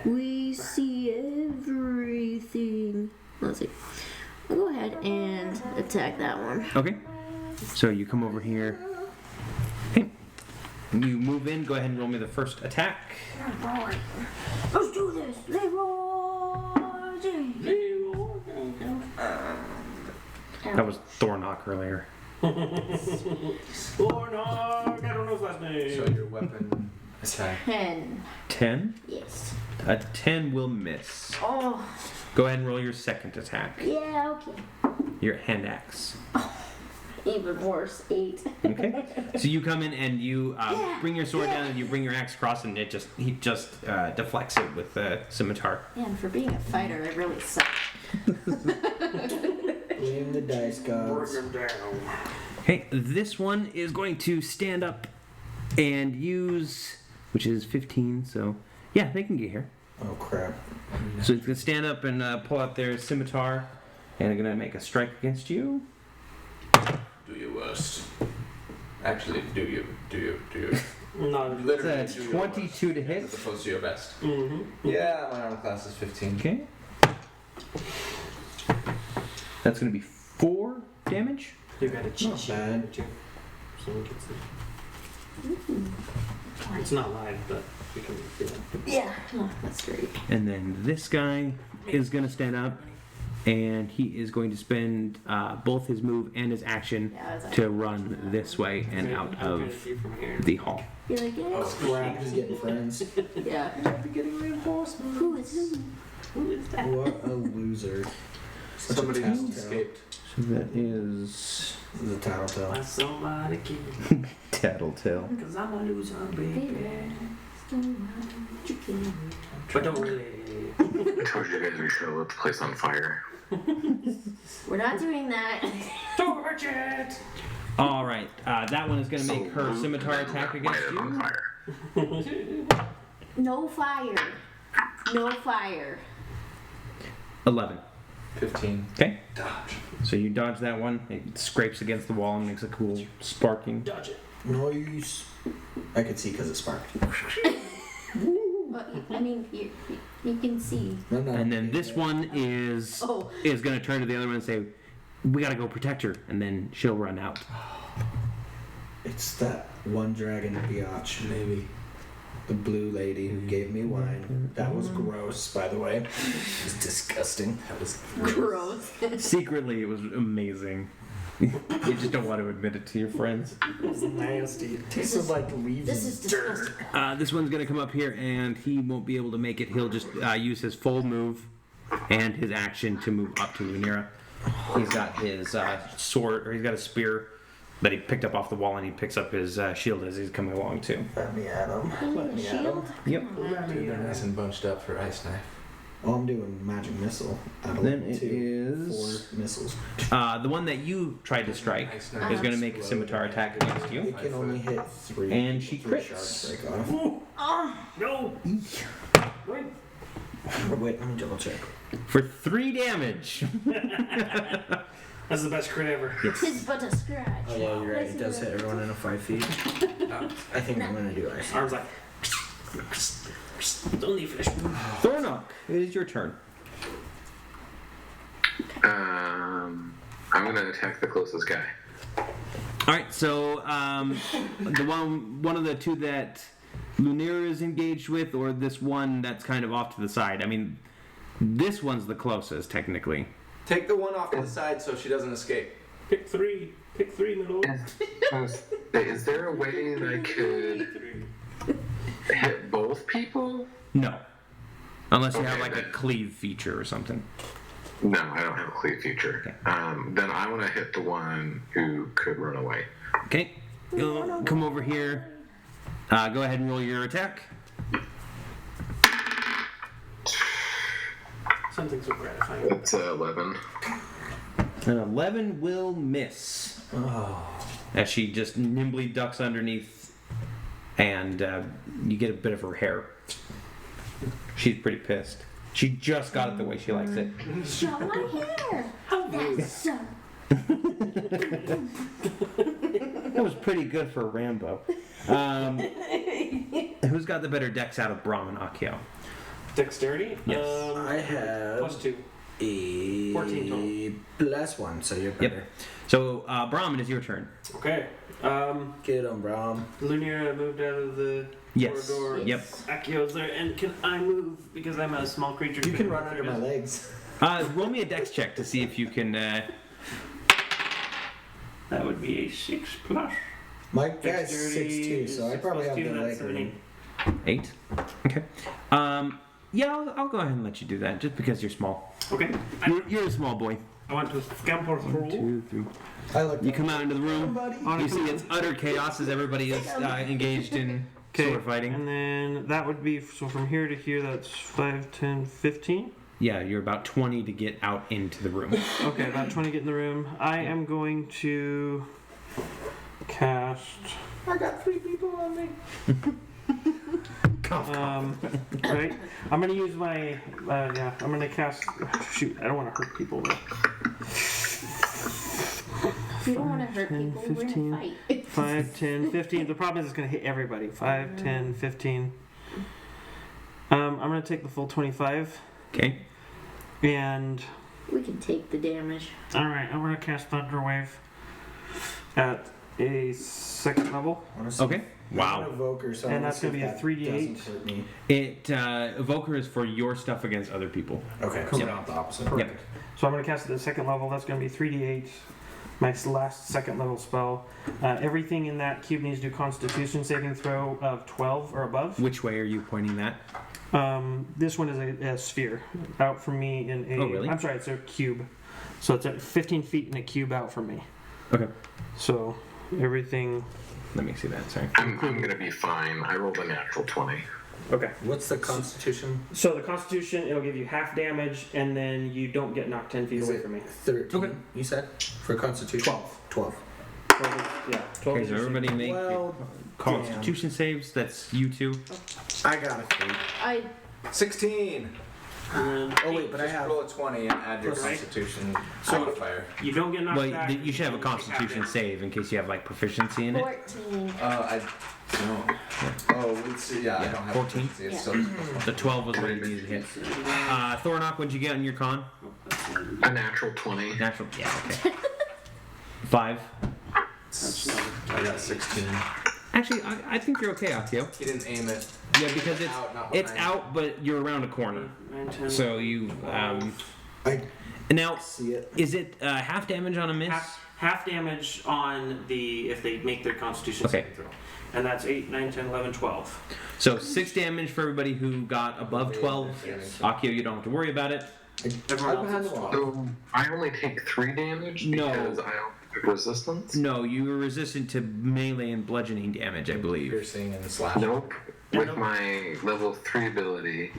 Speaker 6: We see everything. Let's see. I'll go ahead and attack that one.
Speaker 3: Okay. So you come over here. Okay. You move in. Go ahead and roll me the first attack.
Speaker 6: Let's do this. Leroy James.
Speaker 3: That was Thornock earlier.
Speaker 1: Or no, I don't know his last name.
Speaker 5: So your weapon attack.
Speaker 6: 10.
Speaker 3: 10.
Speaker 6: Yes.
Speaker 3: A 10 will miss.
Speaker 6: Oh,
Speaker 3: Go ahead and roll your second attack.
Speaker 6: yeah, okay.
Speaker 3: Your hand axe.
Speaker 6: Even worse. 8.
Speaker 3: Okay. So you come in and you
Speaker 6: Yeah,
Speaker 3: bring your sword
Speaker 6: yeah.
Speaker 3: down and you bring your axe across and he just deflects it with the scimitar.
Speaker 6: Yeah, and for being a fighter, I really suck.
Speaker 4: Blame the dice gods.
Speaker 1: Bring him down.
Speaker 3: Okay, this one is going to stand up and use, which is 15, so yeah, they can get here.
Speaker 4: Oh crap.
Speaker 3: So it's going to stand up and pull out their scimitar and they're going to make a strike against you.
Speaker 5: Do your worst. Actually, do you?
Speaker 1: No,
Speaker 5: Literally,
Speaker 3: It's a
Speaker 5: do your
Speaker 3: 22 to
Speaker 5: worst,
Speaker 3: hit.
Speaker 5: as opposed to your best.
Speaker 1: mm-hmm.
Speaker 5: Yeah, my armor class is 15.
Speaker 3: Okay. That's going to be 4 damage.
Speaker 1: You got a cheat
Speaker 4: Not
Speaker 1: sheet.
Speaker 4: bad.
Speaker 1: too. So we can see. It's not live, but we can see it.
Speaker 6: Yeah, oh, that's great.
Speaker 3: And then this guy is going to stand up and he is going to spend both his move and his action
Speaker 6: Yeah, that's
Speaker 3: to run this way and out
Speaker 1: I'm gonna
Speaker 3: of
Speaker 1: see from here.
Speaker 3: the hall.
Speaker 6: You're like, yeah,
Speaker 4: Crap, he's getting friends.
Speaker 6: yeah.
Speaker 1: Getting reinforcements.
Speaker 6: Who is who?
Speaker 1: Who is that?
Speaker 4: What a loser. Such a
Speaker 5: Somebody who's
Speaker 4: tattletale.
Speaker 5: escaped.
Speaker 3: So that is
Speaker 4: This is a tattletale.
Speaker 1: Let somebody kill.
Speaker 3: Tattletale.
Speaker 1: Cause I'm a loser, baby.
Speaker 6: Chicken.
Speaker 1: But don't really.
Speaker 2: I told you guys we should have lit the place on fire.
Speaker 6: We're not doing that.
Speaker 1: Torch it!
Speaker 3: All right, that one is going to make her
Speaker 2: So,
Speaker 3: scimitar
Speaker 2: then
Speaker 3: attack
Speaker 2: light
Speaker 3: against
Speaker 2: it on
Speaker 3: you.
Speaker 2: fire.
Speaker 6: No fire. No fire.
Speaker 3: 11.
Speaker 5: 15.
Speaker 3: Okay,
Speaker 5: Dodge.
Speaker 3: so you dodge that one. It scrapes against the wall and makes a cool sparking.
Speaker 1: Dodge it.
Speaker 4: Noise. I could see because it sparked.
Speaker 6: Well, I mean, you can see.
Speaker 4: No, no.
Speaker 3: And then this one is
Speaker 6: Oh,
Speaker 3: going to turn to the other one and say, "We got to go protect her," and then she'll run out.
Speaker 4: It's that one dragon biatch, maybe. The blue lady who gave me wine. That was gross, by the way. It was disgusting. That was
Speaker 6: gross.
Speaker 3: Secretly, it was amazing. You just don't want to admit it to your friends.
Speaker 4: It was nasty. It tasted like leaves
Speaker 6: This is
Speaker 4: and dirt.
Speaker 6: disgusting.
Speaker 3: This one's going to come up here, and he won't be able to make it. He'll just use his full move and his action to move up to Lunera. He's got his sword, or he's got a spear that he picked up off the wall, and he picks up his shield as he's coming along too.
Speaker 4: Let me at him. Let me at him.
Speaker 6: Shield?
Speaker 3: Yep.
Speaker 5: Dude, they're nice and bunched up for ice knife.
Speaker 4: Oh, I'm doing magic missile. Out of
Speaker 3: Then
Speaker 4: level
Speaker 3: it
Speaker 4: 2.
Speaker 3: is
Speaker 4: 4 missiles.
Speaker 3: the one that you tried to strike
Speaker 5: Ice
Speaker 6: Uh-huh.
Speaker 5: knife.
Speaker 3: is going to make a scimitar attack against you.
Speaker 4: It can only hit 3.
Speaker 3: And she
Speaker 4: 3
Speaker 3: crits.
Speaker 4: shards break off.
Speaker 1: No! Wait.
Speaker 4: Wait, let me double check.
Speaker 3: For 3 damage.
Speaker 1: That's the best crit ever.
Speaker 6: Tis but a scratch.
Speaker 4: Oh yeah, you're right. It does hit everyone in a 5 feet. I think I'm gonna do ice.
Speaker 1: Arms like. Don't need finish.
Speaker 3: Thornock, it is your turn.
Speaker 2: I'm gonna attack the closest guy.
Speaker 3: All right, so the one of the two that Lunira is engaged with, or this one that's kind of off to the side? I mean, this one's the closest, technically.
Speaker 5: Take the one off to the side so she doesn't escape.
Speaker 1: Pick three, middle.
Speaker 2: Is there a way that I could hit both people?
Speaker 3: No. Unless you have
Speaker 2: Okay,
Speaker 3: like a
Speaker 2: then.
Speaker 3: cleave feature or something.
Speaker 2: No, I don't have a clear feature.
Speaker 3: Okay.
Speaker 2: Then I want to hit the one who could run away.
Speaker 3: Okay. You'll come over here. Go ahead and roll your attack.
Speaker 1: Something so gratifying.
Speaker 2: That's 11.
Speaker 3: An 11 will miss.
Speaker 4: Oh.
Speaker 3: As she just nimbly ducks underneath, and you get a bit of her hair. She's pretty pissed. She just got it the way she likes it.
Speaker 6: Show my hair. That's so.
Speaker 3: That was pretty good for Rambo. Who's got the better dex out of Brahm and Akio?
Speaker 1: Dexterity?
Speaker 3: Yes.
Speaker 4: I have
Speaker 1: +2.
Speaker 4: a
Speaker 1: 14 total.
Speaker 4: +1, so you're better.
Speaker 3: So, Brahm, it is your turn.
Speaker 1: Okay.
Speaker 4: Get on, Brom.
Speaker 1: Lunira moved out of the
Speaker 3: Yes.
Speaker 1: corridor.
Speaker 3: Yep.
Speaker 1: Akio's there, and can I move because I'm a small creature?
Speaker 4: You can run under my legs.
Speaker 3: Roll me a dex check to see if you can.
Speaker 1: That would be a 6+.
Speaker 4: My guy's
Speaker 1: Dexterity
Speaker 4: 6'2", so I
Speaker 1: is
Speaker 4: probably have
Speaker 1: 6+2,
Speaker 4: the
Speaker 1: that's
Speaker 4: leg room.
Speaker 3: 8. Okay. Yeah, I'll go ahead and let you do that, just because you're small.
Speaker 1: Okay.
Speaker 3: You're a small boy.
Speaker 1: I want to scamper through.
Speaker 3: 2, 3.
Speaker 4: I look.
Speaker 3: You come out into the room.
Speaker 4: Buddy.
Speaker 3: You see it's utter chaos as everybody is engaged in sword fighting.
Speaker 1: And then that would be, so from here to here, that's 5, 10, 15.
Speaker 3: Yeah, you're about 20 to get out into the room.
Speaker 1: Okay, about 20 get in the room. I am going to cast.
Speaker 4: I got 3 people on me.
Speaker 1: Right? I'm going to use my. Yeah, I'm going to cast. Shoot, I don't want to hurt people though.
Speaker 6: You don't want to hurt
Speaker 1: 10,
Speaker 6: people.
Speaker 1: 15.
Speaker 6: We're in a fight.
Speaker 1: 5, 10, 15. The problem is it's going to hit everybody. 5, 10, 15. I'm going to take the full 25.
Speaker 3: Okay.
Speaker 1: And.
Speaker 6: We can take the damage.
Speaker 1: Alright, I'm going to cast Thunder Wave at a 2nd level.
Speaker 3: Okay.
Speaker 4: I'm
Speaker 3: Wow.
Speaker 4: an evoker, so
Speaker 1: And
Speaker 4: I'm
Speaker 1: that's
Speaker 4: gonna
Speaker 1: gonna
Speaker 4: see if
Speaker 1: be a
Speaker 4: that
Speaker 1: 3d8.
Speaker 4: doesn't hurt me.
Speaker 3: It Evoker is for your stuff against other people.
Speaker 4: Okay, so not the opposite.
Speaker 3: Yep.
Speaker 1: So I'm going to cast it at the 2nd level. That's going to be 3d8. My last 2nd level spell. Everything in that cube needs to do Constitution saving throw of 12 or above.
Speaker 3: Which way are you pointing that?
Speaker 1: This one is a sphere out from me in a.
Speaker 3: Oh, really?
Speaker 1: I'm sorry, it's a cube. So it's at 15 feet in a cube out from me.
Speaker 3: Okay.
Speaker 1: So everything.
Speaker 3: Let me see that. Sorry.
Speaker 2: I'm going to be fine. I rolled a natural 20.
Speaker 1: Okay.
Speaker 4: What's the Constitution?
Speaker 1: So the Constitution, it'll give you half damage, and then you don't get knocked 10 feet
Speaker 4: Is
Speaker 1: away
Speaker 4: it
Speaker 1: from me.
Speaker 4: 13?
Speaker 3: Okay.
Speaker 4: You said for Constitution. 12.
Speaker 1: 12
Speaker 3: Okay,
Speaker 1: is
Speaker 3: so
Speaker 1: your
Speaker 3: everybody make
Speaker 4: Well,
Speaker 3: Constitution saves. That's you two.
Speaker 4: I got a 3.
Speaker 6: I
Speaker 5: 16.
Speaker 1: And
Speaker 4: Oh wait, but I
Speaker 5: Just
Speaker 4: have.
Speaker 5: roll a 20 and add your
Speaker 1: Right.
Speaker 5: Constitution
Speaker 1: So-
Speaker 5: modifier.
Speaker 1: you don't get knocked
Speaker 3: Well,
Speaker 1: back.
Speaker 3: you should have a
Speaker 1: and you take half
Speaker 3: Constitution
Speaker 1: damage.
Speaker 3: save in case you have like proficiency in it.
Speaker 6: 14.
Speaker 5: I don't. Oh, let's see. Yeah, I
Speaker 3: Yeah,
Speaker 5: don't have
Speaker 3: 14.
Speaker 5: proficiency, it's still just +1.
Speaker 3: The 12 was ready to be hit. Thornock, what'd you get on your con?
Speaker 2: A natural 20.
Speaker 3: Natural. Yeah. Okay. 5.
Speaker 5: I got 16.
Speaker 3: Actually, I think you're okay, Akio.
Speaker 5: He didn't aim it.
Speaker 3: Yeah, because
Speaker 5: Out, not
Speaker 3: it's
Speaker 5: behind.
Speaker 3: out, but you're around a corner.
Speaker 1: 9, 10,
Speaker 3: So you
Speaker 4: I
Speaker 3: now
Speaker 4: see it.
Speaker 3: is it half damage on a miss?
Speaker 1: half damage on the if they make their Constitution
Speaker 3: Okay.
Speaker 1: saving throw, and that's 8, 9, 10, 11, 12.
Speaker 3: So 6 damage for everybody who got above 12. Akio, you don't have to worry about it.
Speaker 1: Everyone
Speaker 4: I'm behind
Speaker 1: else
Speaker 4: the
Speaker 1: is
Speaker 4: wall.
Speaker 1: 12.
Speaker 2: So I only take 3 damage
Speaker 3: No.
Speaker 2: because I don't have resistance?
Speaker 3: No, you were resistant to melee and bludgeoning damage, I believe.
Speaker 5: Piercing and slash.
Speaker 2: Nope. With my level 3 ability.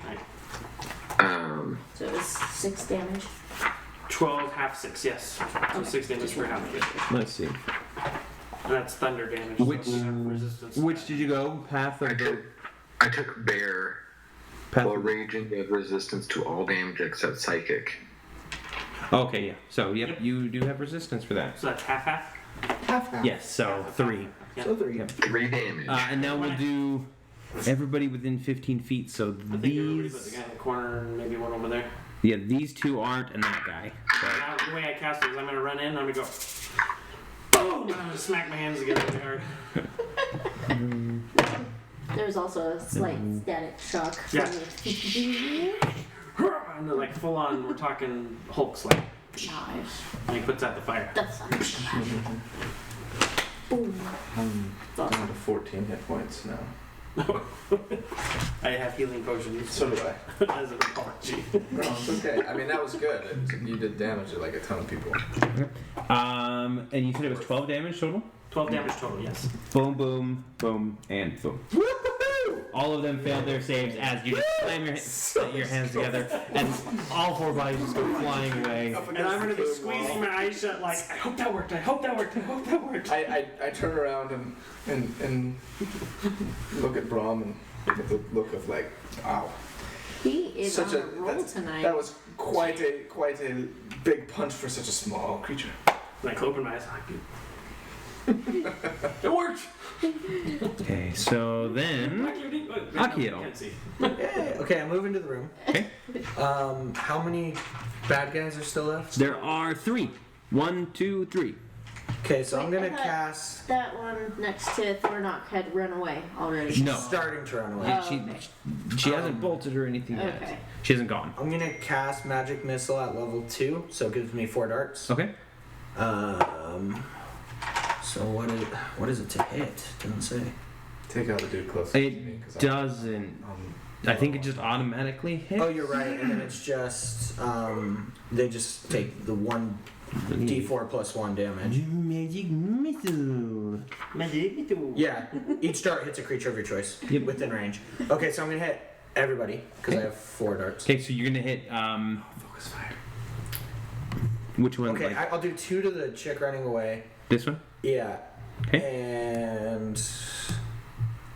Speaker 6: So it's 6 damage.
Speaker 1: 12, half 6, yes. So 6 damage for half of it.
Speaker 3: Let's see.
Speaker 1: And that's thunder damage.
Speaker 3: Which-
Speaker 1: so you have resistance. to
Speaker 3: Which
Speaker 1: that.
Speaker 3: did you go? Path or
Speaker 2: I took bear.
Speaker 3: path?
Speaker 2: While raging, you have resistance to all damage except psychic.
Speaker 3: Okay, yeah. So yep, you do have resistance for that.
Speaker 1: So that's half.
Speaker 4: Half.
Speaker 3: Yes. So 3.
Speaker 1: Yeah.
Speaker 4: So 3.
Speaker 3: Yep.
Speaker 2: 3 damage.
Speaker 3: And now we'll do everybody within 15 feet. So
Speaker 1: I think everybody but the
Speaker 3: these,
Speaker 1: guy in the corner and maybe one over there.
Speaker 3: yeah, these 2 aren't, and that guy. So,
Speaker 1: Now, the way I cast it is I'm going to run in, I'm going to go, boom, and I'm going to smack my hands together really hard.
Speaker 6: There's also a slight static shock. from
Speaker 1: Yeah.
Speaker 6: the-
Speaker 1: And they're like full on, we're talking Hulk slap.
Speaker 6: Nice.
Speaker 1: And he puts out the fire.
Speaker 6: That's boom.
Speaker 5: I'm
Speaker 6: That's
Speaker 5: down to 14 hit points now.
Speaker 1: I have healing potions.
Speaker 5: So do I.
Speaker 1: As an apology.
Speaker 5: No, it's okay. I mean, that was good. You did damage to like a ton of people.
Speaker 3: And you said it was 12 damage total?
Speaker 1: 12 damage total, yes.
Speaker 3: Boom, boom, boom, and boom. All of them failed their saves as you just slam your hands together, and all 4 bodies just go flying away.
Speaker 1: And I'm gonna be squeezing my eyes shut like, I hope that worked, I hope that worked, I hope that worked.
Speaker 5: I turn around and look at Brahm and with the look of like, wow.
Speaker 6: He is
Speaker 5: Such
Speaker 6: on
Speaker 5: a-
Speaker 6: a roll
Speaker 5: that's-
Speaker 6: tonight.
Speaker 5: That was quite a big punch for such a small creature.
Speaker 1: And I open my eyes, it worked!
Speaker 3: Okay, so then Akio.
Speaker 1: Can't see.
Speaker 4: Yay. Okay, I'm moving to the room.
Speaker 3: Okay.
Speaker 4: How many bad guys are still left?
Speaker 3: There are 3. 1, 2, 3.
Speaker 4: Okay, so I'm
Speaker 6: Wait,
Speaker 4: gonna
Speaker 6: I thought-
Speaker 4: cast.
Speaker 6: That one next to Thornock had run away already.
Speaker 3: No.
Speaker 4: Starting to run away.
Speaker 6: Oh,
Speaker 3: She,
Speaker 6: okay.
Speaker 3: she hasn't bolted or anything yet.
Speaker 6: Okay.
Speaker 3: She hasn't gone.
Speaker 4: I'm gonna cast magic missile at level 2, so it gives me 4 darts.
Speaker 3: Okay.
Speaker 4: So what is it to hit? Doesn't say.
Speaker 5: Take out the dude closest to me.
Speaker 3: It
Speaker 5: 'cause
Speaker 3: doesn't. I think it just automatically hits.
Speaker 4: Oh, you're right. And then it's just they just take the 1d4 plus 1 damage.
Speaker 3: Magic missile.
Speaker 1: Yeah.
Speaker 4: Yeah, each dart hits a creature of your choice
Speaker 3: Yep.
Speaker 4: within range. Okay, so I'm gonna hit everybody because I have 4 darts.
Speaker 3: Okay, so you're gonna hit
Speaker 5: focus fire.
Speaker 3: which one?
Speaker 4: Okay,
Speaker 3: Like
Speaker 4: I'll do 2 to the chick running away.
Speaker 3: this one?
Speaker 4: Yeah.
Speaker 3: Okay.
Speaker 4: And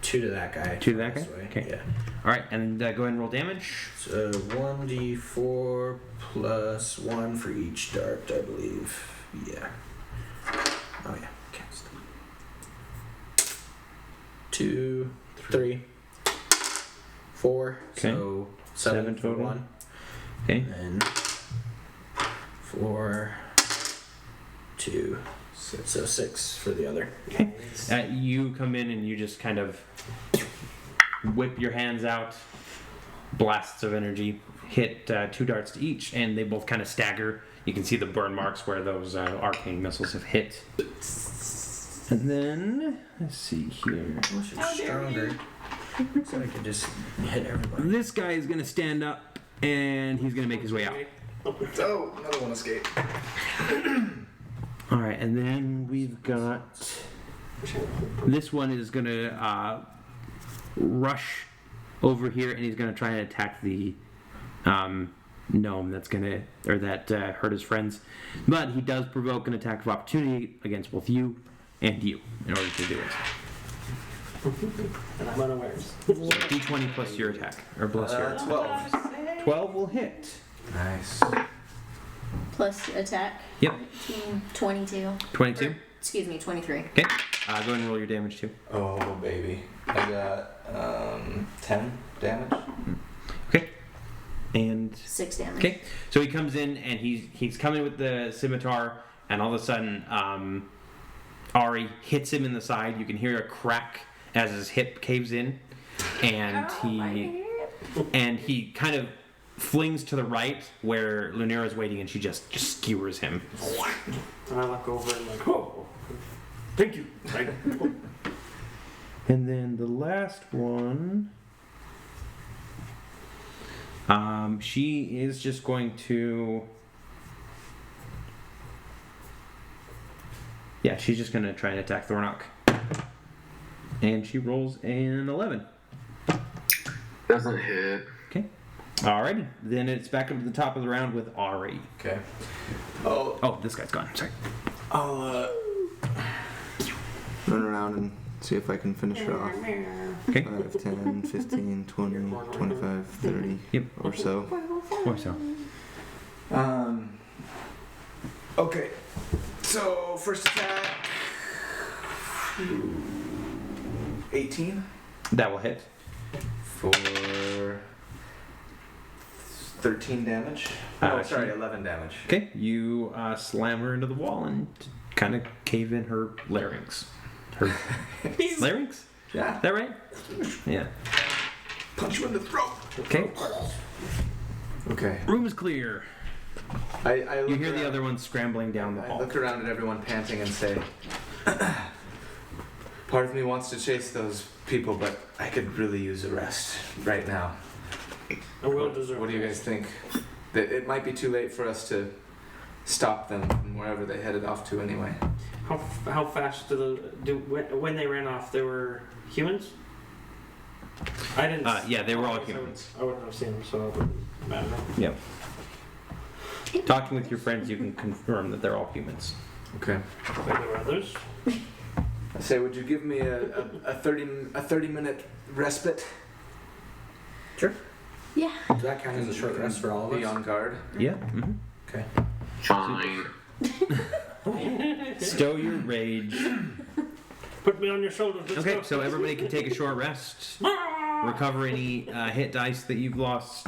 Speaker 4: 2 to that guy.
Speaker 3: 2 to that guy?
Speaker 4: This way.
Speaker 3: Okay.
Speaker 4: Yeah.
Speaker 3: All right, and go ahead and roll damage.
Speaker 4: So 1d4 plus 1 for each dart, I believe. Yeah. Oh yeah. Cast. 2, 3, 4.
Speaker 3: Okay.
Speaker 4: So 7 for
Speaker 3: total.
Speaker 4: 1.
Speaker 3: Okay.
Speaker 4: And 4, 2. So 6 for the other.
Speaker 3: You come in and you just kind of whip your hands out, blasts of energy, hit 2 darts to each, and they both kind of stagger. You can see the burn marks where those arcane missiles have hit. And then, let's see here.
Speaker 4: I wish it was stronger. So I could just hit everybody.
Speaker 3: This guy is going to stand up, and he's going to make his way out.
Speaker 5: Oh, another one escaped.
Speaker 3: All right, and then we've got this one is gonna rush over here, and he's gonna try and attack the gnome that hurt his friends. But he does provoke an attack of opportunity against both you and you in order to do it.
Speaker 1: And I'm unawares.
Speaker 3: So D20 plus your attack, or plus your
Speaker 5: 12.
Speaker 3: 12 will hit.
Speaker 5: Nice.
Speaker 6: Plus attack.
Speaker 3: Yep.
Speaker 6: 22.
Speaker 3: 22.
Speaker 6: Excuse me, 23.
Speaker 3: Okay. Go ahead and roll your damage too.
Speaker 5: Oh, baby. I got 10 damage.
Speaker 3: Okay. And
Speaker 6: 6 damage.
Speaker 3: okay, so he comes in and he's coming with the scimitar, and all of a sudden, Ari hits him in the side. You can hear a crack as his hip caves in, and he kind of flings to the right where Lunera's waiting, and she just skewers him.
Speaker 1: And I look over and like, oh, thank you. Right?
Speaker 3: And then the last one, she is just going to. Yeah, she's just going to try and attack Thornock. And she rolls an 11.
Speaker 2: Doesn't hit.
Speaker 3: Okay. Alrighty. Then it's back up to the top of the round with Ari.
Speaker 5: Okay. Oh,
Speaker 3: Oh, this guy's gone. Sorry.
Speaker 5: I'll
Speaker 7: Run around and see if I can finish her off.
Speaker 3: Okay.
Speaker 7: 5, 10, 15, 20, 25, 30
Speaker 3: Yep.
Speaker 7: or so.
Speaker 3: Or so.
Speaker 5: Okay. So first attack. 18
Speaker 3: That will hit.
Speaker 5: for 13 damage.
Speaker 3: Uh,
Speaker 5: Sorry,
Speaker 3: she-
Speaker 5: 11 damage.
Speaker 3: Okay. You slam her into the wall and kind of cave in her larynx. Her larynx?
Speaker 5: Yeah.
Speaker 3: Is that right? Yeah.
Speaker 5: Punch you in the throat.
Speaker 3: Okay.
Speaker 5: Okay.
Speaker 3: Room is clear.
Speaker 5: I
Speaker 3: You
Speaker 5: look
Speaker 3: hear the
Speaker 5: around-
Speaker 3: other one scrambling down the
Speaker 5: I
Speaker 3: hall.
Speaker 5: look around at everyone panting and say, part of me wants to chase those people, but I could really use a rest right now.
Speaker 1: And we'll deserve
Speaker 5: What do you guys think? That it might be too late for us to stop them from wherever they headed off to anyway.
Speaker 1: How fast when they ran off? There were humans. I didn't.
Speaker 3: Yeah, they were all
Speaker 1: I
Speaker 3: humans.
Speaker 1: wouldn't have seen them, so it wouldn't matter.
Speaker 3: Yep. Talking with your friends, you can confirm that they're all humans.
Speaker 5: Okay.
Speaker 1: But there were others.
Speaker 5: I say, would you give me a 30-minute respite?
Speaker 4: Sure.
Speaker 6: Yeah.
Speaker 4: Does that count as a short rest for all of
Speaker 5: Be
Speaker 4: us?
Speaker 5: on guard.
Speaker 3: Yeah. Mm-hmm.
Speaker 4: Okay.
Speaker 2: Fine.
Speaker 3: Stow your rage.
Speaker 1: Put me on your shoulders. Let's
Speaker 3: Okay,
Speaker 1: go.
Speaker 3: so everybody can take a short rest. Recover any hit dice that you've lost.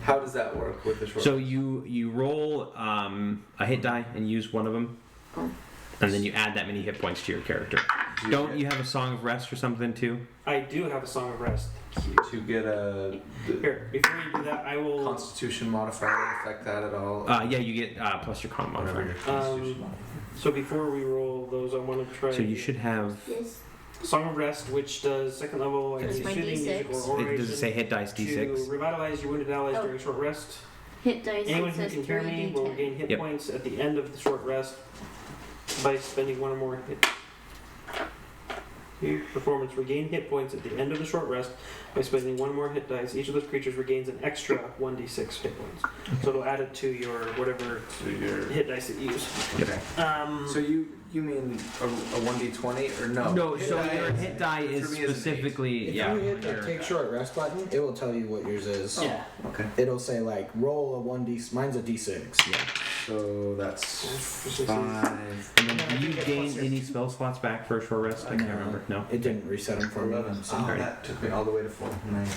Speaker 5: How does that work with the short?
Speaker 3: So you roll a hit die and use one of them, and then you add that many hit points to your character. Don't you have a song of rest or something too?
Speaker 1: I do have a song of rest.
Speaker 5: to get a
Speaker 1: Here, before you do that, I will.
Speaker 5: Constitution modifier affect that at all?
Speaker 3: Yeah, you get plus your con
Speaker 5: Whatever
Speaker 3: modifier.
Speaker 5: your Constitution modifier.
Speaker 1: So before we roll those, I want to try.
Speaker 3: So you should have.
Speaker 6: This.
Speaker 1: Song of Rest, which does second level
Speaker 6: Does
Speaker 1: any
Speaker 6: my
Speaker 1: shooting music
Speaker 6: D6?
Speaker 1: or
Speaker 3: It,
Speaker 1: oration
Speaker 3: does it say hit dice
Speaker 1: to
Speaker 3: d6?
Speaker 1: revitalize your wounded allies
Speaker 6: Oh.
Speaker 1: during short rest.
Speaker 6: Hit dice.
Speaker 1: Anyone
Speaker 6: It
Speaker 1: who
Speaker 6: says
Speaker 1: can hear me will
Speaker 6: 3d10.
Speaker 1: gain hit
Speaker 3: Yep.
Speaker 1: points at the end of the short rest by spending one or more hit. Your performance regain hit points at the end of the short rest by spending one or more hit dice. Each of those creatures regains an extra 1d6 hit points. So it'll add it to your whatever
Speaker 5: To your
Speaker 1: hit dice that you use.
Speaker 5: okay. So you mean a 1d20 or no?
Speaker 3: No,
Speaker 5: Hit
Speaker 3: so
Speaker 5: die
Speaker 3: your hit die
Speaker 5: for
Speaker 3: is
Speaker 5: me is an eight.
Speaker 3: specifically
Speaker 4: If
Speaker 3: yeah.
Speaker 4: you hit the take short rest button, it will tell you what yours is.
Speaker 1: Yeah.
Speaker 5: Okay.
Speaker 4: It'll say like roll a 1d. Mine's a d6.
Speaker 3: Yeah.
Speaker 5: So that's 5.
Speaker 3: And then do you gain any spell slots back for a short rest? I can't remember. No.
Speaker 4: It didn't reset them for me.
Speaker 5: 11.
Speaker 4: So
Speaker 5: Oh, that took me all the way to 4. Nice.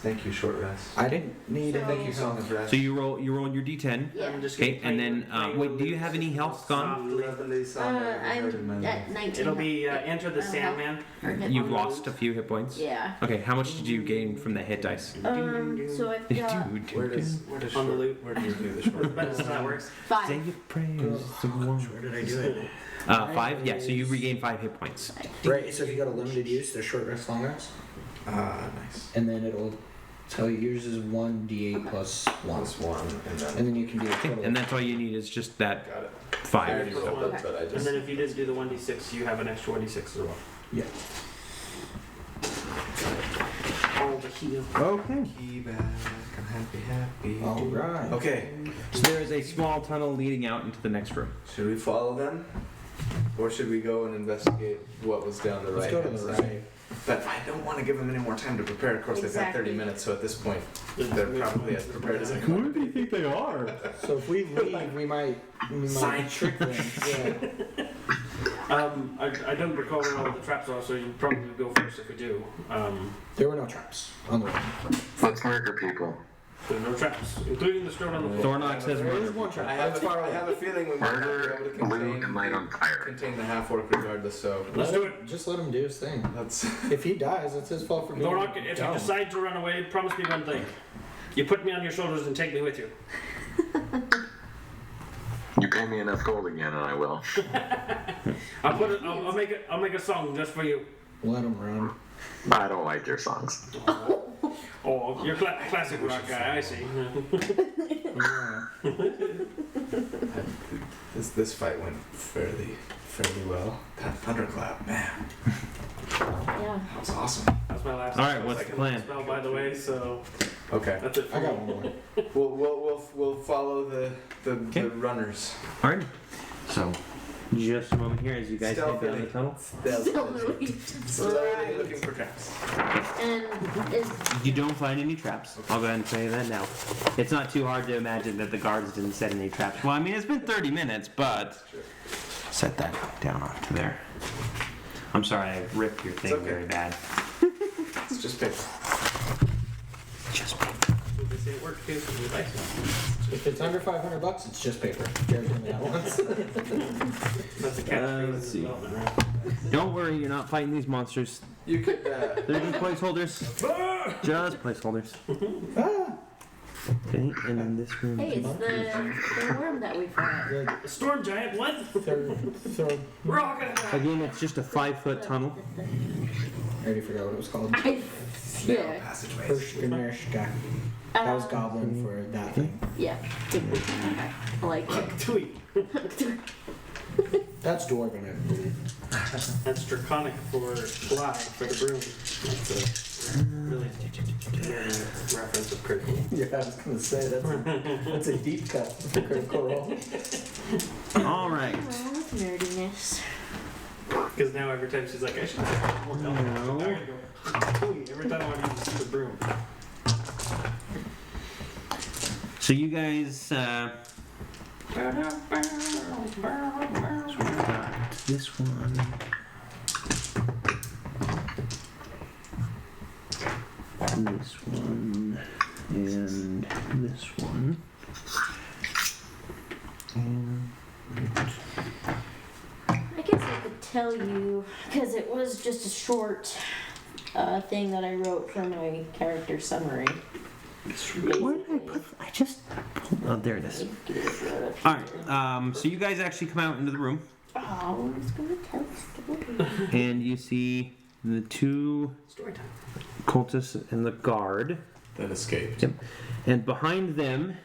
Speaker 5: Thank you, short rest.
Speaker 4: I didn't need
Speaker 6: So-
Speaker 4: it.
Speaker 5: Thank you, Song of Rest.
Speaker 3: So you roll your d10.
Speaker 6: Yeah.
Speaker 1: I'm just
Speaker 3: Okay,
Speaker 1: gonna
Speaker 3: and
Speaker 1: play
Speaker 3: then
Speaker 1: with-
Speaker 3: wait. Do you have any health gone?
Speaker 1: softly.
Speaker 5: Song I've ever heard in my
Speaker 6: I'm
Speaker 5: life.
Speaker 6: at 19.
Speaker 1: It'll be Enter the
Speaker 6: Uh-huh.
Speaker 1: Sandman.
Speaker 6: Or hit
Speaker 3: You've
Speaker 6: on
Speaker 3: lost a few hit points.
Speaker 6: Yeah.
Speaker 3: Okay, how much did you gain from the hit dice?
Speaker 6: So I've got
Speaker 5: Where does
Speaker 1: On the loop.
Speaker 5: Where do you do the short
Speaker 1: But
Speaker 5: rest?
Speaker 1: that's how that works.
Speaker 3: Say
Speaker 6: 5.
Speaker 3: your prayers.
Speaker 4: Where did I do it?
Speaker 3: 5. Yeah, so you regain 5 hit points.
Speaker 4: Right. So if you got a limited use, there's short rest, long rest,
Speaker 5: Nice.
Speaker 4: and then it'll tell you yours is 1d8 plus 1,
Speaker 5: Plus 1, and then
Speaker 4: and then you can do a
Speaker 3: Okay,
Speaker 4: total.
Speaker 3: and that's all you need is just that
Speaker 5: got it. I
Speaker 3: 5.
Speaker 5: already rolled
Speaker 1: Okay.
Speaker 5: it, but I
Speaker 1: And
Speaker 5: just
Speaker 1: then if you did do the 1d6, you have an extra 1d6 as well.
Speaker 4: Yeah.
Speaker 1: All the heal.
Speaker 3: Okay.
Speaker 5: key back. I'm happy.
Speaker 4: All right.
Speaker 5: Okay.
Speaker 3: So there is a small tunnel leading out into the next room.
Speaker 5: Should we follow them, or should we go and investigate what was down the
Speaker 4: Let's
Speaker 5: right?
Speaker 4: go to the
Speaker 5: side?
Speaker 4: right.
Speaker 5: But I don't want to give them any more time to prepare. Of course, they've had 30
Speaker 6: Exactly.
Speaker 5: minutes, so at this point, they're probably as prepared as anyone.
Speaker 3: Who do you think they are?
Speaker 4: So if we leave, we might trick them. Yeah.
Speaker 1: I don't recall where all the traps are, so you probably go first if we do.
Speaker 4: There were no traps on the way.
Speaker 2: Let's murder people.
Speaker 1: There are no traps, including the stone on the floor.
Speaker 3: Thornock says
Speaker 4: There is
Speaker 3: murder.
Speaker 4: one trap.
Speaker 5: I have a feeling we might not be
Speaker 2: Murder,
Speaker 5: able to
Speaker 2: loot, and light on fire.
Speaker 5: contain the half orc regardless. So
Speaker 1: Let's do it.
Speaker 4: Just let him do his thing.
Speaker 5: let's.
Speaker 4: If he dies, it's his fault for being
Speaker 1: Thornock, if you
Speaker 4: dumb.
Speaker 1: decide to run away, promise me one thing. You put me on your shoulders and take me with you.
Speaker 2: You pay me enough gold again, and I will.
Speaker 1: I'll make a song just for you.
Speaker 4: Let him run.
Speaker 2: I don't like your songs.
Speaker 1: Oh, you're classic rock guy. I see.
Speaker 4: Yeah.
Speaker 5: This fight went fairly well. That thunderclap, man,
Speaker 6: Yeah.
Speaker 5: that was awesome.
Speaker 1: That's my last.
Speaker 3: All right, what's the
Speaker 1: second
Speaker 3: plan?
Speaker 1: spell, by the way. So
Speaker 5: Okay,
Speaker 1: that's it. For
Speaker 4: I got
Speaker 1: me.
Speaker 4: one more.
Speaker 5: we'll follow the
Speaker 3: Okay.
Speaker 5: runners.
Speaker 3: Alright. So, just a moment here as you guys head down
Speaker 5: Stealthily.
Speaker 3: the tunnel.
Speaker 6: Slowly.
Speaker 5: Slowly looking for traps.
Speaker 6: And is
Speaker 3: You don't find any traps. I'll go ahead and tell you that now. It's not too hard to imagine that the guards didn't set any traps. Well, I mean, it's been 30 minutes, but set that down off to there. I'm sorry, I ripped your thing
Speaker 5: okay.
Speaker 3: very bad.
Speaker 5: It's just paper.
Speaker 3: Just
Speaker 1: Did they say it works too if you like it.
Speaker 4: If it's under $500, it's just paper. Jared told me that once.
Speaker 1: That's a catchphrase
Speaker 3: let's
Speaker 1: in
Speaker 3: see.
Speaker 1: development, right?
Speaker 3: Don't worry, you're not fighting these monsters.
Speaker 5: You could.
Speaker 3: They're just placeholders. Just placeholders. Okay, and then this room.
Speaker 6: Hey, it's the worm that we found.
Speaker 1: A storm giant, what?
Speaker 4: Third.
Speaker 1: We're all gonna die.
Speaker 3: Again, it's just a 5-foot tunnel.
Speaker 4: I already forgot what it was called.
Speaker 6: Yeah.
Speaker 5: Passageways.
Speaker 4: Pershkaneshka. That was goblin for that thing.
Speaker 6: Yeah. Okay. I like it.
Speaker 1: Tweet.
Speaker 4: That's dwarven, I believe.
Speaker 1: That's draconic for fly, for the broom. That's a really nerdy reference of critical.
Speaker 4: Yeah, I was gonna say that's a deep cut for Critical Role.
Speaker 3: All right.
Speaker 6: Oh, nerdiness.
Speaker 1: Because now every time she's like, I should have more help.
Speaker 3: No.
Speaker 1: I'm gonna go, tweet every time I want to use the broom.
Speaker 3: So you guys, this one. This one. And this one. And
Speaker 6: I guess I could tell you, because it was just a short thing that I wrote for my character summary.
Speaker 3: where did I put? I just. Oh, there it is. All right. So you guys actually come out into the room,
Speaker 6: Oh, I was going to tell a story.
Speaker 3: and you see the two
Speaker 1: Story time.
Speaker 3: cultists and the guard.
Speaker 5: That escaped.
Speaker 3: Yep. And behind them,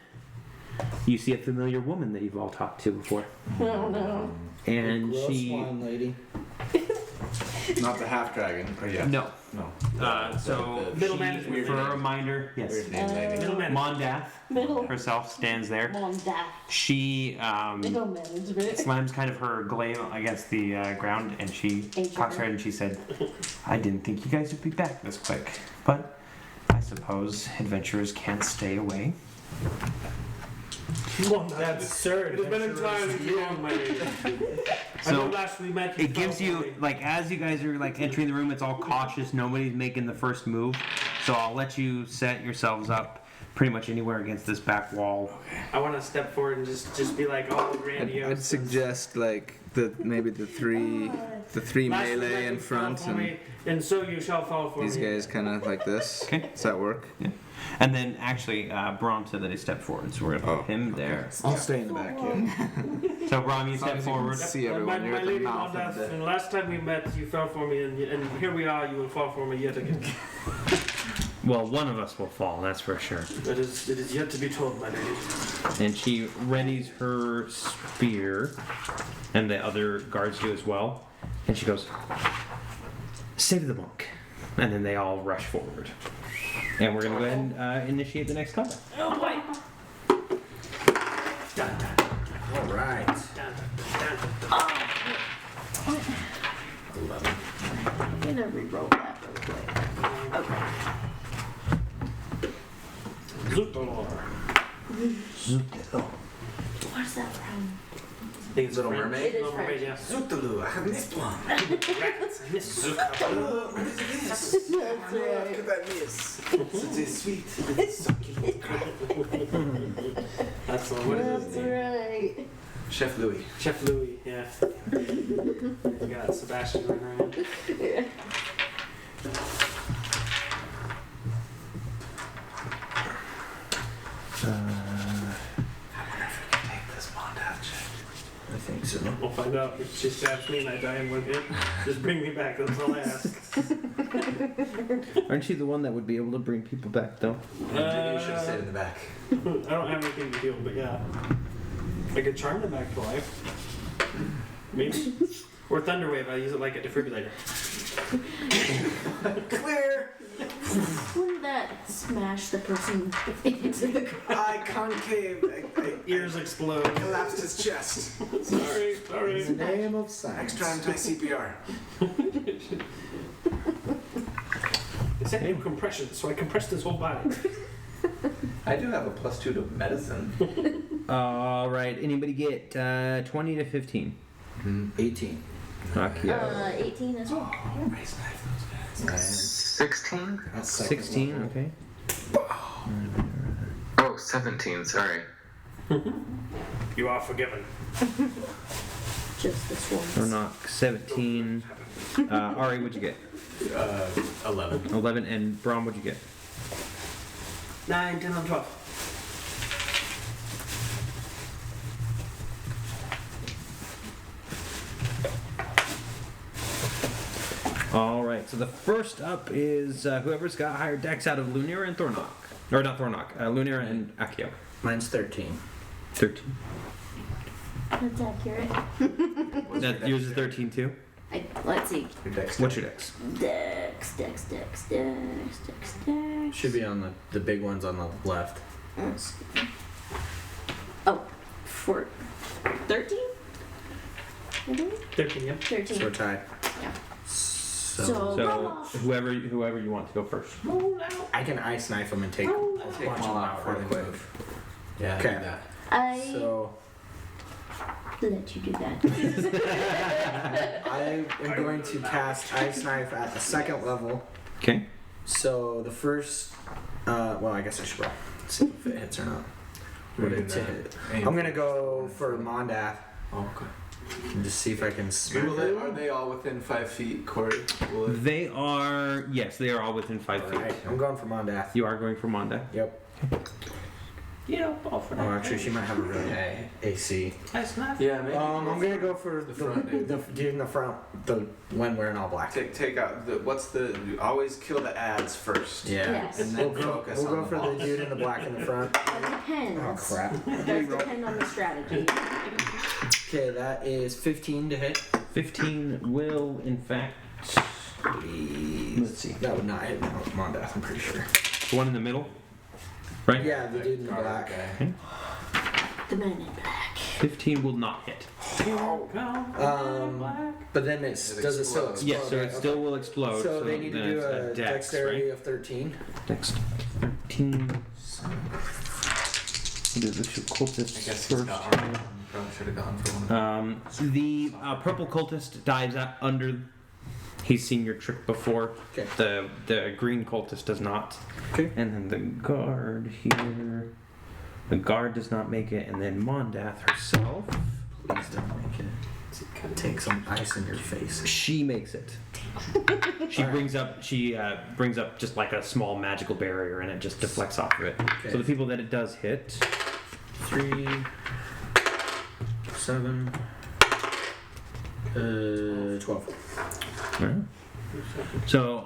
Speaker 3: you see a familiar woman that you've all talked to before.
Speaker 6: Oh no.
Speaker 3: And
Speaker 4: Gross
Speaker 3: she.
Speaker 4: swine lady.
Speaker 5: Not the half dragon. Or yeah.
Speaker 3: No.
Speaker 5: No.
Speaker 3: So
Speaker 5: The
Speaker 1: Middle
Speaker 3: she-
Speaker 1: management.
Speaker 3: for a reminder,
Speaker 5: weird
Speaker 3: yes.
Speaker 5: name lady.
Speaker 1: Middle management.
Speaker 3: Mondath
Speaker 6: Middle.
Speaker 3: herself stands there.
Speaker 6: Mondath.
Speaker 3: She
Speaker 6: Middle management.
Speaker 3: slams kind of her glaive against the ground, and she
Speaker 6: HR.
Speaker 3: cocks her head and she said, "I didn't think you guys would be back this quick, but I suppose adventurers can't stay away."
Speaker 4: That's absurd.
Speaker 1: It has been entirely too long, my lady. I know
Speaker 3: So
Speaker 1: last we met.
Speaker 3: it gives you, like, as you guys are like entering the room, it's all cautious. Nobody's making the first move, so I'll let you set yourselves up pretty much anywhere against this back wall.
Speaker 1: I want to step forward and just be like all grandiose.
Speaker 7: I'd suggest like maybe the three
Speaker 1: Last we met,
Speaker 7: melee in
Speaker 1: you fell
Speaker 7: front
Speaker 1: for
Speaker 7: and
Speaker 1: me, and so you shall fall for
Speaker 7: these
Speaker 1: me.
Speaker 7: guys kind of like this.
Speaker 3: Okay.
Speaker 7: Does that work?
Speaker 3: And then actually, Brahm said that he stepped forward, so we're gonna put him there.
Speaker 7: I'll stay in the back here.
Speaker 3: So Brahm, you step
Speaker 7: as you can
Speaker 3: forward.
Speaker 7: see
Speaker 1: And
Speaker 7: everyone.
Speaker 1: my
Speaker 7: You're at the
Speaker 1: lady
Speaker 7: mouth of
Speaker 1: Mondath,
Speaker 7: the.
Speaker 1: and last time we met, you fell for me, and here we are, you will fall for me yet again.
Speaker 3: Well, one of us will fall, that's for sure.
Speaker 1: It is yet to be told, my lady.
Speaker 3: And she readies her spear, and the other guards do as well. And she goes, "Save the monk." And then they all rush forward. And we're gonna go ahead and initiate the next combat.
Speaker 1: Oh boy! Dun, dun,
Speaker 4: All right.
Speaker 1: dun, dun, dun.
Speaker 4: 11.
Speaker 6: I'm gonna re-roll that real quick. Okay.
Speaker 1: Zutalor.
Speaker 6: What's that from?
Speaker 1: I think it's
Speaker 5: Little
Speaker 1: French.
Speaker 5: Mermaid?
Speaker 6: It is
Speaker 1: Little Mermaid, yeah.
Speaker 5: Zutalu, I have missed one.
Speaker 1: Rats, I miss Zutalor.
Speaker 5: What is this?
Speaker 6: That's right.
Speaker 5: Look at that miss. It's sweet. It's succulent.
Speaker 1: That's the one. What is
Speaker 6: That's
Speaker 1: his name?
Speaker 6: right.
Speaker 5: Chef Louis.
Speaker 1: Chef Louis, yeah. You got Sebastian running around.
Speaker 5: Take this Mondath check.
Speaker 7: I think so.
Speaker 1: We'll find out. If she stabs me and I die in one hit, just bring me back. That's all I ask.
Speaker 3: Aren't you the one that would be able to bring people back, though?
Speaker 5: You should have stayed in the back.
Speaker 1: I don't have anything to heal, but yeah. I could charm them back to life. Maybe. Or Thunderwave, I use it like a defibrillator.
Speaker 5: Clear!
Speaker 6: Wouldn't that smash the person into the ground?
Speaker 5: I concave. I
Speaker 1: Ears explode.
Speaker 5: collapsed his chest.
Speaker 1: Sorry,
Speaker 4: In the
Speaker 1: sorry.
Speaker 4: name of science.
Speaker 5: Extra anti-CPR.
Speaker 1: It's a name compression, so I compressed his whole body.
Speaker 5: I do have a +2 to medicine.
Speaker 3: All right. Anybody get 20 to 15?
Speaker 4: 18.
Speaker 3: Fuck yeah.
Speaker 6: 18 as well.
Speaker 5: Raise knife those guys.
Speaker 2: 16?
Speaker 4: That's second
Speaker 3: 16.
Speaker 4: level.
Speaker 3: Okay.
Speaker 2: Oh 17. Sorry.
Speaker 1: You are forgiven.
Speaker 6: Just this one.
Speaker 3: Thornock, 17. Ari, what'd you get?
Speaker 5: 11.
Speaker 3: 11. And Brahm, what'd you get?
Speaker 1: 9, 10, 11, 12.
Speaker 3: All right. So the first up is whoever's got higher decks out of Lunira and Thornock. Or not Thornock. Lunira and Akio.
Speaker 4: Mine's 13.
Speaker 3: 13.
Speaker 6: That's accurate.
Speaker 3: That yours is 13 too?
Speaker 6: Let's see.
Speaker 5: Your dex.
Speaker 3: What's your dex?
Speaker 6: Dex.
Speaker 4: Should be on the big ones on the left.
Speaker 6: Let's see. Oh, 13?
Speaker 1: 13, yeah.
Speaker 6: 13.
Speaker 4: So we're tied.
Speaker 6: Yeah.
Speaker 4: So
Speaker 3: So whoever you want to go first.
Speaker 4: I can ice knife them and take a bunch
Speaker 5: Take
Speaker 4: of
Speaker 5: them
Speaker 4: them
Speaker 5: all
Speaker 4: out
Speaker 5: out
Speaker 4: really
Speaker 5: really
Speaker 4: quick.
Speaker 5: quick. Yeah,
Speaker 4: Okay.
Speaker 5: do that.
Speaker 6: I
Speaker 4: So
Speaker 6: let you do that.
Speaker 4: I am going to cast ice knife at the second level.
Speaker 3: Okay.
Speaker 4: So the first, well, I guess I should roll. See if it hits or not.
Speaker 5: We're
Speaker 4: What
Speaker 5: doing
Speaker 4: it's
Speaker 5: that.
Speaker 4: hit.
Speaker 5: Aim.
Speaker 4: I'm gonna go for Mondath
Speaker 5: Oh, okay.
Speaker 4: and just see if I can smack
Speaker 5: Are they all within 5 feet, Corey? Will it?
Speaker 3: They are, yes, they are all within 5 feet.
Speaker 4: Alright, I'm going for Mondath.
Speaker 3: You are going for Monda.
Speaker 4: Yep.
Speaker 1: You know, all for
Speaker 4: Oh, actually, she might have a really high AC.
Speaker 1: That's not.
Speaker 5: Yeah, maybe.
Speaker 4: I'm gonna go for
Speaker 5: The front dude.
Speaker 4: the dude in the front, the one wearing all black.
Speaker 5: Take out the. What's the? You always kill the ads first.
Speaker 4: Yeah.
Speaker 6: Yes.
Speaker 5: And then
Speaker 4: We'll go,
Speaker 5: focus
Speaker 4: we'll
Speaker 5: on
Speaker 4: go
Speaker 5: the
Speaker 4: for the
Speaker 5: boss.
Speaker 4: dude in the black in the front.
Speaker 6: That depends.
Speaker 4: Oh crap.
Speaker 6: It does depend on the strategy.
Speaker 4: Okay, that is 15 to hit.
Speaker 3: 15 will, in fact, let's see.
Speaker 4: That would not hit Mondath, I'm pretty sure.
Speaker 3: The one in the middle, right?
Speaker 4: Yeah, the dude in the
Speaker 5: Guard
Speaker 4: black.
Speaker 5: guy.
Speaker 6: The man in black.
Speaker 3: 15 will not hit.
Speaker 4: But then does it still
Speaker 5: explodes.
Speaker 4: explode?
Speaker 3: Yes, so
Speaker 4: right?
Speaker 3: it still will explode.
Speaker 4: So they need to
Speaker 3: then
Speaker 4: do
Speaker 3: it's
Speaker 4: a
Speaker 3: dex,
Speaker 4: dexterity
Speaker 3: right?
Speaker 4: of 13.
Speaker 3: Dex 13. We'll do the two cultists
Speaker 5: I guess he's
Speaker 3: first.
Speaker 5: got armor. Probably should have gone for one.
Speaker 3: The purple cultist dives out under. He's seen your trick before.
Speaker 4: Okay.
Speaker 3: The green cultist does not.
Speaker 4: Okay.
Speaker 3: And then the guard here. The guard does not make it, and then Mondath herself.
Speaker 4: Please don't make it. Take some ice in your face.
Speaker 3: She makes it. She brings up just like a small magical barrier, and it just deflects off of it.
Speaker 4: Okay.
Speaker 3: So the people that it does hit.
Speaker 4: 3, 7, 12.
Speaker 3: So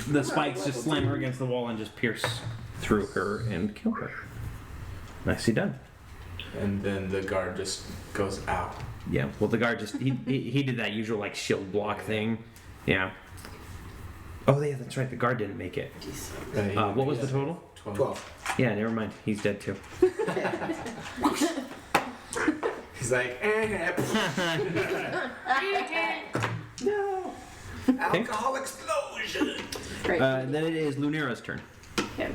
Speaker 3: the spikes just slam her against the wall and just pierce through her and kill her. Nicely done.
Speaker 5: And then the guard just goes out.
Speaker 3: Yeah. Well, the guard just he did that usual like shield block thing. Yeah. Oh yeah, that's right. The guard didn't make it. What was the total?
Speaker 4: 12.
Speaker 3: Yeah, never mind. He's dead too.
Speaker 5: He's like,
Speaker 1: No.
Speaker 5: alcohol explosion.
Speaker 6: Right.
Speaker 3: Then it is Lunira's turn.
Speaker 6: Okay.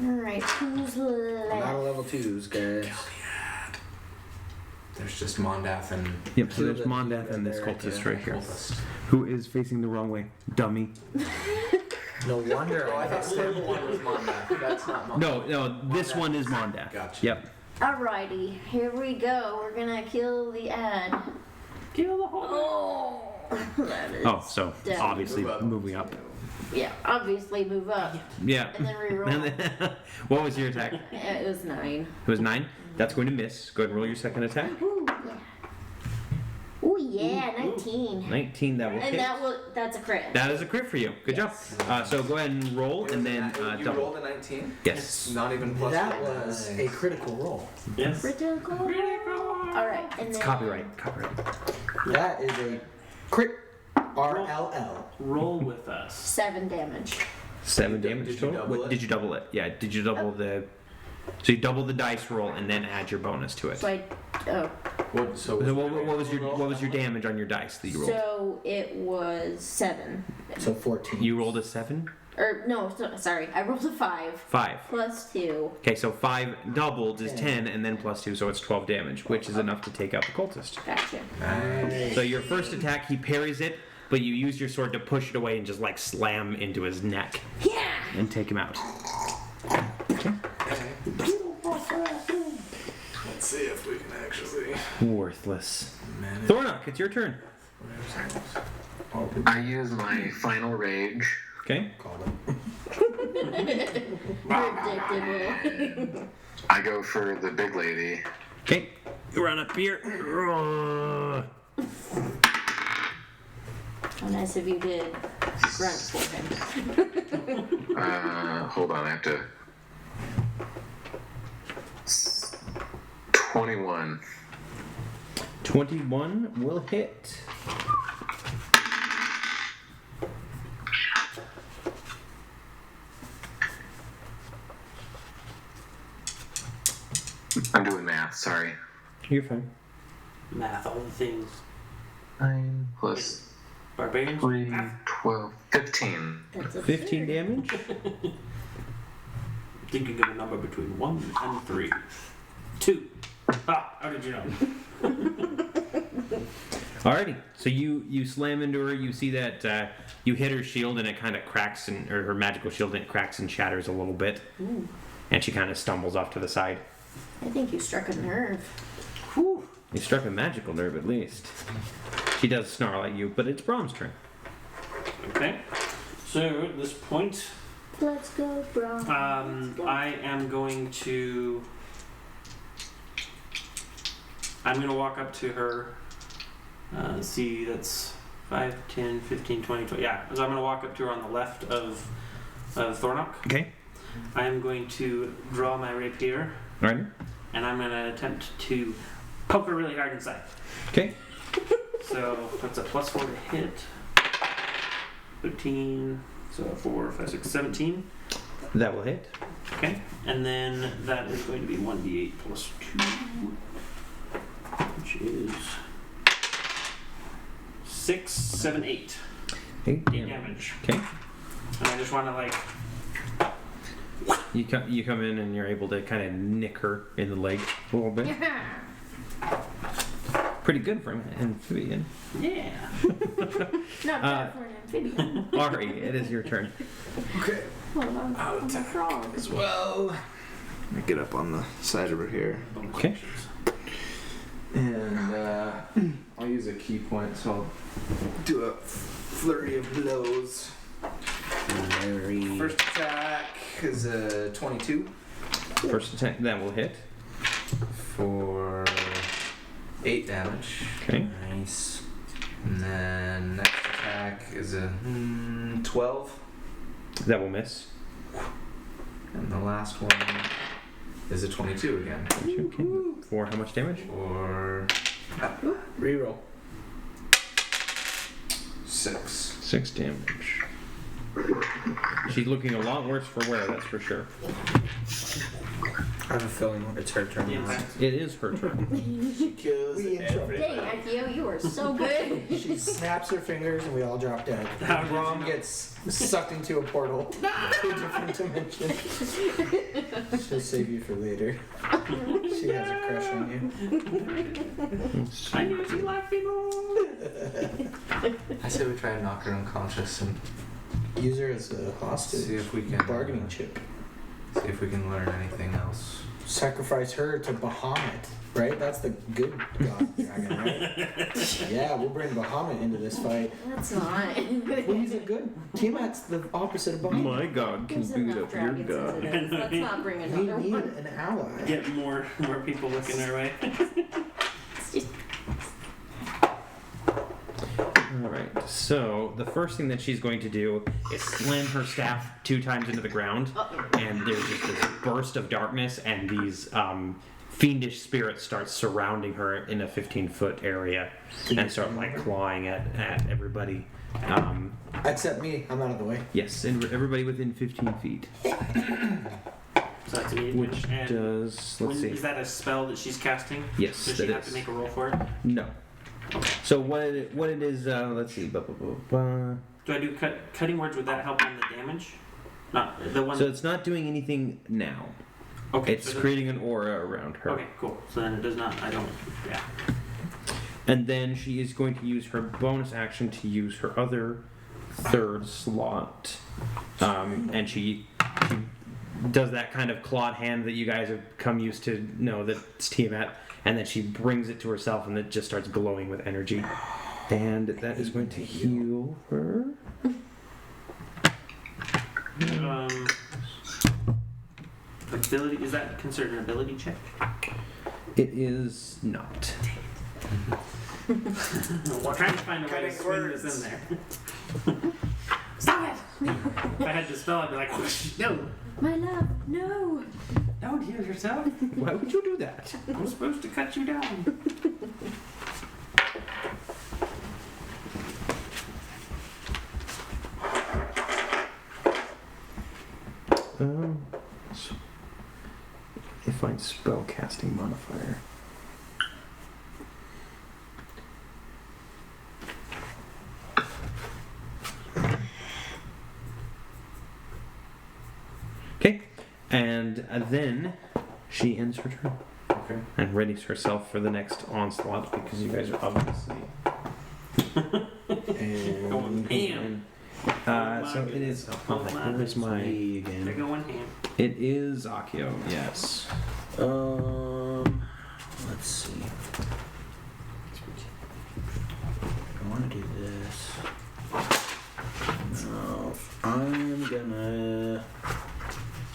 Speaker 6: Alright, who's
Speaker 4: Not a
Speaker 6: left?
Speaker 4: level 2s, guys.
Speaker 5: There's just Mondath and
Speaker 3: Yep. So
Speaker 4: Kill
Speaker 3: there's
Speaker 4: the
Speaker 3: Mondath
Speaker 4: dude
Speaker 3: and this
Speaker 4: right
Speaker 3: cultist
Speaker 4: there.
Speaker 3: right here,
Speaker 5: cultist.
Speaker 3: who is facing the wrong way. Dummy.
Speaker 4: No wonder
Speaker 5: Oh, I
Speaker 4: I
Speaker 5: thought
Speaker 4: guess
Speaker 5: the purple one was Mondath. That's not Mondath.
Speaker 3: No, this one is Mondath.
Speaker 5: Gotcha.
Speaker 3: Yep.
Speaker 6: Alrighty, here we go. We're gonna kill the ad.
Speaker 1: Kill the whole.
Speaker 6: Oh, that is.
Speaker 3: Oh, so
Speaker 6: Dead.
Speaker 3: obviously
Speaker 5: Move up.
Speaker 3: moving up.
Speaker 6: Yeah, obviously move up.
Speaker 3: Yeah.
Speaker 6: And then reroll.
Speaker 3: And then- what was your attack?
Speaker 6: It was 9.
Speaker 3: It was 9. That's going to miss. Go ahead and roll your second attack.
Speaker 6: Ooh, yeah. Ooh, yeah, 19.
Speaker 3: 19. That will
Speaker 6: And
Speaker 3: hit.
Speaker 6: that's a crit.
Speaker 3: That is a crit for you. Good
Speaker 6: Yes.
Speaker 3: job. So go ahead and roll, and then
Speaker 5: you
Speaker 3: double.
Speaker 5: rolled a 19.
Speaker 3: Yes.
Speaker 5: Not even plus.
Speaker 4: that
Speaker 5: one.
Speaker 4: was a critical roll.
Speaker 1: Yes.
Speaker 6: Critical. Alright, and
Speaker 3: It's
Speaker 6: then.
Speaker 3: copyright.
Speaker 4: That is a crit RLL.
Speaker 1: Roll with us.
Speaker 6: 7 damage.
Speaker 3: 7
Speaker 5: Did
Speaker 3: damage
Speaker 5: you
Speaker 3: total.
Speaker 5: double it?
Speaker 3: Did you double it? Yeah. Did you double the? So you double the dice roll and then add your bonus to it.
Speaker 6: So
Speaker 5: What, so
Speaker 3: So what was your damage on your dice that you rolled?
Speaker 6: so it was 7.
Speaker 4: So 14.
Speaker 3: You rolled a 7.
Speaker 6: Or no, sorry, I rolled a 5
Speaker 3: 5.
Speaker 6: plus 2.
Speaker 3: Okay, so 5 doubled is 10, and then plus 2, so it's 12 damage, which is enough to take out the cultist.
Speaker 6: Gotcha.
Speaker 5: Nice.
Speaker 3: So your first attack, he parries it, but you use your sword to push it away and just like slam into his neck.
Speaker 6: Yeah.
Speaker 3: and take him out.
Speaker 5: Let's see if we can actually
Speaker 3: Worthless.
Speaker 5: manage.
Speaker 3: Thornock, it's your turn.
Speaker 2: I use my final rage.
Speaker 3: Okay.
Speaker 6: Predictable.
Speaker 2: I go for the big lady.
Speaker 3: Okay. Run up here.
Speaker 6: How nice of you to grunt for him.
Speaker 2: Hold on, I have to. 21.
Speaker 3: 21 will hit.
Speaker 2: I'm doing math, sorry.
Speaker 3: You're fine.
Speaker 1: Math, all the things.
Speaker 2: 9 plus
Speaker 1: Barbarians?
Speaker 2: 3, 12, 15.
Speaker 6: That's a
Speaker 3: 15 damage.
Speaker 1: Think you get a number between 1 and 3. 2. Ah, how did you know?
Speaker 3: Alrighty. So you slam into her. You see that you hit her shield and it kind of cracks, or her magical shield, and it cracks and shatters a little bit.
Speaker 6: Ooh,
Speaker 3: And she kind of stumbles off to the side.
Speaker 6: I think you struck a nerve.
Speaker 3: Whew. You struck a magical nerve at least. She does snarl at you, but it's Brom's turn.
Speaker 1: Okay. So at this point,
Speaker 6: Let's go, bro.
Speaker 1: I am going to. I'm going to walk up to her. See, that's 5, 10, 15, 20, 20. Yeah, so I'm going to walk up to her on the left of Thornock.
Speaker 3: Okay.
Speaker 1: I am going to draw my rapier,
Speaker 3: Alright.
Speaker 1: and I'm going to attempt to poke her really hard inside.
Speaker 3: Okay.
Speaker 1: So that's a +4 to hit. 15. So 4, 5, 6, 17.
Speaker 3: That will hit.
Speaker 1: Okay. And then that is going to be 1d8 plus 2, which is 6, 7, 8.
Speaker 3: 8
Speaker 1: 8
Speaker 3: damage.
Speaker 1: damage.
Speaker 3: Okay.
Speaker 1: And I just want to like.
Speaker 3: You come in and you're able to kind of nick her in the leg a little bit. Pretty good for an amphibian.
Speaker 1: Yeah.
Speaker 6: Not bad for an amphibian.
Speaker 3: Ari, it is your turn.
Speaker 5: Okay.
Speaker 6: What about
Speaker 5: I'll
Speaker 6: a
Speaker 5: attack
Speaker 6: frog?
Speaker 5: as well.
Speaker 7: Let me get up on the side over here.
Speaker 3: Okay.
Speaker 7: And I'll use a key point, so I'll do a flurry of blows. First attack is a 22
Speaker 3: First attack, that will hit.
Speaker 7: for 8 damage.
Speaker 3: Okay.
Speaker 7: Nice. And then next attack is a 12.
Speaker 3: That will miss.
Speaker 7: And the last one is a 22 again.
Speaker 3: Okay. For how much damage?
Speaker 7: Or
Speaker 4: Reroll.
Speaker 7: 6.
Speaker 3: 6 damage. She's looking a lot worse for wear, that's for sure.
Speaker 7: I have a feeling it's her turn now.
Speaker 3: It is her turn.
Speaker 4: She kills
Speaker 6: Dang, Akio, you are so good.
Speaker 4: She snaps her fingers and we all drop dead.
Speaker 1: How did you
Speaker 4: Rom
Speaker 1: know?
Speaker 4: gets sucked into a portal to a different dimension. She'll save you for later. She has a crush on you.
Speaker 1: I knew she liked people.
Speaker 7: I say we try and knock her unconscious and
Speaker 4: Use her as a hostage.
Speaker 7: see if we can
Speaker 4: Bargaining chip.
Speaker 7: see if we can learn anything else.
Speaker 4: Sacrifice her to Bahamut, right? That's the good god dragon, right? Yeah, we'll bring Bahamut into this fight.
Speaker 6: That's not.
Speaker 4: Well, he's a good. Tiamat's the opposite of Bahamut.
Speaker 3: My god can
Speaker 6: There's
Speaker 3: beat
Speaker 6: enough
Speaker 3: up your
Speaker 6: dragons as
Speaker 3: god.
Speaker 6: it is. Let's not bring
Speaker 4: We
Speaker 6: another
Speaker 4: need
Speaker 6: one.
Speaker 4: an ally.
Speaker 1: Get more people looking our way.
Speaker 6: It's just-
Speaker 3: Alright, so the first thing that she's going to do is slam her staff 2 times into the ground, and there's just this burst of darkness, and these fiendish spirits start surrounding her in a 15-foot area and start like clawing at everybody.
Speaker 4: Except me, I'm out of the way.
Speaker 3: Yes, and everybody within 15 feet.
Speaker 1: So that's immediate
Speaker 3: Which
Speaker 1: damage. And
Speaker 3: does, let's see.
Speaker 1: is that a spell that she's casting?
Speaker 3: Yes,
Speaker 1: Does she
Speaker 3: that
Speaker 1: have
Speaker 3: is.
Speaker 1: to make a roll for it?
Speaker 3: No. So what it is, let's see.
Speaker 1: Do I do cutting words? Would that help on the damage? Not the one.
Speaker 3: So it's not doing anything now.
Speaker 1: okay.
Speaker 3: It's
Speaker 1: so
Speaker 3: creating an aura around her.
Speaker 1: Okay, cool. So then it does not. I don't. Yeah.
Speaker 3: And then she is going to use her bonus action to use her other third slot, and she does that kind of clawed hand that you guys have come used to know that it's Tiamat, and then she brings it to herself, and it just starts glowing with energy, and that is going to heal her.
Speaker 1: Ability, is that considered an ability check?
Speaker 3: It is not.
Speaker 1: We're trying to find a way to swing this in there.
Speaker 6: Stop it!
Speaker 1: If I had to spell, I'd be like, no,
Speaker 6: My love, no!
Speaker 1: don't heal yourself.
Speaker 3: Why would you do that?
Speaker 1: I'm supposed to cut you down.
Speaker 3: So if I spell casting modifier. Okay, and then she ends her turn.
Speaker 5: Okay.
Speaker 3: And readies herself for the next onslaught because you guys are obviously.
Speaker 1: Going ham.
Speaker 3: So it is. Where's my
Speaker 1: They're
Speaker 3: again?
Speaker 1: going ham.
Speaker 3: It is Akio. Yes.
Speaker 4: Let's see. I want to do this. No, I'm gonna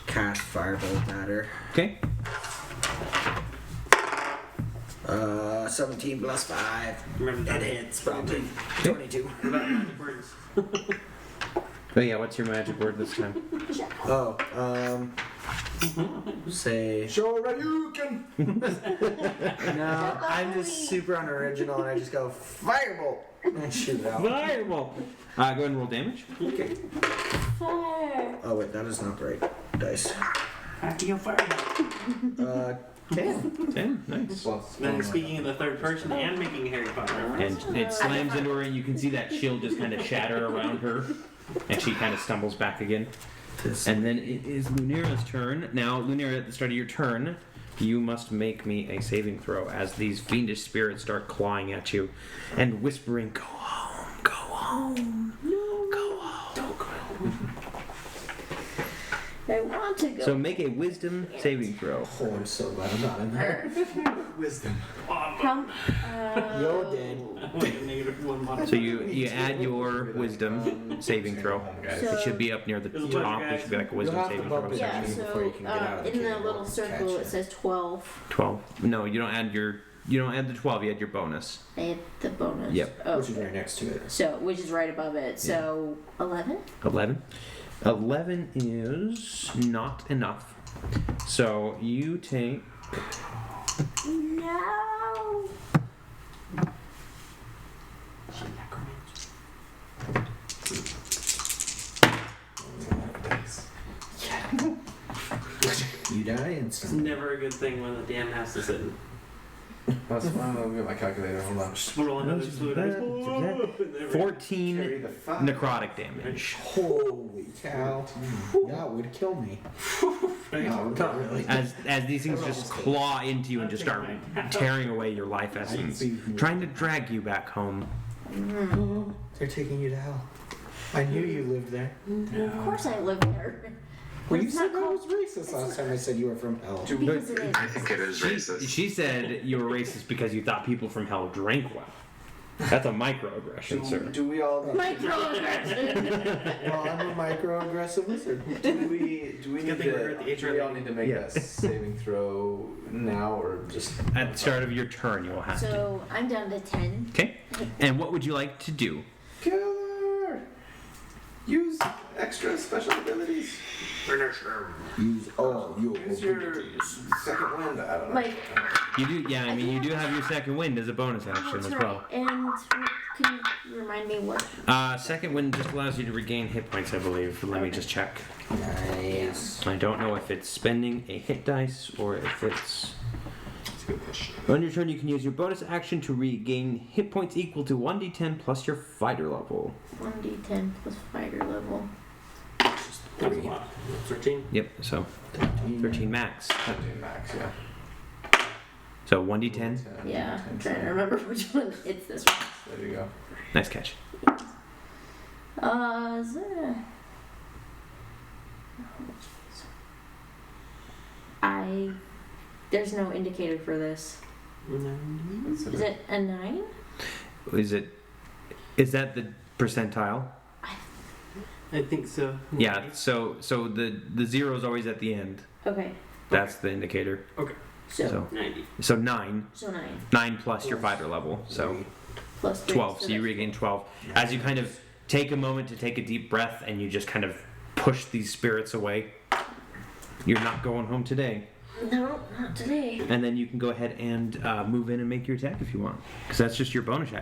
Speaker 4: cast Firebolt at her.
Speaker 3: Okay.
Speaker 4: 17 plus 5.
Speaker 1: Remember
Speaker 4: That
Speaker 1: that.
Speaker 4: hits probably 22.
Speaker 1: What about magic words?
Speaker 3: Oh yeah. What's your magic word this time?
Speaker 4: Oh, say. Shoryuken! No, I'm just super unoriginal and I just go Firebolt and shoot it out.
Speaker 3: Fireball. Go ahead and roll damage.
Speaker 4: Okay.
Speaker 6: Fire!
Speaker 4: Oh wait, that is not right. Dice.
Speaker 1: Accio fireball.
Speaker 4: 10.
Speaker 3: 10. Nice.
Speaker 1: Then speaking in the third person and making a Harry Potter reference.
Speaker 3: And it slams into her, and you can see that shield just kind of shatter around her, and she kind of stumbles back again. And then it is Lunira's turn. Now, Lunira, at the start of your turn, you must make me a saving throw as these fiendish spirits start clawing at you and whispering, "Go home, go home, go home."
Speaker 1: Don't go home.
Speaker 6: I want to go.
Speaker 3: So make a wisdom saving throw.
Speaker 4: Oh, I'm so glad I'm not in there.
Speaker 5: Wisdom.
Speaker 6: How,
Speaker 4: You're dead.
Speaker 1: Like a negative one modifier.
Speaker 3: So you add your wisdom saving throw. It should be up near the
Speaker 1: There's a
Speaker 3: top.
Speaker 1: bunch of
Speaker 3: There should be like a
Speaker 4: You'll
Speaker 3: wisdom
Speaker 4: have to
Speaker 3: saving
Speaker 4: bump
Speaker 3: throw.
Speaker 4: it
Speaker 6: yeah,
Speaker 4: section
Speaker 6: so
Speaker 4: before you can get out of the
Speaker 6: in the
Speaker 4: cave.
Speaker 6: little
Speaker 4: I'll
Speaker 6: circle
Speaker 4: catch
Speaker 6: it says 12.
Speaker 3: 12. No, you don't add the 12. You add your bonus.
Speaker 6: I had the bonus.
Speaker 3: Yep.
Speaker 6: Oh.
Speaker 4: Which is right next to it.
Speaker 6: So, which is right above it. So, 11?
Speaker 3: 11. 11 is not enough. So you take.
Speaker 6: No!
Speaker 4: You die
Speaker 1: It's
Speaker 4: instantly.
Speaker 1: never a good thing when the DM has to sit and
Speaker 5: That's fine. I'll get my calculator. Hold on.
Speaker 1: swirl another fluid.
Speaker 5: Carry
Speaker 3: 14
Speaker 5: the 5.
Speaker 3: necrotic damage.
Speaker 4: Holy cow. That would kill me. No, not really.
Speaker 3: As these things just claw into you and just start tearing away your life essence, trying to drag you back home.
Speaker 4: They're taking you to hell. I knew you lived there.
Speaker 6: Of course I live there.
Speaker 4: Well, you
Speaker 6: It's
Speaker 4: said
Speaker 6: not
Speaker 4: that was racist last time I said you were from hell.
Speaker 6: Because it is.
Speaker 2: I think it is racist.
Speaker 3: She said you were racist because you thought people from hell drank well. That's a microaggression, sir.
Speaker 5: Do we all?
Speaker 6: Microaggression.
Speaker 4: Well, I'm a microaggressive lizard.
Speaker 5: Do we need
Speaker 1: Good thing we're at the
Speaker 5: to? Do we all need to make
Speaker 3: Yeah.
Speaker 5: that saving throw now, or just
Speaker 3: At the start of your turn, you will have to.
Speaker 6: So, I'm down to 10.
Speaker 3: Okay. And what would you like to do?
Speaker 5: killer? Use extra special abilities.
Speaker 4: Use all your
Speaker 5: Use your second wind. I don't know.
Speaker 6: Like,
Speaker 3: You do, yeah. I mean, you do have your second wind as a bonus action
Speaker 6: that's
Speaker 3: as
Speaker 6: right.
Speaker 3: well.
Speaker 6: And can you remind me what?
Speaker 3: Second wind just allows you to regain hit points, I believe. Let me just check.
Speaker 4: Nice.
Speaker 3: I don't know if it's spending a hit dice or if it's.
Speaker 5: That's a good question.
Speaker 3: On your turn, you can use your bonus action to regain hit points equal to 1d10 plus your fighter level.
Speaker 6: 1d10 plus fighter level.
Speaker 1: That's a lot. 13.
Speaker 3: Yep, so 13 max.
Speaker 5: 13 max, yeah.
Speaker 3: So 1d10.
Speaker 6: Yeah, I'm trying to remember which one. It's this one.
Speaker 5: There you go.
Speaker 3: Nice catch.
Speaker 6: Is there... There's no indicator for this. Is it a 9?
Speaker 3: Is that the percentile?
Speaker 1: I think so.
Speaker 3: Yeah. So the zero is always at the end.
Speaker 6: Okay.
Speaker 3: That's the indicator.
Speaker 6: So
Speaker 1: 90.
Speaker 3: So 9.
Speaker 6: So 9.
Speaker 3: 9 plus your fighter level. So
Speaker 6: Plus 3.
Speaker 3: 12. So you regain 12. As you kind of take a moment to take a deep breath and you just kind of push these spirits away. You're not going home today.
Speaker 6: No, not today.
Speaker 3: And then you can go ahead and move in and make your attack if you want. Because that's just your bonus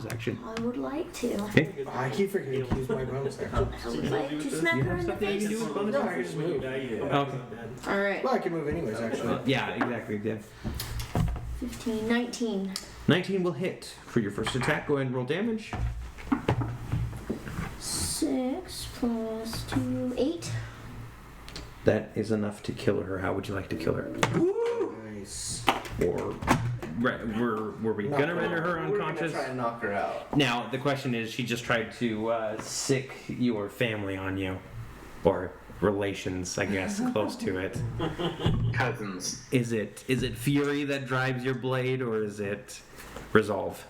Speaker 3: action.
Speaker 6: I would like to.
Speaker 3: Okay.
Speaker 4: I keep forgetting to use my bonus action.
Speaker 6: I would like to smack her in the
Speaker 3: something you can
Speaker 6: face.
Speaker 3: do with bonus
Speaker 4: No, I
Speaker 3: action?
Speaker 4: just move.
Speaker 3: Okay.
Speaker 6: Alright.
Speaker 4: Well, I can move anyways, actually.
Speaker 3: Yeah, exactly. Yeah.
Speaker 6: 15, 19.
Speaker 3: 19 will hit for your first attack. Go ahead and roll damage.
Speaker 6: 6 plus 2, 8.
Speaker 3: That is enough to kill her. How would you like to kill her?
Speaker 4: Nice.
Speaker 3: Or were we gonna render her unconscious?
Speaker 5: We're gonna try and knock her out.
Speaker 3: Now the question is, she just tried to sick your family on you, or relations, I guess, close to it.
Speaker 2: Cousins.
Speaker 3: Is it fury that drives your blade, or is it resolve?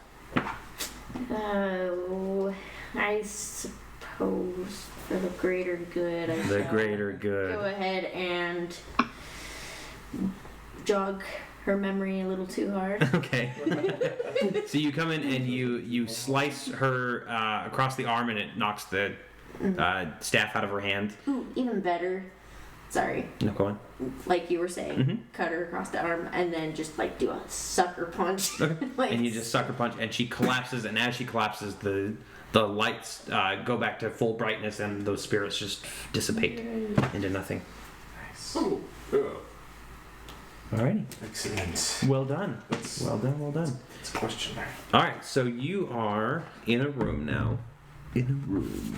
Speaker 6: Oh, I suppose for the greater good, I
Speaker 3: The
Speaker 6: shall
Speaker 3: greater good.
Speaker 6: go ahead and jog her memory a little too hard.
Speaker 3: Okay. So you come in and you slice her across the arm, and it knocks the staff out of her hand.
Speaker 6: Ooh, even better. Sorry,
Speaker 3: No, go on.
Speaker 6: like you were saying,
Speaker 3: Mhm.
Speaker 6: cut her across the arm and then just like do a sucker punch.
Speaker 3: Okay.
Speaker 6: Like,
Speaker 3: And you just sucker punch, and she collapses. And as she collapses, the lights go back to full brightness, and those spirits just dissipate into nothing.
Speaker 5: Nice.
Speaker 3: Alrighty.
Speaker 5: Excellent.
Speaker 3: Well done.
Speaker 5: That's
Speaker 3: Well done. Well done.
Speaker 5: a question mark.
Speaker 3: All right. So you are in a room now. In a room.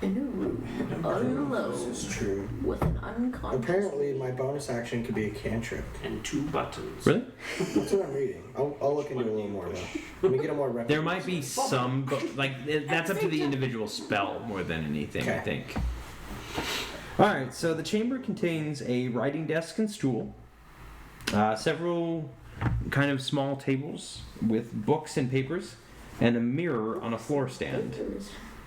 Speaker 6: in a room,
Speaker 4: This
Speaker 6: alone,
Speaker 4: is true.
Speaker 6: with an unconscious.
Speaker 4: Apparently, my bonus action could be a cantrip.
Speaker 1: And 2 buttons.
Speaker 3: Really?
Speaker 4: That's what I'm reading. I'll look into it a little more, though. Let me get a more rep.
Speaker 3: There might be some, that's up to the individual spell more than anything, I
Speaker 4: Okay.
Speaker 3: think. Alright, so the chamber contains a writing desk and stool, several kind of small tables with books and papers, and a mirror on a floor stand.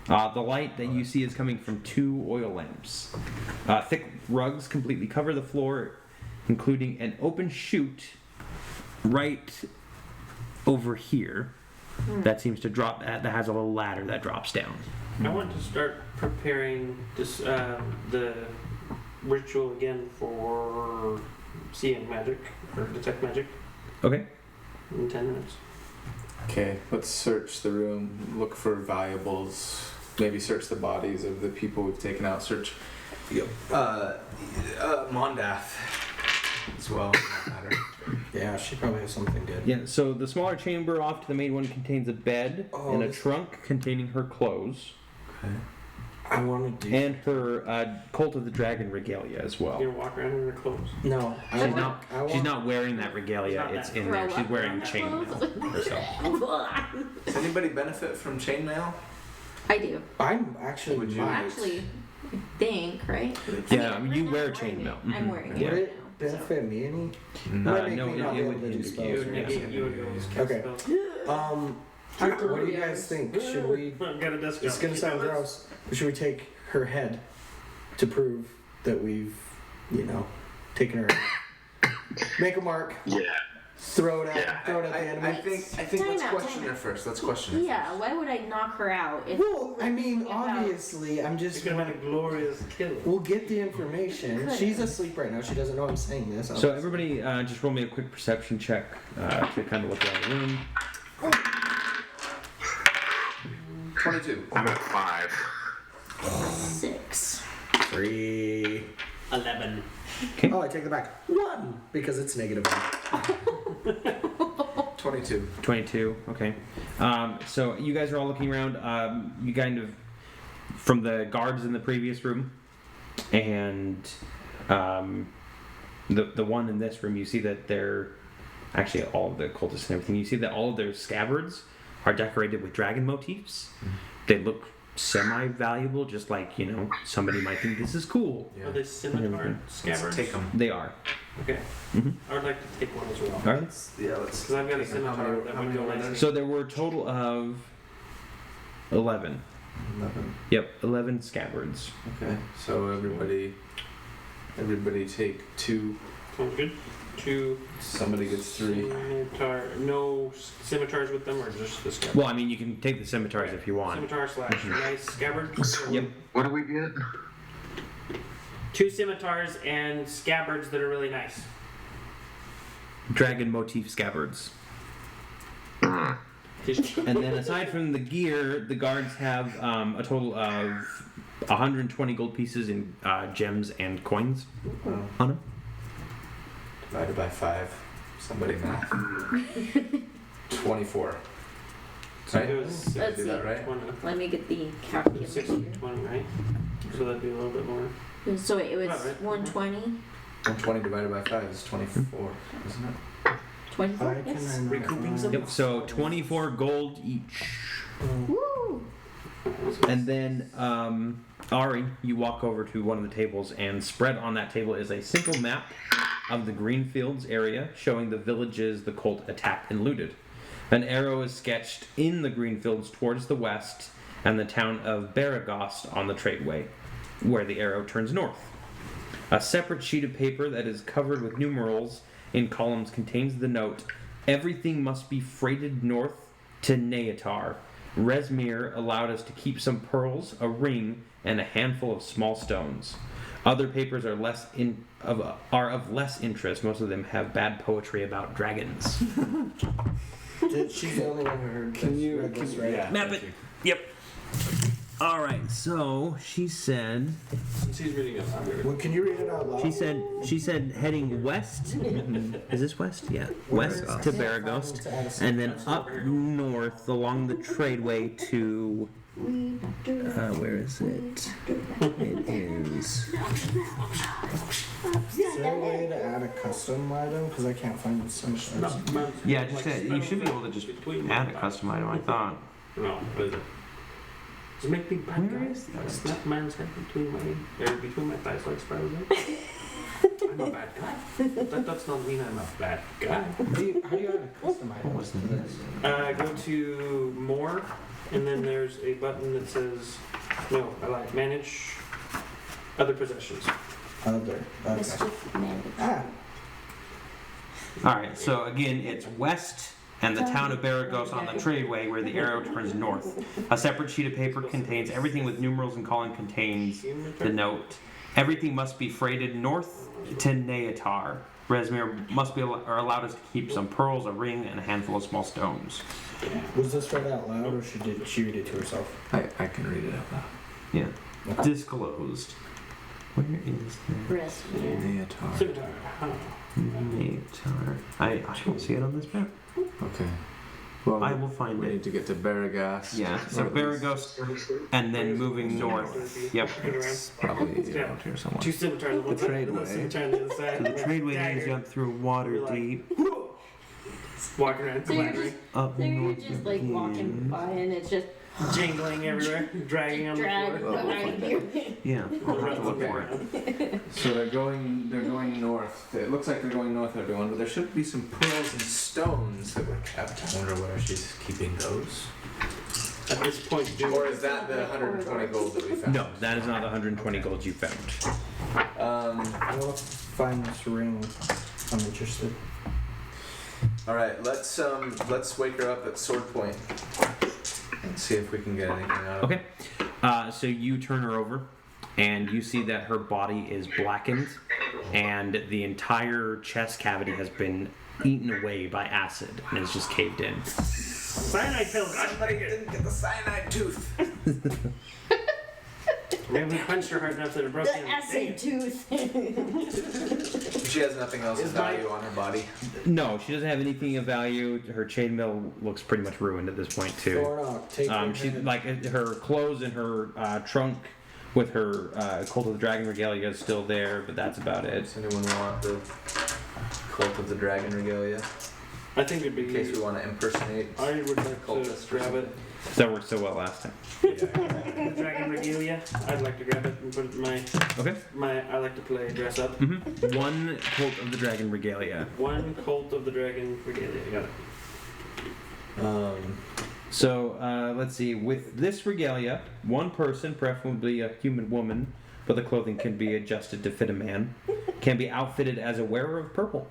Speaker 3: The light that you see is coming from 2 oil lamps. Thick rugs completely cover the floor, including an open chute right over here that seems to drop, that has a little ladder that drops down.
Speaker 1: I want to start preparing this the ritual again for seeing magic or detect magic
Speaker 3: Okay.
Speaker 1: in 10 minutes.
Speaker 5: Okay, let's search the room, look for valuables, maybe search the bodies of the people we've taken out, search Mondath as well, for that matter.
Speaker 4: Yeah, she probably has something good.
Speaker 3: Yeah, so the smaller chamber off to the main one contains a bed and a
Speaker 4: this-
Speaker 3: trunk containing her clothes
Speaker 5: Okay.
Speaker 4: I want to do.
Speaker 3: and her Cult of the Dragon regalia as well.
Speaker 1: You're gonna walk around in her clothes.
Speaker 4: No, I
Speaker 3: She's
Speaker 4: want,
Speaker 3: not.
Speaker 4: I want,
Speaker 3: She's not wearing that regalia. It's in there. She's wearing chainmail herself.
Speaker 5: Does anybody benefit from chainmail?
Speaker 6: I do.
Speaker 4: I'm actually.
Speaker 5: Would you?
Speaker 4: might.
Speaker 6: Actually, I think, right?
Speaker 3: Yeah, I mean, you
Speaker 6: right
Speaker 3: wear
Speaker 6: now I'm wearing
Speaker 3: chainmail.
Speaker 6: it. I'm
Speaker 3: Mhm.
Speaker 6: wearing
Speaker 4: Would
Speaker 6: it right
Speaker 4: it
Speaker 6: now.
Speaker 4: benefit me any?
Speaker 5: No.
Speaker 4: Might make
Speaker 3: no,
Speaker 4: me not
Speaker 3: it
Speaker 4: be
Speaker 3: would
Speaker 4: able to do
Speaker 3: hinder
Speaker 4: spells,
Speaker 3: you.
Speaker 1: You would,
Speaker 4: right?
Speaker 1: you would always cast
Speaker 4: Okay.
Speaker 1: spells.
Speaker 4: What do you guys think? Should we?
Speaker 1: I've got a desk
Speaker 4: It's
Speaker 1: job.
Speaker 4: gonna sound gross, but should we take her head to prove that we've, taken her? Make a mark.
Speaker 2: Yeah.
Speaker 4: Throw it at.
Speaker 2: Yeah.
Speaker 4: Throw it at the enemy.
Speaker 5: I think
Speaker 6: Time
Speaker 5: let's
Speaker 6: out,
Speaker 5: question
Speaker 6: time
Speaker 5: her
Speaker 6: out.
Speaker 5: first. Let's question her
Speaker 6: Yeah, why would I knock her out? If
Speaker 4: Well, I mean,
Speaker 6: About-
Speaker 4: obviously, I'm
Speaker 1: It's
Speaker 4: just.
Speaker 1: gonna be a glorious kill.
Speaker 4: We'll get the information.
Speaker 6: Could.
Speaker 4: She's asleep right now. She doesn't know I'm saying this.
Speaker 3: So everybody, just roll me a quick perception check to kind of look around the room.
Speaker 5: 22.
Speaker 2: I'm at 5.
Speaker 6: 6.
Speaker 4: 3.
Speaker 1: 11.
Speaker 4: Oh, I take it back. 1 because it's negative.
Speaker 5: 22.
Speaker 3: 22. Okay. So you guys are all looking around. You kind of from the guards in the previous room, and the one in this room. You see that they're actually all of the cultists and everything. You see that all of their scabbards are decorated with dragon motifs. They look semi-valuable, just like, somebody might think this is cool.
Speaker 5: Yeah.
Speaker 1: Are they scimitar scabbards?
Speaker 5: Let's take them.
Speaker 3: They are.
Speaker 1: Okay.
Speaker 3: Mhm.
Speaker 1: I would like to take one as well.
Speaker 3: All right.
Speaker 5: Let's
Speaker 1: Because I've got a
Speaker 5: take 'em. How
Speaker 1: scimitar
Speaker 5: many-
Speaker 1: that
Speaker 5: how
Speaker 1: would
Speaker 5: many
Speaker 1: go
Speaker 5: were
Speaker 1: nice.
Speaker 5: there?
Speaker 3: So there were a total of 11.
Speaker 5: 11.
Speaker 3: Yep, 11 scabbards.
Speaker 5: Okay, so everybody take 2.
Speaker 1: Sounds good. 2
Speaker 5: Somebody gets 3.
Speaker 1: No scimitars with them, or just the scabbard?
Speaker 3: Well, I mean, you can take the scimitars if you want.
Speaker 1: Scimitar slash nice scabbard.
Speaker 3: Yep.
Speaker 2: What do we get?
Speaker 1: 2 scimitars and scabbards that are really nice.
Speaker 3: Dragon motif scabbards. And then aside from the gear, the guards have a total of 120 gold pieces in gems and coins on them.
Speaker 5: Divided by 5. Somebody math. 24. Right?
Speaker 1: It was
Speaker 5: Did I do that right?
Speaker 1: 20.
Speaker 6: Let me get the calculator
Speaker 1: 6
Speaker 6: here.
Speaker 1: and 20, right? So that'd be a little bit more.
Speaker 6: So it was
Speaker 1: About right.
Speaker 6: 120.
Speaker 5: 120 divided by 5 is 24, isn't it?
Speaker 6: 24?
Speaker 4: I can
Speaker 6: Yes.
Speaker 4: remember.
Speaker 1: Recouping some?
Speaker 3: Yep, so 24 gold each.
Speaker 6: Woo!
Speaker 3: And then, Ari, you walk over to one of the tables, and spread on that table is a simple map of the Greenfields area showing the villages the cult attacked and looted. An arrow is sketched in the Greenfields towards the west, and the town of Baragost on the tradeway, where the arrow turns north. A separate sheet of paper that is covered with numerals in columns contains the note, "Everything must be freighted north to Neatar. Resmir allowed us to keep some pearls, a ring, and a handful of small stones. Other papers are of less interest. Most of them have bad poetry about dragons."
Speaker 4: She's the only one who heard read this, right?
Speaker 5: Yeah.
Speaker 3: Map
Speaker 5: thank
Speaker 3: it.
Speaker 5: you.
Speaker 3: Yep. All right. So she said.
Speaker 1: Since he's reading it, I'm reading it.
Speaker 4: Well, can you read it out loud?
Speaker 3: She said heading west. Is this west? Yeah. West to Baragost, and then up north along the tradeway to. Where is it? It is.
Speaker 4: Is there a way to add a custom item? Because I can't find the symmetry.
Speaker 3: Yeah, you should be able to just add a custom item. I thought.
Speaker 1: No, what is it? Does it make me bad
Speaker 3: Where
Speaker 1: guy?
Speaker 3: is that?
Speaker 1: Snap man's head between my thighs like Spider-Man. I'm a bad guy. That does not mean I'm a bad guy.
Speaker 4: How do you add a custom item?
Speaker 3: What was this?
Speaker 1: Go to more, and then there's a button that says, no, I like manage other possessions.
Speaker 4: Other. Okay.
Speaker 6: Mischief managed.
Speaker 4: Ah,
Speaker 3: All right. So again, it's west and the town of Baragos on the tradeway where the arrow turns north. A separate sheet of paper contains everything with numerals and column contains the note. Everything must be freighted north to Neatar. Resmir must be or allowed us to keep some pearls, a ring, and a handful of small stones.
Speaker 4: was this read out loud or did she read it to herself?
Speaker 5: I can read it out loud.
Speaker 3: Yeah. Disclosed. Where is the
Speaker 6: Rest.
Speaker 5: Neatar.
Speaker 1: Scimitar. Huh.
Speaker 3: Neatar? I don't see it on this map.
Speaker 5: Okay. Well,
Speaker 3: I will find
Speaker 5: we
Speaker 3: it.
Speaker 5: need to get to Baragas.
Speaker 3: Yeah. So Baragos and then moving north. Yep.
Speaker 5: It's probably
Speaker 1: Yeah.
Speaker 5: out here somewhere.
Speaker 1: 2 scimitars on one side, and
Speaker 5: tradeway.
Speaker 1: a scimitar on the other side.
Speaker 3: So the
Speaker 1: with a
Speaker 3: tradeway leads
Speaker 1: dagger.
Speaker 3: you up through water
Speaker 1: You're like,
Speaker 3: deep,
Speaker 1: Walking around,
Speaker 6: So you're
Speaker 1: clattering,
Speaker 3: up
Speaker 6: So you're
Speaker 3: north
Speaker 6: just like walking
Speaker 3: again.
Speaker 6: by and it's just
Speaker 1: jingling everywhere, dragging on the
Speaker 6: drag
Speaker 1: floor.
Speaker 6: behind you.
Speaker 3: Yeah, I'll have to look for it.
Speaker 5: So they're going north. It looks like they're going north, everyone, but there should be some pearls and stones that were kept. I wonder where she's keeping those.
Speaker 1: At this point,
Speaker 5: Or is that the 120 gold that we found?
Speaker 3: No, that is not the 120 gold you found.
Speaker 4: I want to find this ring. I'm interested.
Speaker 5: All right, let's wake her up at sword point and see if we can get anything out of
Speaker 3: Okay. So you turn her over, and you see that her body is blackened, and the entire chest cavity has been eaten away by acid, and it's just caved in.
Speaker 1: cyanide pills.
Speaker 5: Somebody didn't get the cyanide tooth.
Speaker 1: Maybe we punched her hard enough that it broke
Speaker 6: The
Speaker 1: in.
Speaker 6: acid tooth.
Speaker 5: She has nothing else of
Speaker 1: Is my-
Speaker 5: value on her body.
Speaker 3: No, she doesn't have anything of value. Her chainmail looks pretty much ruined at this point too.
Speaker 4: Thornock, take her
Speaker 3: She
Speaker 4: head.
Speaker 3: like her clothes and her trunk with her Cult of the Dragon regalia is still there, but that's about it.
Speaker 5: Does anyone want the Cult of the Dragon regalia?
Speaker 1: I think it'd
Speaker 5: In case
Speaker 1: be.
Speaker 5: we want to impersonate
Speaker 1: I would like to
Speaker 5: cultist or
Speaker 1: grab it.
Speaker 3: That worked so well last time.
Speaker 1: The dragon regalia. I'd like to grab it and put it in
Speaker 3: Okay.
Speaker 1: I like to play dress up.
Speaker 3: One Cult of the Dragon regalia.
Speaker 1: One Cult of the Dragon regalia. Got it.
Speaker 3: So let's see. With this regalia, one person, preferably a human woman, but the clothing can be adjusted to fit a man, can be outfitted as a wearer of purple.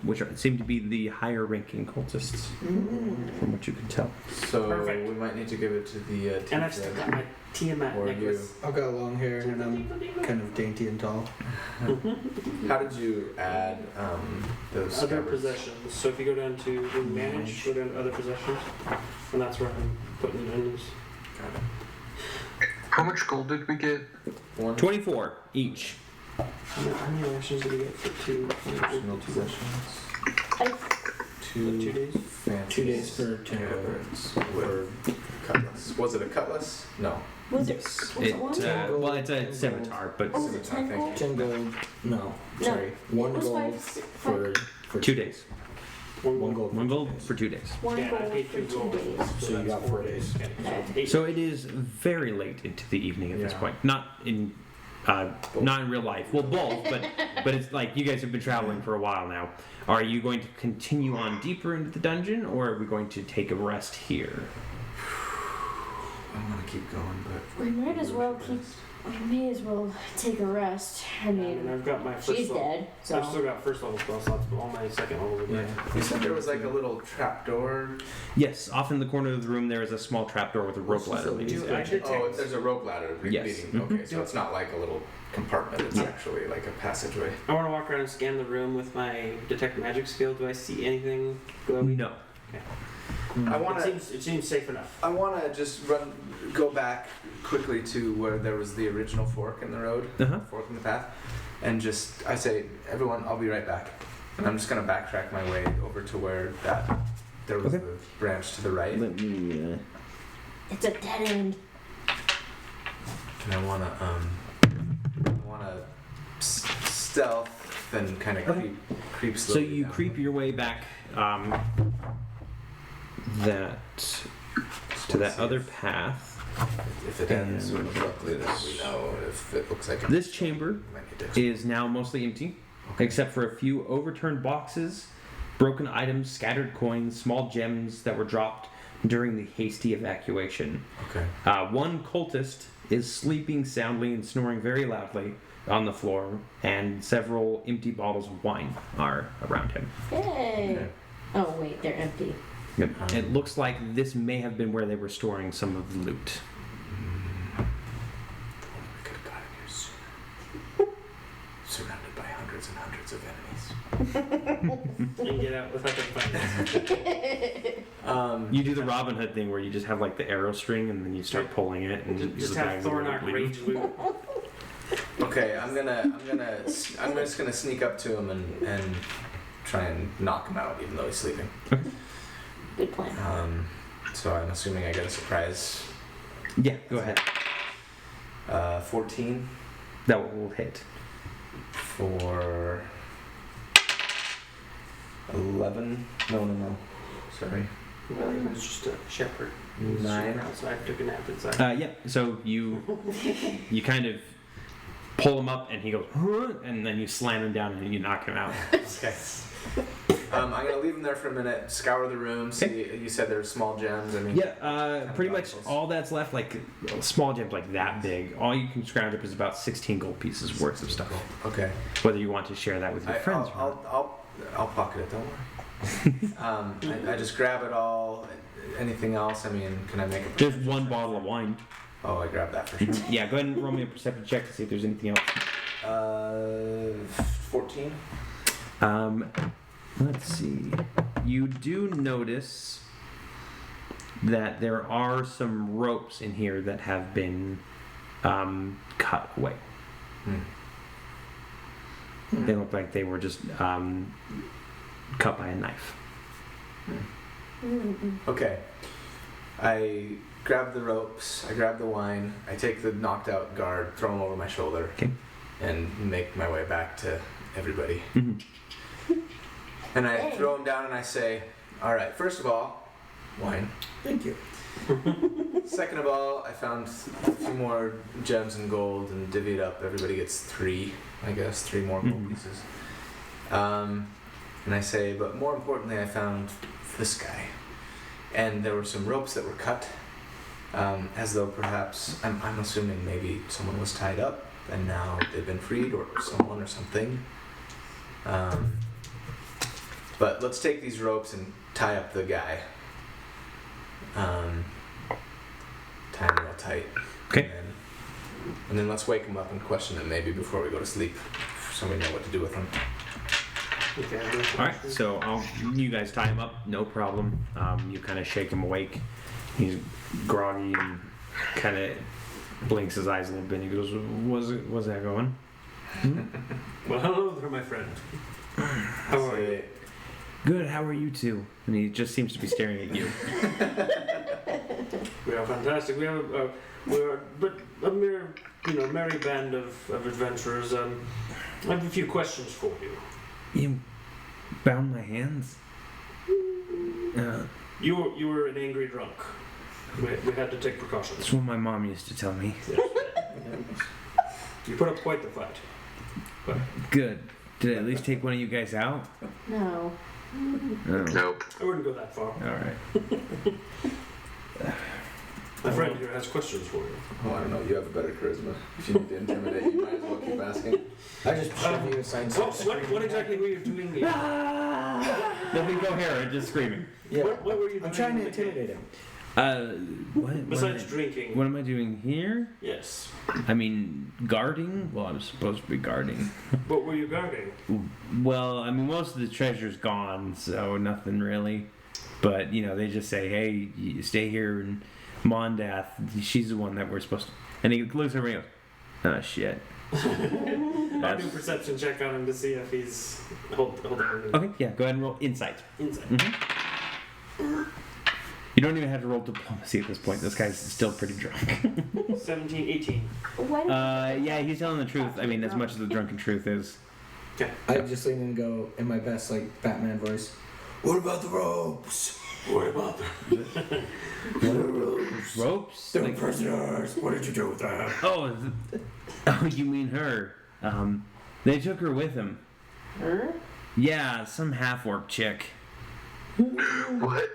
Speaker 3: Which seem to be the higher ranking cultists, from what you can tell.
Speaker 5: So
Speaker 1: Perfect.
Speaker 5: we might need to give it to the
Speaker 1: And I've still got my Tiamat
Speaker 5: Or
Speaker 1: necklace.
Speaker 4: I've got long hair and I'm kind of dainty and tall.
Speaker 5: How did you add those
Speaker 1: Other
Speaker 5: scabbards?
Speaker 1: possessions. So if you go down to manage, go down to other possessions, and that's where I'm putting it in.
Speaker 5: Got it.
Speaker 2: How much gold did we get?
Speaker 3: 24 each.
Speaker 1: How many actions did we get for two?
Speaker 5: Personal possessions.
Speaker 1: 2 days.
Speaker 5: Fancy
Speaker 4: 2 days for 10 gold.
Speaker 5: scabbards with cutlass. Was it a cutlass? No.
Speaker 6: Was
Speaker 4: Yes.
Speaker 6: it one?
Speaker 3: Well, it's a scimitar, but
Speaker 6: Oh, was it 10 gold?
Speaker 4: 10 gold. No,
Speaker 6: No.
Speaker 4: sorry. 1
Speaker 6: It was
Speaker 4: gold
Speaker 6: five-
Speaker 4: for
Speaker 3: 2 days.
Speaker 4: 1 gold.
Speaker 3: 1 gold for 2 days.
Speaker 6: One
Speaker 1: Yeah, I
Speaker 6: gold
Speaker 1: paid
Speaker 6: for
Speaker 1: 2
Speaker 6: 2
Speaker 1: gold.
Speaker 6: days.
Speaker 4: So you got 4 days.
Speaker 1: Okay,
Speaker 6: Okay.
Speaker 1: 8.
Speaker 3: So it is very late into the evening at this
Speaker 5: Yeah.
Speaker 3: point. Not in real life. Well, both, but it's like you guys have been traveling for a while now. Are you going to continue on deeper into the dungeon, or are we going to take a rest here?
Speaker 5: I'm gonna keep going, but
Speaker 6: We might as well take a rest. I mean,
Speaker 1: I've got my first
Speaker 6: she's
Speaker 1: level.
Speaker 6: dead,
Speaker 1: I've still
Speaker 6: so.
Speaker 1: got first level spell slots, but all my second level are dead.
Speaker 5: you said there was like a little trapdoor.
Speaker 3: Yes, off in the corner of the room there is a small trapdoor with a rope ladder leading
Speaker 1: Do
Speaker 3: to
Speaker 1: I
Speaker 3: it.
Speaker 1: detect?
Speaker 5: Oh, there's a rope ladder
Speaker 3: Yes.
Speaker 5: leading. Okay, so it's not like a little compartment. It's actually like a passageway.
Speaker 1: I want to walk around and scan the room with my detect magic skill. Do I see anything glowy?
Speaker 3: No.
Speaker 5: I want to.
Speaker 1: It seems safe enough.
Speaker 5: I want to just go back quickly to where there was the original fork in the road, fork in the path, and just I say, everyone, I'll be right back, and I'm just gonna backtrack my way over to where there was
Speaker 3: Okay.
Speaker 5: the branch to the right,
Speaker 3: Let me.
Speaker 6: It's a dead end.
Speaker 5: and I wanna stealth and kind of creep
Speaker 3: So
Speaker 5: slowly.
Speaker 3: you
Speaker 5: down.
Speaker 3: creep your way back that to that
Speaker 5: see
Speaker 3: other
Speaker 5: if-
Speaker 3: path.
Speaker 5: If it ends
Speaker 3: and-
Speaker 5: abruptly, then we know. If it looks like
Speaker 3: This chamber
Speaker 5: might need to-
Speaker 3: is now mostly empty, except for a few overturned boxes, broken items, scattered coins, small gems that were dropped during the hasty evacuation.
Speaker 5: Okay.
Speaker 3: One cultist is sleeping soundly and snoring very loudly on the floor, and several empty bottles of wine are around him.
Speaker 6: Hey.
Speaker 5: Okay.
Speaker 6: Oh wait, they're empty.
Speaker 3: It looks like this may have been where they were storing some of the loot.
Speaker 5: We could have got in here sooner. Surrounded by hundreds and hundreds of enemies.
Speaker 1: And get out without the fight.
Speaker 3: You do the Robin Hood thing where you just have like the arrow string and then you start pulling it and
Speaker 1: Just
Speaker 3: the
Speaker 1: have
Speaker 3: guy will
Speaker 1: Thornok
Speaker 3: leave.
Speaker 1: rage loot.
Speaker 5: Okay, I'm just gonna sneak up to him and try and knock him out, even though he's sleeping.
Speaker 6: Good plan.
Speaker 5: So I'm assuming I get a surprise.
Speaker 3: Yeah, go ahead.
Speaker 5: 14
Speaker 3: That will hit.
Speaker 5: for 11. No. Sorry.
Speaker 1: Well, he was just a shepherd.
Speaker 5: 9.
Speaker 1: Outside, took a nap inside.
Speaker 3: Yeah, so you kind of pull him up and he goes, "Huh?" And then you slam him down and you knock him out.
Speaker 5: Okay. I'm gonna leave him there for a minute, scour the room, see. You said there's small gems. I mean,
Speaker 3: Yeah, pretty much
Speaker 5: bottles.
Speaker 3: all that's left, like small gems like that big, all you can scrounge up is about 16 gold pieces worth of stuff.
Speaker 5: Okay.
Speaker 3: Whether you want to share that with your friends or not.
Speaker 5: I'll pocket it. Don't worry. I just grab it all. Anything else? I mean, can I make a?
Speaker 3: There's one bottle of wine.
Speaker 5: Oh, I grabbed that for sure.
Speaker 3: Yeah, go ahead and roll me a perception check to see if there's anything else.
Speaker 5: 14.
Speaker 3: Let's see. You do notice that there are some ropes in here that have been cut away. They look like they were just cut by a knife.
Speaker 5: Okay. I grab the ropes. I grab the wine. I take the knocked out guard, throw him over my shoulder,
Speaker 3: Okay.
Speaker 5: and make my way back to everybody.
Speaker 3: Mhm.
Speaker 5: And I
Speaker 6: Hey.
Speaker 5: throw him down and I say, "All right. First of all, wine.
Speaker 4: Thank you.
Speaker 5: Second of all, I found a few more gems and gold and divvied up. Everybody gets 3, I guess, 3 more gold pieces. And I say, but more importantly, I found this guy. And there were some ropes that were cut, as though perhaps, I'm assuming maybe someone was tied up and now they've been freed, or someone or something. But let's take these ropes and tie up the guy. Tie him real tight.
Speaker 3: Okay.
Speaker 5: And then let's wake him up and question him maybe before we go to sleep, so we know what to do with him.
Speaker 1: Okay.
Speaker 3: All right, so you guys tie him up, no problem. You kind of shake him awake. He's groggy and kind of blinks his eyes a little bit. And he goes, "Was that going?"
Speaker 1: Well, hello there, my friend. How are you?
Speaker 3: Good. How are you two? And he just seems to be staring at you.
Speaker 1: We are fantastic. We are but a mere, merry band of adventurers. I have a few questions for you.
Speaker 3: You bound my hands.
Speaker 1: You were an angry drunk. We had to take precautions.
Speaker 3: That's what my mom used to tell me.
Speaker 1: You put up quite the fight. But
Speaker 3: Good. Did I at least take one of you guys out?
Speaker 6: No.
Speaker 3: Oh.
Speaker 2: Nope.
Speaker 1: I wouldn't go that far.
Speaker 3: All right.
Speaker 1: My friend here has questions for you.
Speaker 5: Oh, I don't know. You have a better charisma. If you need to intimidate, you might as well keep asking.
Speaker 4: I just shove you aside.
Speaker 1: What exactly were you doing here?
Speaker 3: Nothing coherent, just screaming.
Speaker 4: Yeah.
Speaker 1: What were you doing?
Speaker 4: I'm trying to
Speaker 1: in the cave?
Speaker 4: intimidate him.
Speaker 3: What?
Speaker 1: Besides drinking.
Speaker 3: What am I doing here?
Speaker 1: Yes.
Speaker 3: I mean, guarding? Well, I'm supposed to be guarding.
Speaker 1: What were you guarding?
Speaker 3: Well, I mean, most of the treasure's gone, so nothing really. But, they just say, hey, you stay here, and Mondath, she's the one that we're supposed to... And he looks over and he goes, oh, shit.
Speaker 1: I'll do a perception check on him to see if he's... Hold on.
Speaker 3: Okay, yeah, go ahead and roll insight.
Speaker 1: Insight.
Speaker 3: Mm-hmm. You don't even have to roll diplomacy at this point. This guy's still pretty drunk.
Speaker 1: 17, 18.
Speaker 6: Why don't
Speaker 3: Yeah, he's telling the truth. I mean, as much as the drunken truth is.
Speaker 1: Okay.
Speaker 4: I just lean in and go in my best Batman voice. What about the ropes?
Speaker 1: What about them?
Speaker 3: Ropes?
Speaker 4: They're prisoners. What did you do with them?
Speaker 3: Oh, you mean her? They took her with him.
Speaker 6: her?
Speaker 3: Yeah, some half-orc chick.
Speaker 2: What?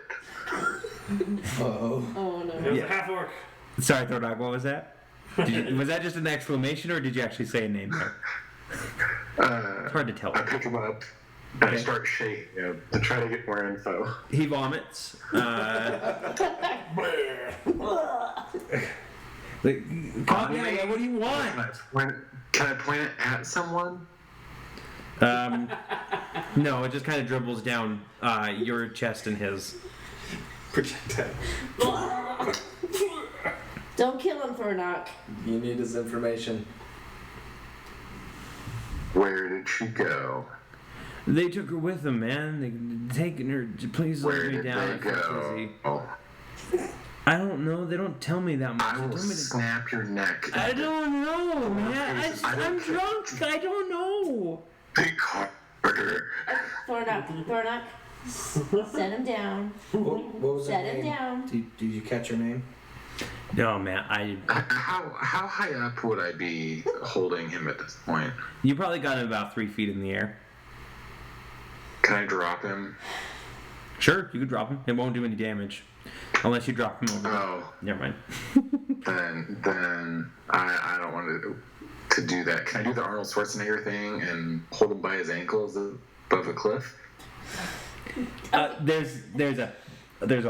Speaker 4: Uh-oh.
Speaker 6: Oh no.
Speaker 1: It was a half orc.
Speaker 3: Sorry, Thordog, what was that? Was that just an exclamation, or did you actually say a name there? It's hard to tell.
Speaker 2: I pick him up and I
Speaker 3: Okay.
Speaker 2: start shaking him to try to get more info.
Speaker 3: He vomits. Calm down, what do you want?
Speaker 2: Can I point it at someone?
Speaker 3: No, it just kind of dribbles down your chest and his.
Speaker 1: Projectile.
Speaker 6: Don't kill him, Thornock.
Speaker 5: You need his information.
Speaker 2: Where did she go?
Speaker 3: They took her with them, man. They taken her. Please let
Speaker 2: Where
Speaker 3: me
Speaker 2: did
Speaker 3: down.
Speaker 2: they
Speaker 3: I feel
Speaker 2: go?
Speaker 3: dizzy.
Speaker 2: Oh,
Speaker 3: I don't know. They don't tell me that much.
Speaker 2: I
Speaker 3: They
Speaker 2: will
Speaker 3: told me to.
Speaker 2: snap your neck.
Speaker 3: I don't know, man. I'm drunk. I don't know.
Speaker 2: Big Carter.
Speaker 6: Thornock. Set him down.
Speaker 4: What was her
Speaker 6: Set him
Speaker 4: name?
Speaker 6: down.
Speaker 4: Did you catch her name?
Speaker 3: No, man.
Speaker 2: How high up would I be holding him at this point?
Speaker 3: You probably got him about 3 feet in the air.
Speaker 2: Can I drop him?
Speaker 3: Sure, you could drop him. It won't do any damage, unless you drop him over.
Speaker 2: Oh,
Speaker 3: Never mind.
Speaker 2: then I don't want to do that. Can I do the Arnold Schwarzenegger thing and hold him by his ankles above a cliff?
Speaker 3: There's a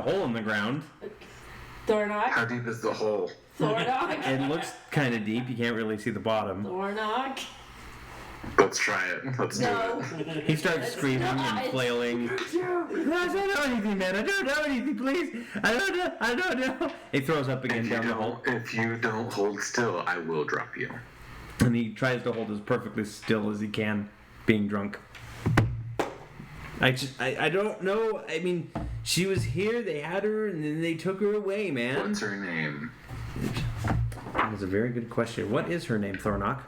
Speaker 3: hole in the ground.
Speaker 6: Thornock.
Speaker 2: How deep is the hole?
Speaker 6: Thornock.
Speaker 3: It looks kind of deep. You can't really see the bottom.
Speaker 6: Thornock.
Speaker 2: Let's try it. Let's
Speaker 6: No.
Speaker 2: do it.
Speaker 3: He starts screaming and flailing. No, I don't know anything, man. I don't know anything. Please, I don't know. He throws up again down the hole,
Speaker 2: If you don't hold still, I will drop you.
Speaker 3: and he tries to hold as perfectly still as he can, being drunk. I don't know. I mean, she was here. They had her, and then they took her away, man.
Speaker 2: What's her name?
Speaker 3: That was a very good question. What is her name, Thornock?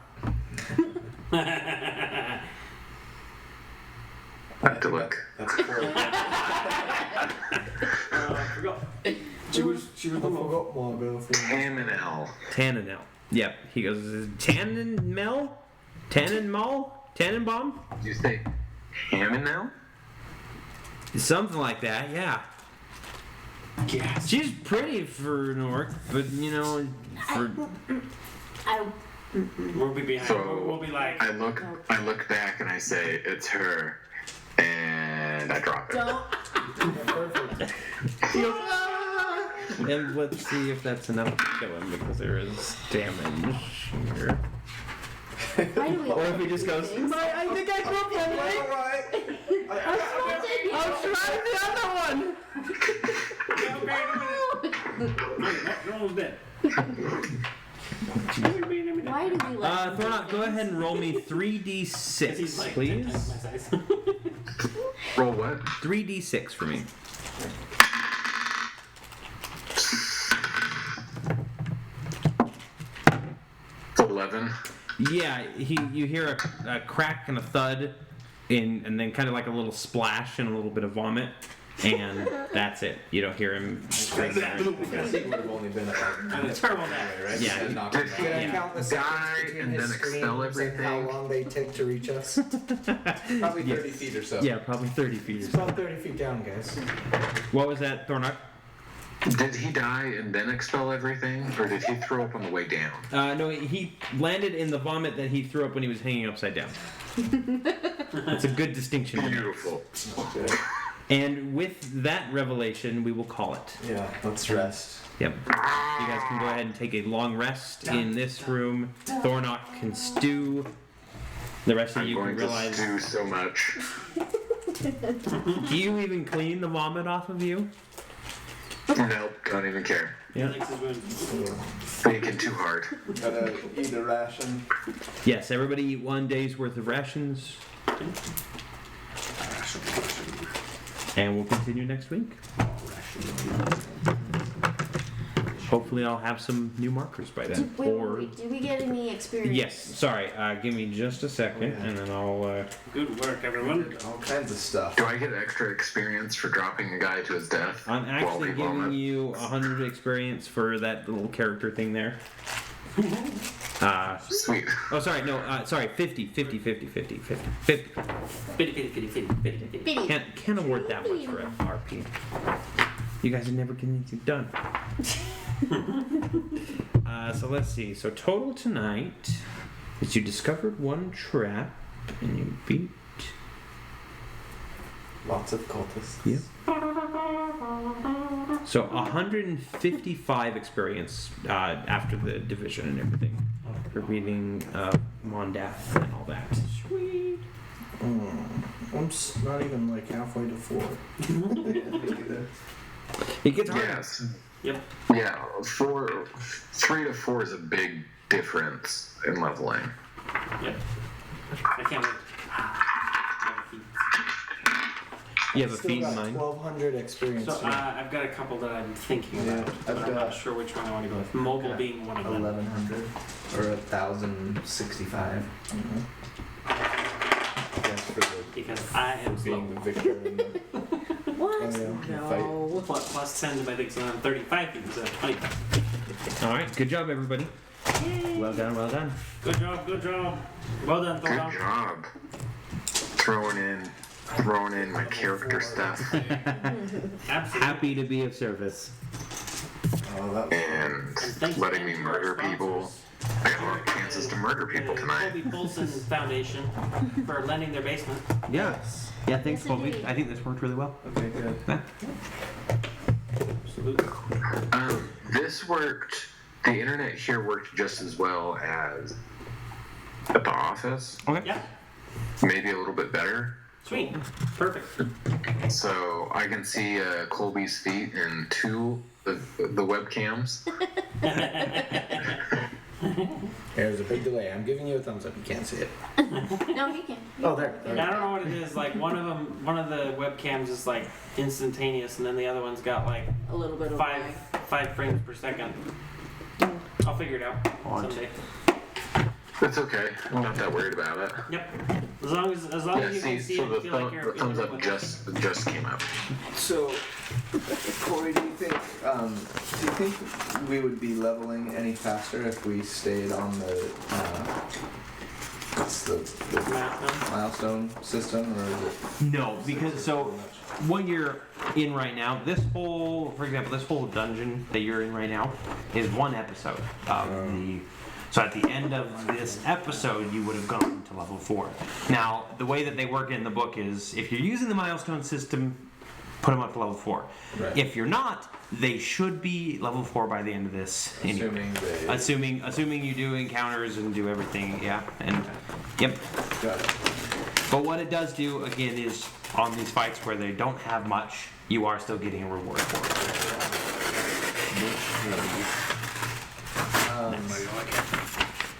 Speaker 2: I have to look.
Speaker 5: That's cool.
Speaker 1: Forgot.
Speaker 4: She was I forgot my girlfriend.
Speaker 2: Tamanel.
Speaker 3: Tannenel. Yep. He goes, Tannenmel? Tannenmal? Tannenbaum?
Speaker 2: Did you say Tamanel?
Speaker 3: Something like that, yeah.
Speaker 1: Yes.
Speaker 3: She's pretty for an orc, but you know, for
Speaker 6: I
Speaker 1: We'll be behind.
Speaker 2: So,
Speaker 1: we'll be like.
Speaker 2: I look back and I say, it's her, and I drop it.
Speaker 6: don't.
Speaker 4: Perfect.
Speaker 3: and let's see if that's enough to kill him because there is damage here.
Speaker 6: Why do we?
Speaker 3: Or if he just goes, I think I broke that way. I'll try the other one.
Speaker 6: Why do we let?
Speaker 3: Thornok, go ahead and roll me 3d6, please.
Speaker 2: Roll what?
Speaker 3: 3d6 for me.
Speaker 2: 11.
Speaker 3: Yeah, you hear a crack and a thud, and then kind of like a little splash and a little bit of vomit, and that's it. You don't hear him scream.
Speaker 5: I think it would have only been a
Speaker 1: Terrible
Speaker 5: right?
Speaker 3: Yeah.
Speaker 5: And knock
Speaker 2: Did
Speaker 5: him
Speaker 2: he
Speaker 5: out.
Speaker 4: Can I count the
Speaker 2: die
Speaker 4: seconds between
Speaker 2: and
Speaker 4: his
Speaker 2: then expel
Speaker 4: screams and
Speaker 2: everything?
Speaker 4: how long they take to reach us?
Speaker 5: Probably 30 feet or so.
Speaker 3: Yeah, probably 30 feet or
Speaker 4: It's
Speaker 3: so.
Speaker 4: about 30 feet down, guys.
Speaker 3: What was that, Thornok?
Speaker 2: Did he die and then expel everything, or did he throw up on the way down?
Speaker 3: No, he landed in the vomit that he threw up when he was hanging upside down. It's a good distinction.
Speaker 2: Beautiful.
Speaker 5: Okay.
Speaker 3: And with that revelation, we will call it.
Speaker 5: Yeah, let's rest.
Speaker 3: Yep. You guys can go ahead and take a long rest in this room. Thornok can stew. The rest of
Speaker 2: I'm
Speaker 3: you can
Speaker 2: going to
Speaker 3: realize.
Speaker 2: stew so much.
Speaker 3: Do you even clean the vomit off of you?
Speaker 2: Nope, don't even care.
Speaker 3: Yeah.
Speaker 2: Thinking too hard.
Speaker 5: Gotta eat a ration.
Speaker 3: Yes, everybody eat 1 day's worth of rations. And we'll continue next week. Hopefully I'll have some new markers by then.
Speaker 6: Did we get any experience?
Speaker 3: Yes, sorry, give me just a second and then I'll
Speaker 1: Good work, everyone.
Speaker 5: All kinds of stuff.
Speaker 2: Do I get extra experience for dropping a guy to his death?
Speaker 3: I'm
Speaker 2: while
Speaker 3: actually
Speaker 2: we
Speaker 3: giving
Speaker 2: vomit?
Speaker 3: you 100 experience for that little character thing there.
Speaker 2: Sweet.
Speaker 3: Oh, sorry, no, sorry, 50.
Speaker 6: Pity.
Speaker 3: Can't award that much for RP. You guys are never getting anything done. So let's see. So total tonight is you discovered one trap and you beat.
Speaker 5: Lots of cultists.
Speaker 3: Yep. So 155 experience after the division and everything for beating Mondath and all that. Sweet.
Speaker 4: I'm not even like halfway to 4.
Speaker 3: It gets harder.
Speaker 2: Yes.
Speaker 1: Yep.
Speaker 2: Yeah, 3 to 4 is a big difference in leveling.
Speaker 1: Yep. I can't wait.
Speaker 3: You have a
Speaker 4: Still
Speaker 3: feat in
Speaker 4: got
Speaker 3: mind.
Speaker 4: 1,200 experience.
Speaker 1: So I've got a couple that I'm thinking
Speaker 5: Yeah,
Speaker 1: about, but
Speaker 5: I've
Speaker 1: I'm not
Speaker 5: got
Speaker 1: sure which one I want to go with. Mobile being one of them.
Speaker 5: 1,100 or 1,065.
Speaker 4: Mhm.
Speaker 5: Yes, for the
Speaker 1: Because I am
Speaker 5: being
Speaker 1: slow.
Speaker 5: the victor in the
Speaker 6: What?
Speaker 4: Oh, yeah.
Speaker 6: No.
Speaker 1: Plus 10 to my thing, so I'm 35 feet instead of 20.
Speaker 3: All right, good job, everybody. Well done, well done.
Speaker 1: Good job, good job. Well done,
Speaker 2: Good
Speaker 1: Thornok.
Speaker 2: job. Throwing in my character stuff
Speaker 1: Absolutely.
Speaker 3: Happy to be of service.
Speaker 5: Oh, that
Speaker 2: and
Speaker 1: Thanks
Speaker 2: letting me
Speaker 1: again to our
Speaker 2: murder people.
Speaker 1: sponsors.
Speaker 2: I got a lot of chances to murder people
Speaker 1: The
Speaker 2: tonight.
Speaker 1: Colby Polson Foundation for lending their basement.
Speaker 3: Yeah. Yeah, thanks,
Speaker 6: Yes,
Speaker 3: Colby.
Speaker 6: indeed.
Speaker 3: I think this worked really well.
Speaker 5: Okay, good.
Speaker 1: Absolutely.
Speaker 2: This worked. The internet here worked just as well as at the office.
Speaker 3: Okay.
Speaker 1: Yeah,
Speaker 2: Maybe a little bit better.
Speaker 1: sweet. Perfect.
Speaker 2: So I can see Colby's feet in 2 of the webcams.
Speaker 4: There's a big delay. I'm giving you a thumbs up. You can't see it.
Speaker 6: No, you can't.
Speaker 4: Oh, there.
Speaker 1: And I don't know what it is. Like one of the webcams is like instantaneous, and then the other one's got like
Speaker 6: A little bit of
Speaker 1: five frames per second. I'll figure it out
Speaker 3: Odd.
Speaker 1: someday.
Speaker 2: It's okay. I'm not that worried about it.
Speaker 1: Yep. As long as
Speaker 2: Yeah,
Speaker 1: you can see
Speaker 2: so
Speaker 1: it
Speaker 2: the,
Speaker 1: and feel like you're
Speaker 2: the thumbs
Speaker 1: feeling
Speaker 2: up
Speaker 1: it.
Speaker 2: just came up.
Speaker 7: So, Corey, do you think we would be leveling any faster if we stayed on the what's the milestone system, or is it?
Speaker 3: No, because so what you're in right now, for example, this whole dungeon that you're in right now is one episode of the. So at the end of this episode, you would have gone to level 4. Now, the way that they work in the book is, if you're using the milestone system, put them up to level 4.
Speaker 5: Right.
Speaker 3: If you're not, they should be level 4 by the end of this. Anyway. Assuming you do encounters and do everything, yeah, and yep.
Speaker 5: Got it.
Speaker 3: But what it does do again is on these fights where they don't have much, you are still getting a reward for it.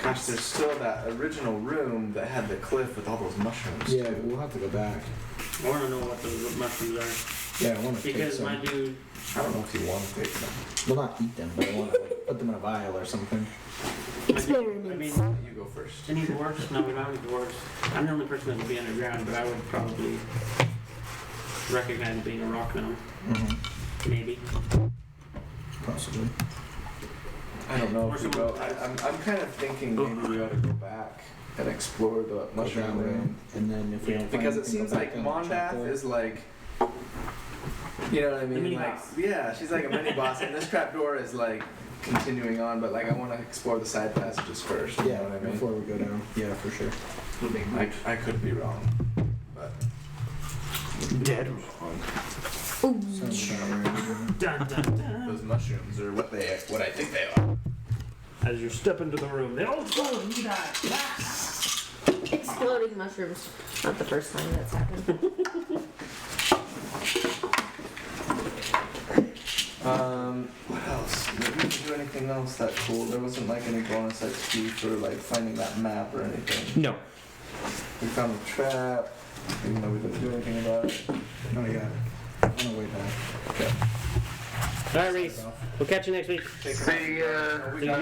Speaker 5: Gosh, there's still that original room that had the cliff with all those mushrooms.
Speaker 4: Yeah, we'll have to go back.
Speaker 1: I want to know what those mushrooms are.
Speaker 4: Yeah, I want to take
Speaker 1: Because
Speaker 4: some.
Speaker 1: my dude,
Speaker 5: I don't know if you want to take them.
Speaker 4: Well, not eat them, but I want to like, put them in a vial or something.
Speaker 1: I
Speaker 6: Experiments.
Speaker 1: mean,
Speaker 5: You go first.
Speaker 1: do you need dwarves? No, we don't need dwarves. I'm the only person that would be underground, but I would probably recognize it being a rock gnome.
Speaker 4: Mm-hmm.
Speaker 1: Maybe.
Speaker 4: Possibly.
Speaker 5: I don't know
Speaker 1: Or
Speaker 5: if we go. I'm kind of thinking maybe we ought to go back and explore the mushroom room.
Speaker 4: And then if we don't find
Speaker 5: Because it
Speaker 4: anything,
Speaker 5: seems
Speaker 4: go
Speaker 5: like
Speaker 4: back down and check
Speaker 5: Mondath
Speaker 4: the-
Speaker 5: is like, you know what I
Speaker 1: The
Speaker 5: mean?
Speaker 1: mini
Speaker 5: Like,
Speaker 1: boss.
Speaker 5: yeah, she's like a mini boss, and this trapdoor is like continuing on. But like, I want to explore the side passages first. You
Speaker 4: Yeah,
Speaker 5: know what I mean?
Speaker 4: before we go down. Yeah, for sure.
Speaker 5: I could be wrong, but
Speaker 3: Dead.
Speaker 4: Sounds about right.
Speaker 1: Dun, dun, dun.
Speaker 5: those mushrooms are what I think they are.
Speaker 1: As you step into the room, they all explode and you die.
Speaker 6: Exploding mushrooms. Not the first time that's happened.
Speaker 5: What else? Did we do anything else that cool? There wasn't like any bonus XP for like finding that map or anything.
Speaker 3: No.
Speaker 5: We found the trap, even though we didn't do anything about it.
Speaker 4: Oh, yeah. On the way back.
Speaker 5: Okay.
Speaker 1: All right, Reese. We'll catch you next week.
Speaker 2: See ya.
Speaker 5: We got